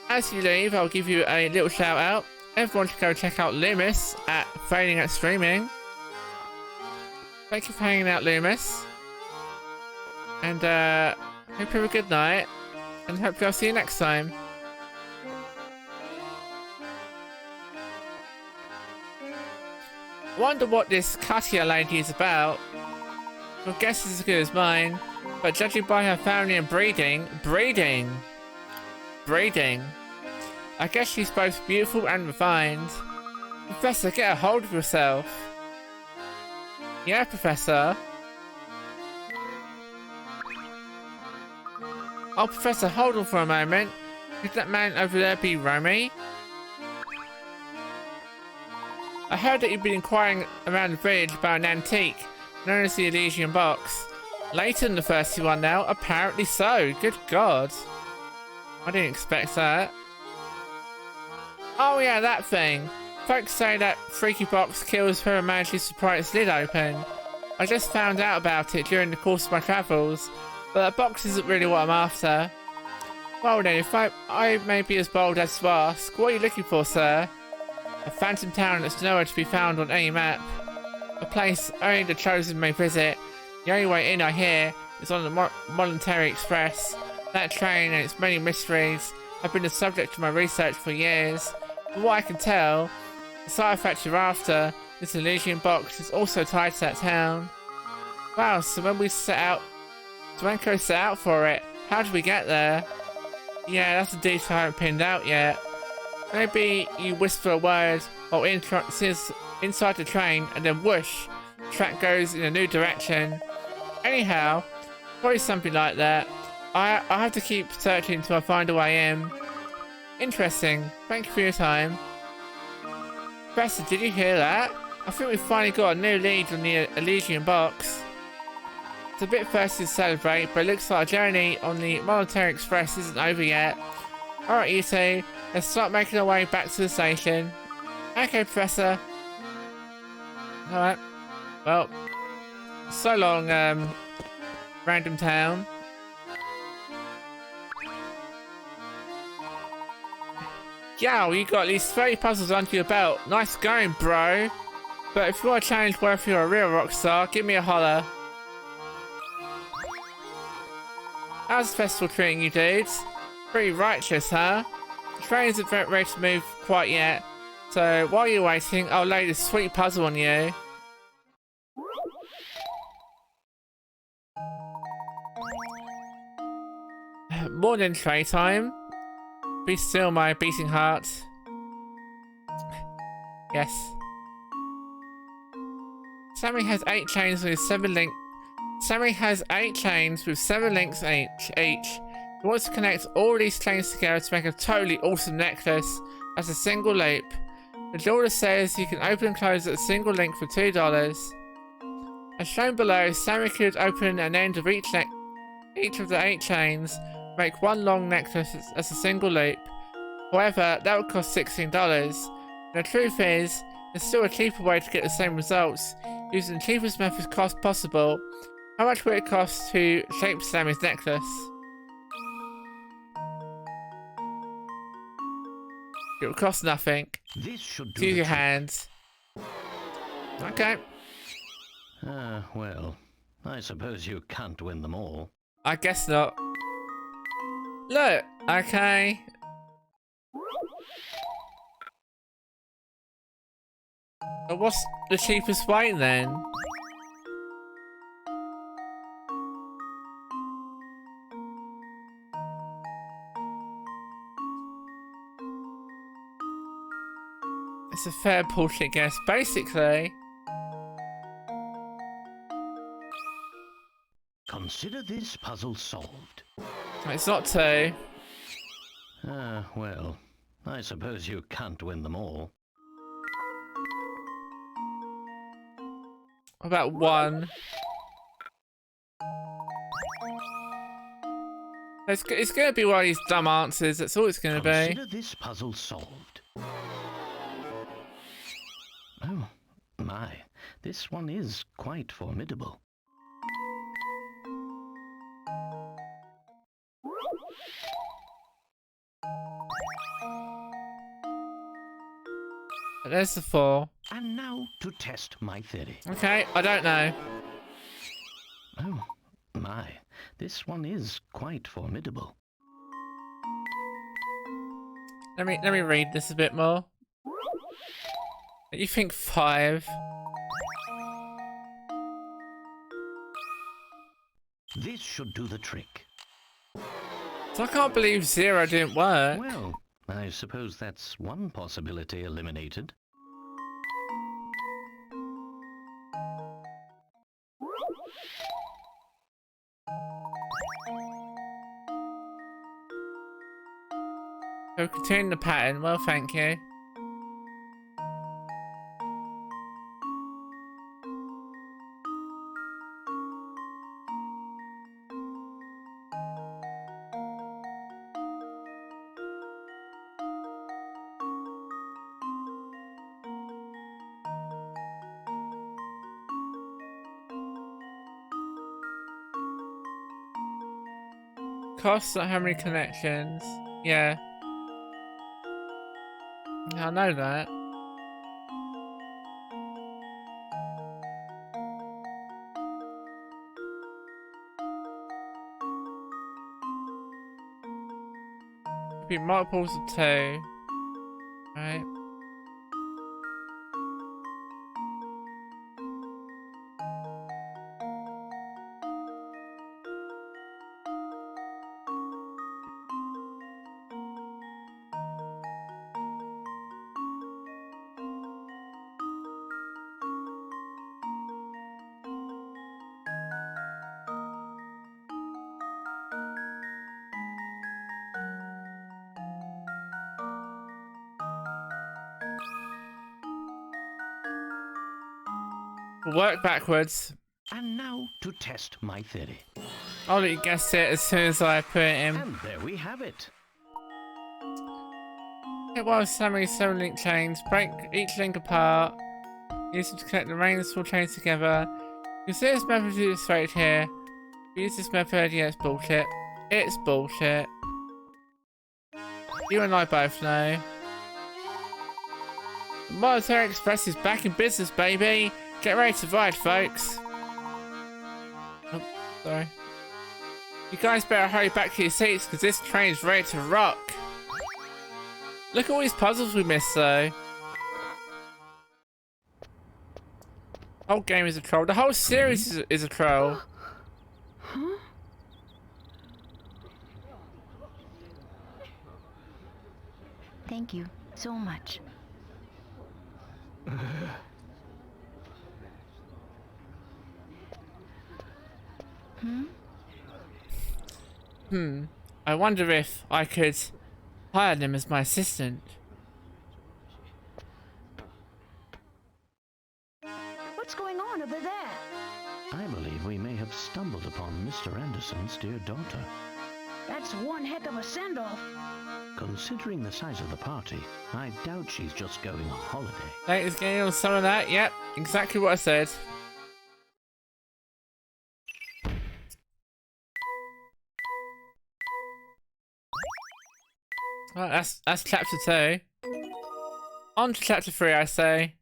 S1: As you leave, I'll give you a little shout out. Everyone should go check out Loomis at Failing at Streaming. Thank you for hanging out, Loomis. And hope you have a good night, and hopefully I'll see you next time. Wonder what this Katia lady is about. Your guess is as good as mine, but judging by her family and breeding, I guess she's both beautiful and refined. Professor, get a hold of yourself. Yeah, Professor. Oh, Professor, hold on for a moment. Could that man over there be Romy? I heard that you've been inquiring around the village about an antique known as the Elysian Box. Layton the thirsty one now? Apparently so. Good God. I didn't expect that. Oh yeah, that thing. Folks say that freaky box kills whoever manages to pry its lid open. I just found out about it during the course of my travels, but that box isn't really what I'm after. Well then, if I may be as bold as to ask, what are you looking for, sir? A phantom town that's nowhere to be found on any map. A place only the chosen may visit. The only way in, I hear, is on the Voluntary Express. That train and its many mysteries have been the subject of my research for years. From what I can tell, the side effect you're after, this Elysian box, is also tied to that town. Wow, so when Ko set out for it, how did we get there? Yeah, that's a detail I haven't pinned out yet. Maybe you whisper a word while inside the train, and then whoosh, the track goes in a new direction. Anyhow, probably something like that. I have to keep searching until I find a way in. Interesting. Thank you for your time. Professor, did you hear that? I think we finally got a new lead on the Elysian box. It's a bit thirsty to celebrate, but it looks like our journey on the Voluntary Express isn't over yet. Alright, you two, let's start making our way back to the station. Okay, Professor. Alright. Well, so long, random town. Yow, you got at least 30 puzzles under your belt. Nice going, bro. But if you want a challenge where if you're a real rock star, give me a holler. How's the festival treating you dudes? Pretty righteous, huh? The train isn't ready to move quite yet, so while you're waiting, I'll lay this sweet puzzle on you. More than tray time. Be still, my beating heart. Yes. Sammy has 8 chains with 7 links. Sammy has 8 chains with 7 links each. He wants to connect all these chains together to make a totally awesome necklace. That's a single loop. The jeweler says you can open and close at a single link for $2. As shown below, Sammy could open an end of each of the 8 chains, make one long necklace as a single loop. However, that would cost $16. And the truth is, there's still a cheaper way to get the same results, using the cheapest method cost possible. How much would it cost to shape Sammy's necklace? It will cost nothing.
S3: This should do
S1: Use
S3: the
S1: your
S3: trick.
S1: hands. Okay.
S3: Well, I suppose you can't win them all.
S1: I guess not. Look, okay. But what's the cheapest way then? It's a fair bullshit guess, basically.
S3: Consider this puzzle solved.
S1: It's not 2.
S3: Well, I suppose you can't win them all.
S1: What about 1? It's going to be one of these dumb answers. That's all it's going to be.
S3: Consider this puzzle solved. Oh, my. This one is quite formidable.
S1: There's the 4.
S3: And now to test my theory.
S1: Okay, I don't know.
S3: Oh, my. This one is quite formidable.
S1: Let me read this a bit more. You think 5?
S3: This should do the trick.
S1: So I can't believe 0 didn't work.
S3: Well, I suppose that's one possibility eliminated.
S1: So continue the pattern. Well, thank you. Costs not how many connections. Yeah. I know that. Could be multiples of 2. Right. We'll work backwards.
S3: And now to test my theory.
S1: I'll let you guess it as soon as I put it in.
S3: And there we have it.
S1: It was summary 7 link chains. Break each link apart. Use them to connect the main and small chains together. You see this method illustrated here. Use this method, yeah, it's bullshit. It's bullshit. You and I both know. The Monetary Express is back in business, baby. Get ready to ride, folks. Oh, sorry. You guys better hurry back to your seats because this train is ready to rock. Look at all these puzzles we missed, though. The whole game is a troll. The whole series is a troll.
S2: Huh? Thank you so much.
S1: I wonder if I could hire them as my assistant.
S2: What's going on over there?
S3: I believe we may have stumbled upon Mr. Anderson's dear daughter.
S2: That's one heck of a send-off.
S3: Considering the size of the party, I doubt she's just going on holiday.
S1: Layton's getting on some of that. Yep, exactly what I said. Well, that's chapter 2. On to chapter 3, I say.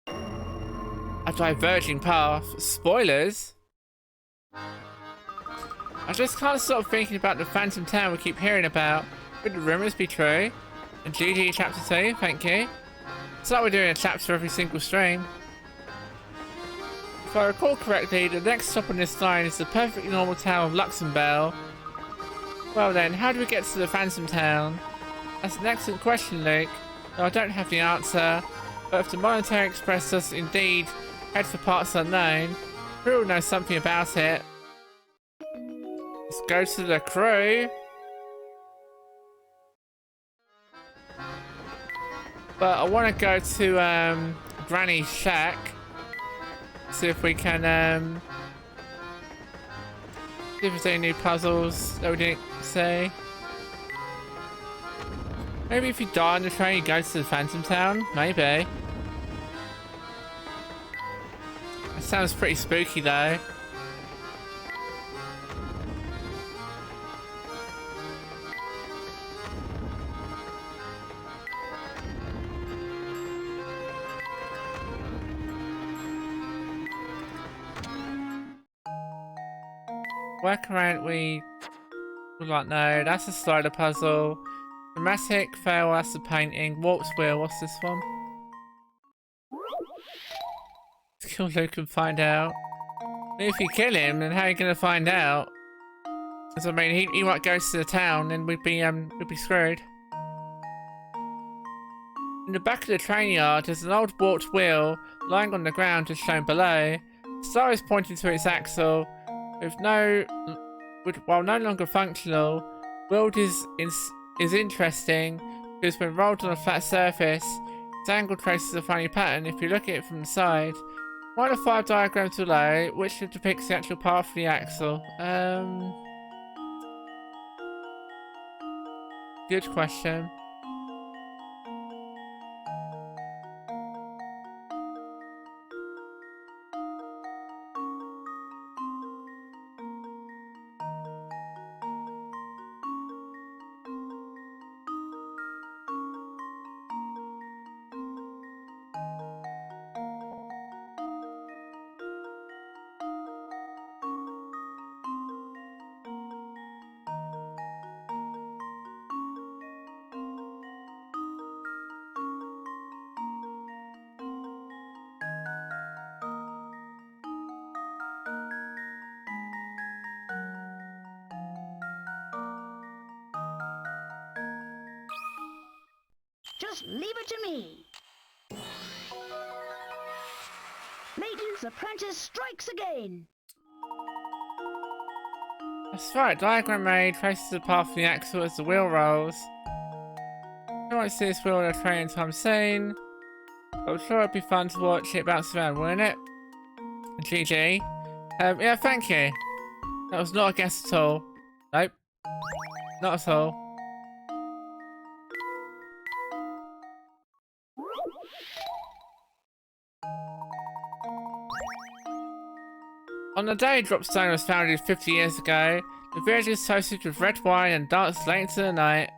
S1: A diverging path. Spoilers. I just can't stop thinking about the Phantom Town we keep hearing about. Could the rumours be true? And GG chapter 2, thank you. It's like we're doing a chapter every single stream. If I recall correctly, the next stop on this line is the perfectly normal town of Luxembourg. Well then, how do we get to the Phantom Town? That's an excellent question, Luke. Though I don't have the answer. But if the Monetary Express does indeed head for parts unknown, we will know something about it. Let's go to the crew. But I want to go to Granny's shack. See if we can see if there's any new puzzles that we didn't see. Maybe if you die on the train, you go to the Phantom Town. Maybe. That sounds pretty spooky though. Work around we like, no, that's a slider puzzle. Dramatic, fail, that's the painting. Warp's wheel, what's this one? Let's kill Luke and find out. If you kill him, then how are you gonna find out? Because I mean, he might go to the town, and we'd be screwed. In the back of the train yard, there's an old warped wheel lying on the ground, as shown below. The star is pointing to its axle. While no longer functional, wheel is is interesting because when rolled on a flat surface, its angle traces a funny pattern if you look at it from the side. One of the 5 diagrams below, which depicts the actual path of the axle? Good question.
S2: Just leave it to me. Layton's apprentice strikes again.
S1: That's right, diagram made traces the path of the axle as the wheel rolls. I don't want to see this wheel on a train anytime soon, but I'm sure it'd be fun to watch it bounce around, wouldn't it? GG. Yeah, thank you. That was not a guess at all. Nope. Not at all. On the day Dropstone was founded 50 years ago, the villagers toasted with red wine and danced late into the night.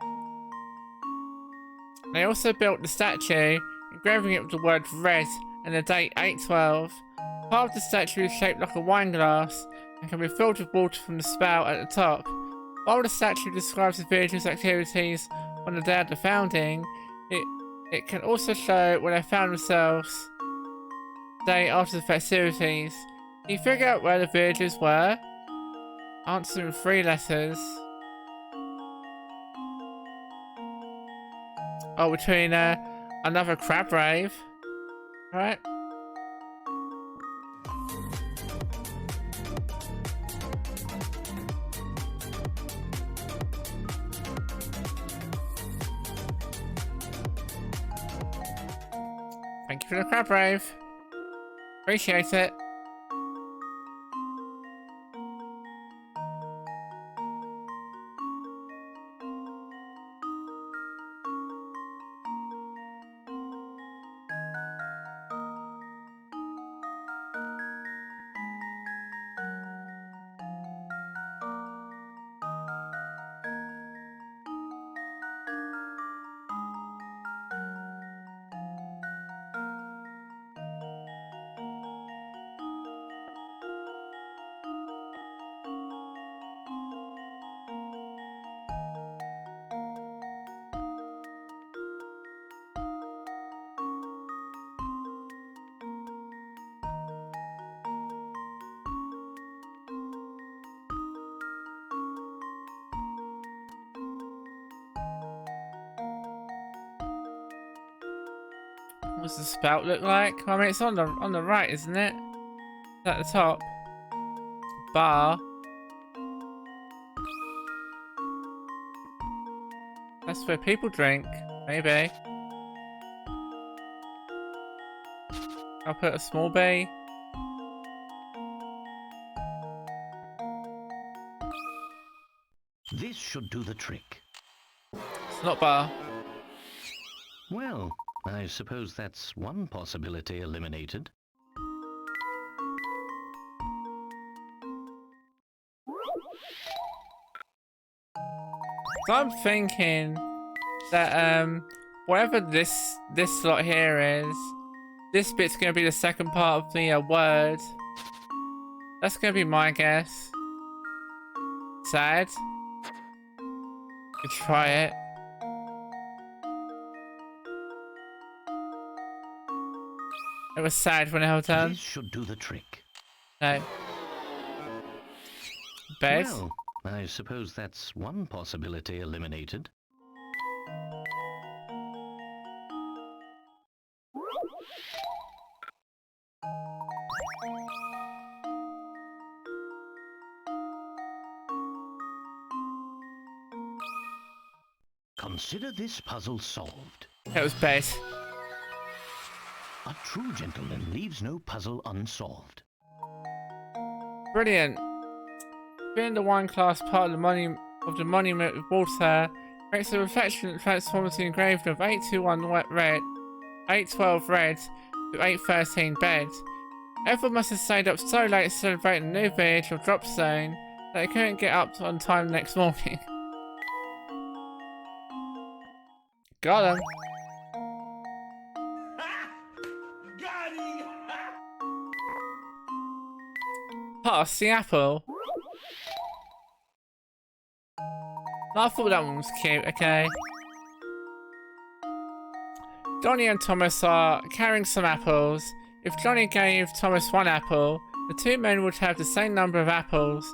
S1: They also built the statue, engraving it with the word red and the date 8/12. Part of the statue is shaped like a wine glass and can be filled with water from the spout at the top. While the statue describes the villagers' activities on the day of the founding, it can also show where they found themselves the day after the festivities. Can you figure out where the villagers were? Answer in 3 letters. Oh, between another crab rave. Right. Thank you for the crab rave. Appreciate it. What's the spout look like? I mean, it's on the right, isn't it? It's at the top. Bar. That's where people drink. Maybe. I'll put a small bay.
S3: This should do the trick.
S1: It's not bar.
S3: Well, I suppose that's one possibility eliminated.
S1: So I'm thinking that whatever this slot here is, this bit's gonna be the second part of the word. That's gonna be my guess. Sad. Could try it. It was sad when it held done.
S3: This should do the trick.
S1: No. Bed.
S3: Well, I suppose that's one possibility eliminated. Consider this puzzle solved.
S1: That was bad.
S3: A true gentleman leaves no puzzle unsolved.
S1: Brilliant. Being the wine glass part of the monument with water makes a reflection that transforms the engraving of 821 red, 812 red to 813 bed. Everyone must have stayed up so late to celebrate the new village of Dropstone that they couldn't get up on time the next morning. Got him. Pass the apple. I thought that one was cute, okay. Johnny and Thomas are carrying some apples. If Johnny gave Thomas one apple, the two men would have the same number of apples.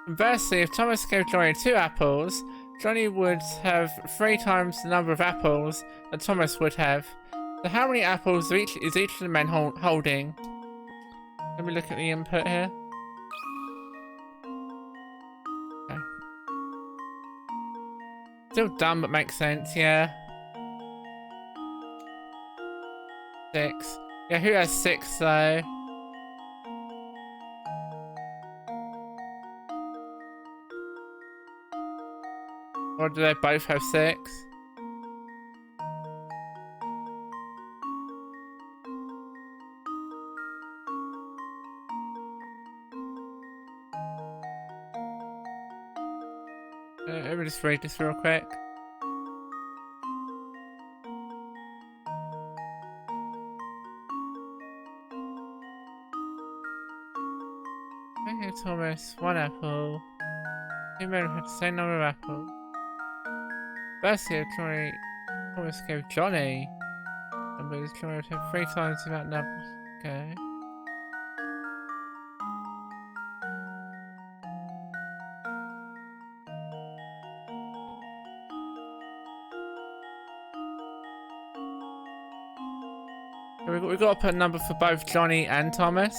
S1: Conversely, if Thomas gave Johnny 2 apples, Johnny would have 3 times the number of apples that Thomas would have. So how many apples is each of the men holding? Let me look at the input here. Okay. Still dumb, but makes sense, yeah. 6. Yeah, who has 6 though? Or do they both have 6? Let me just read this real quick. Okay, Thomas, 1 apple. 2 men had the same number of apples. Firstly, Thomas gave Johnny numbers. Johnny would have 3 times the amount of numbers. Okay. So we've got to put a number for both Johnny and Thomas.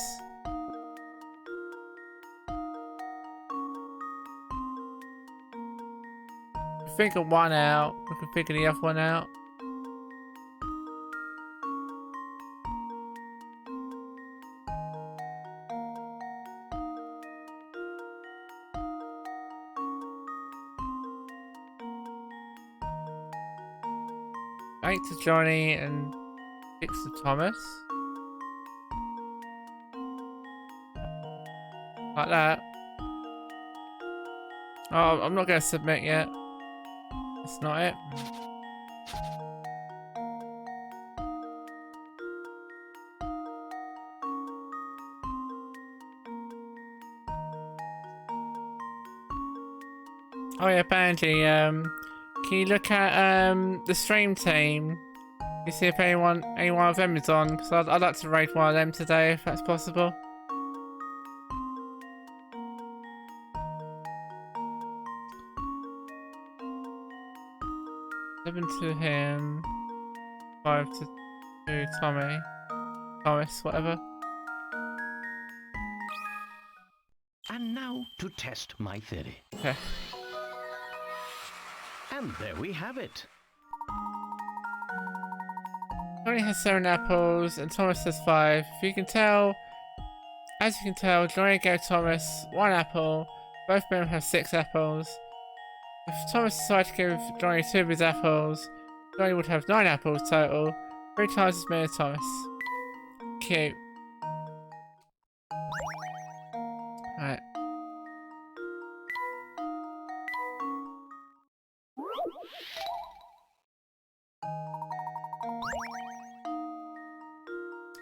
S1: Figure one out. We can figure the other one out. Eight to Johnny and 6 to Thomas. Like that. Oh, I'm not going to submit yet. That's not it. Oh yeah, Bandy, can you look at the stream team? You see if any one of them is on, because I'd like to raid one of them today if that's possible. 7 to him, 5 to Thomas, whatever.
S3: And now to test my theory.
S1: Okay.
S3: And there we have it.
S1: Johnny has 7 apples and Thomas has 5. As you can tell, Johnny gave Thomas 1 apple. Both men have 6 apples. If Thomas decided to give Johnny 2 of his apples, Johnny would have 9 apples total, 3 times as many as Thomas. Cute. Alright.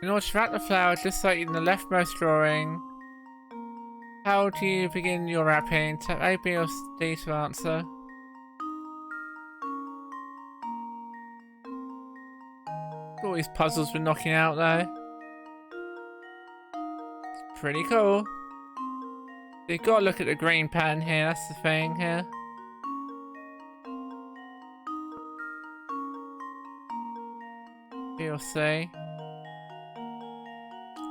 S1: In order to wrap the flower just like in the leftmost drawing, how do you begin your wrapping? Tap A, B or D to answer. All these puzzles we're knocking out though. It's pretty cool. You've got to look at the green pattern here, that's the thing here. B or C.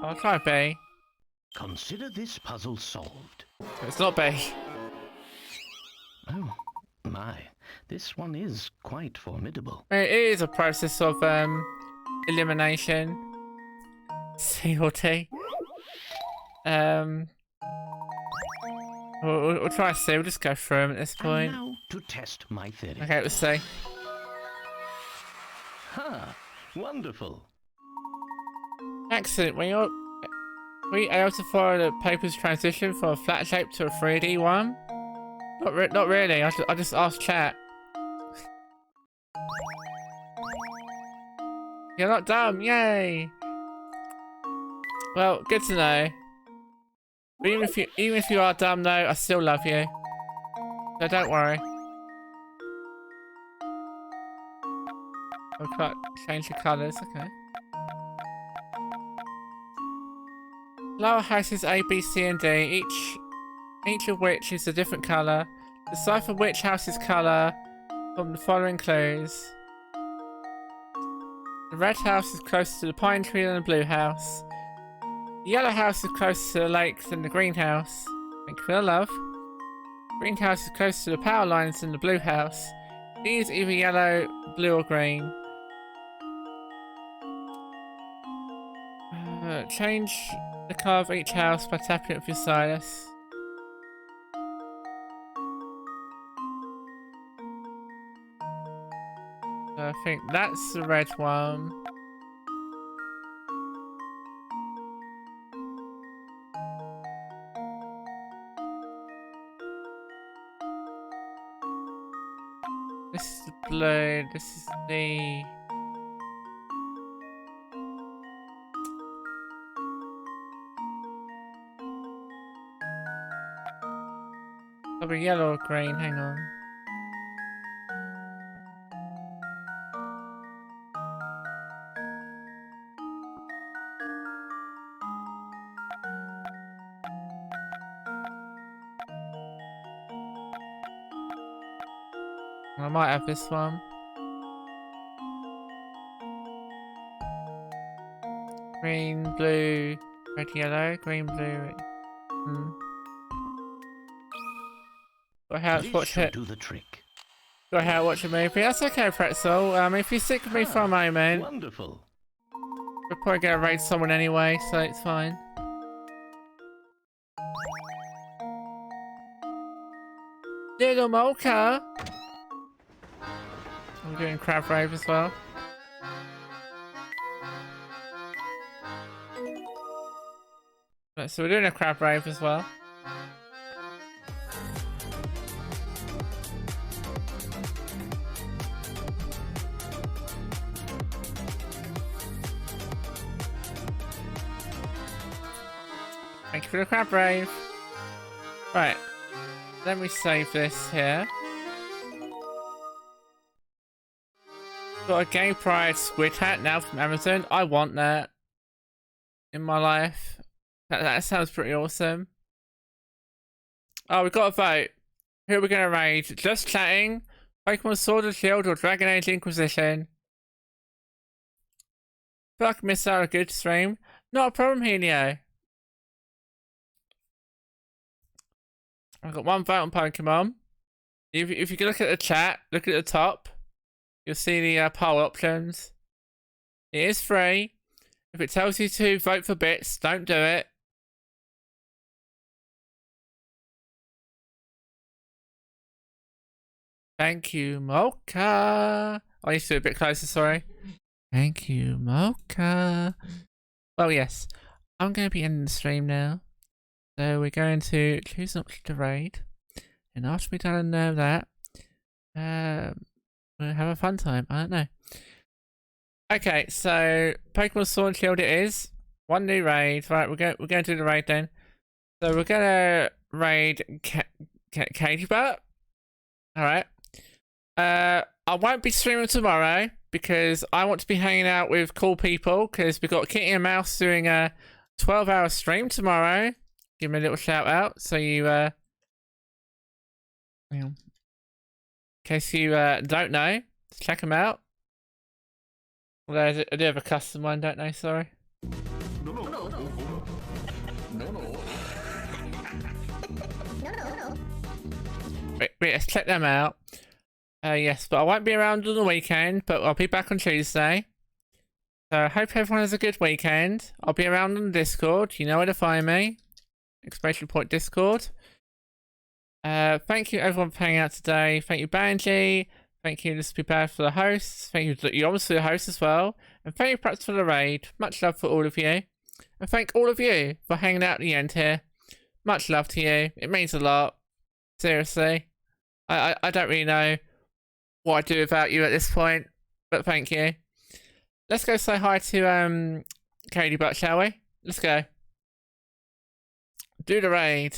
S1: I'll try B.
S3: Consider this puzzle solved.
S1: It's not B.
S3: Oh, my. This one is quite formidable.
S1: It is a process of elimination. C or T. We'll try C. We'll just go through them at this point.
S3: And now to test my theory.
S1: Okay, let's see.
S3: Ha! Wonderful.
S1: Excellent. Were you able to follow the paper's transition from a flat shape to a 3D one? Not really. I just asked chat. You're not dumb. Yay. Well, good to know. But even if you are dumb though, I still love you. So don't worry. I'll change the colours, okay. Lower houses A, B, C and D, each of which is a different colour. Decipher which house's colour from the following clues. The red house is closer to the pine tree than the blue house. The yellow house is closer to the lake than the greenhouse. Thank you for the love. Greenhouse is closer to the power lines than the blue house. D is either yellow, blue or green. Change the colour of each house by tapping it with your stylus. So I think that's the red one. This is the blue, this is the... Probably yellow or green, hang on. I might have this one. Green, blue, red, yellow, green, blue, red. Got how to watch it.
S3: Do the trick.
S1: Got how to watch a movie. That's okay, Pretzel. If you stick with me for a moment,
S3: Wonderful.
S1: we're probably gonna raid someone anyway, so it's fine. Little Mocha. I'm doing crab rave as well. Right, so we're doing a crab rave as well. Thank you for the crab rave. Right, let me save this here. Got a Gay Pride squid hat now from Amazon. I want that in my life. That sounds pretty awesome. Oh, we've got a vote. Who are we going to raid? Just Chatting, Pokemon Sword and Shield, or Dragon Age Inquisition? Fuck, missed out a good stream. Not a problem, Helio. I've got one vote on Pokemon. If you can look at the chat, look at the top. You'll see the poll options. It is free. If it tells you to vote for bits, don't do it. Thank you, Mocha. I need to do it a bit closer, sorry. Thank you, Mocha. Well, yes. I'm going to be ending the stream now. So we're going to choose an option to raid. And after we've done that, we'll have a fun time. I don't know. Okay, so Pokemon Sword and Shield it is. One new raid. Right, we're going to do the raid then. So we're going to raid Katie Butt. Alright. I won't be streaming tomorrow because I want to be hanging out with cool people because we've got Kitty and Mouse doing a 12-hour stream tomorrow. Give me a little shout out so you in case you don't know, check them out. Although I do have a custom one, don't I? Sorry.
S5: No.
S1: Wait, let's check them out. Yes, but I won't be around on the weekend, but I'll be back on Tuesday. So I hope everyone has a good weekend. I'll be around on Discord. You know where to find me. Exclamation point Discord. Thank you everyone for hanging out today. Thank you Banji. Thank you This Be Bad for the hosts. Thank you, you're obviously the host as well. And thank you Prax for the raid. Much love for all of you. And thank all of you for hanging out at the end here. Much love to you. It means a lot. Seriously. I don't really know what I'd do without you at this point. But thank you. Let's go say hi to Katie Butt, shall we? Let's go. Do the raid.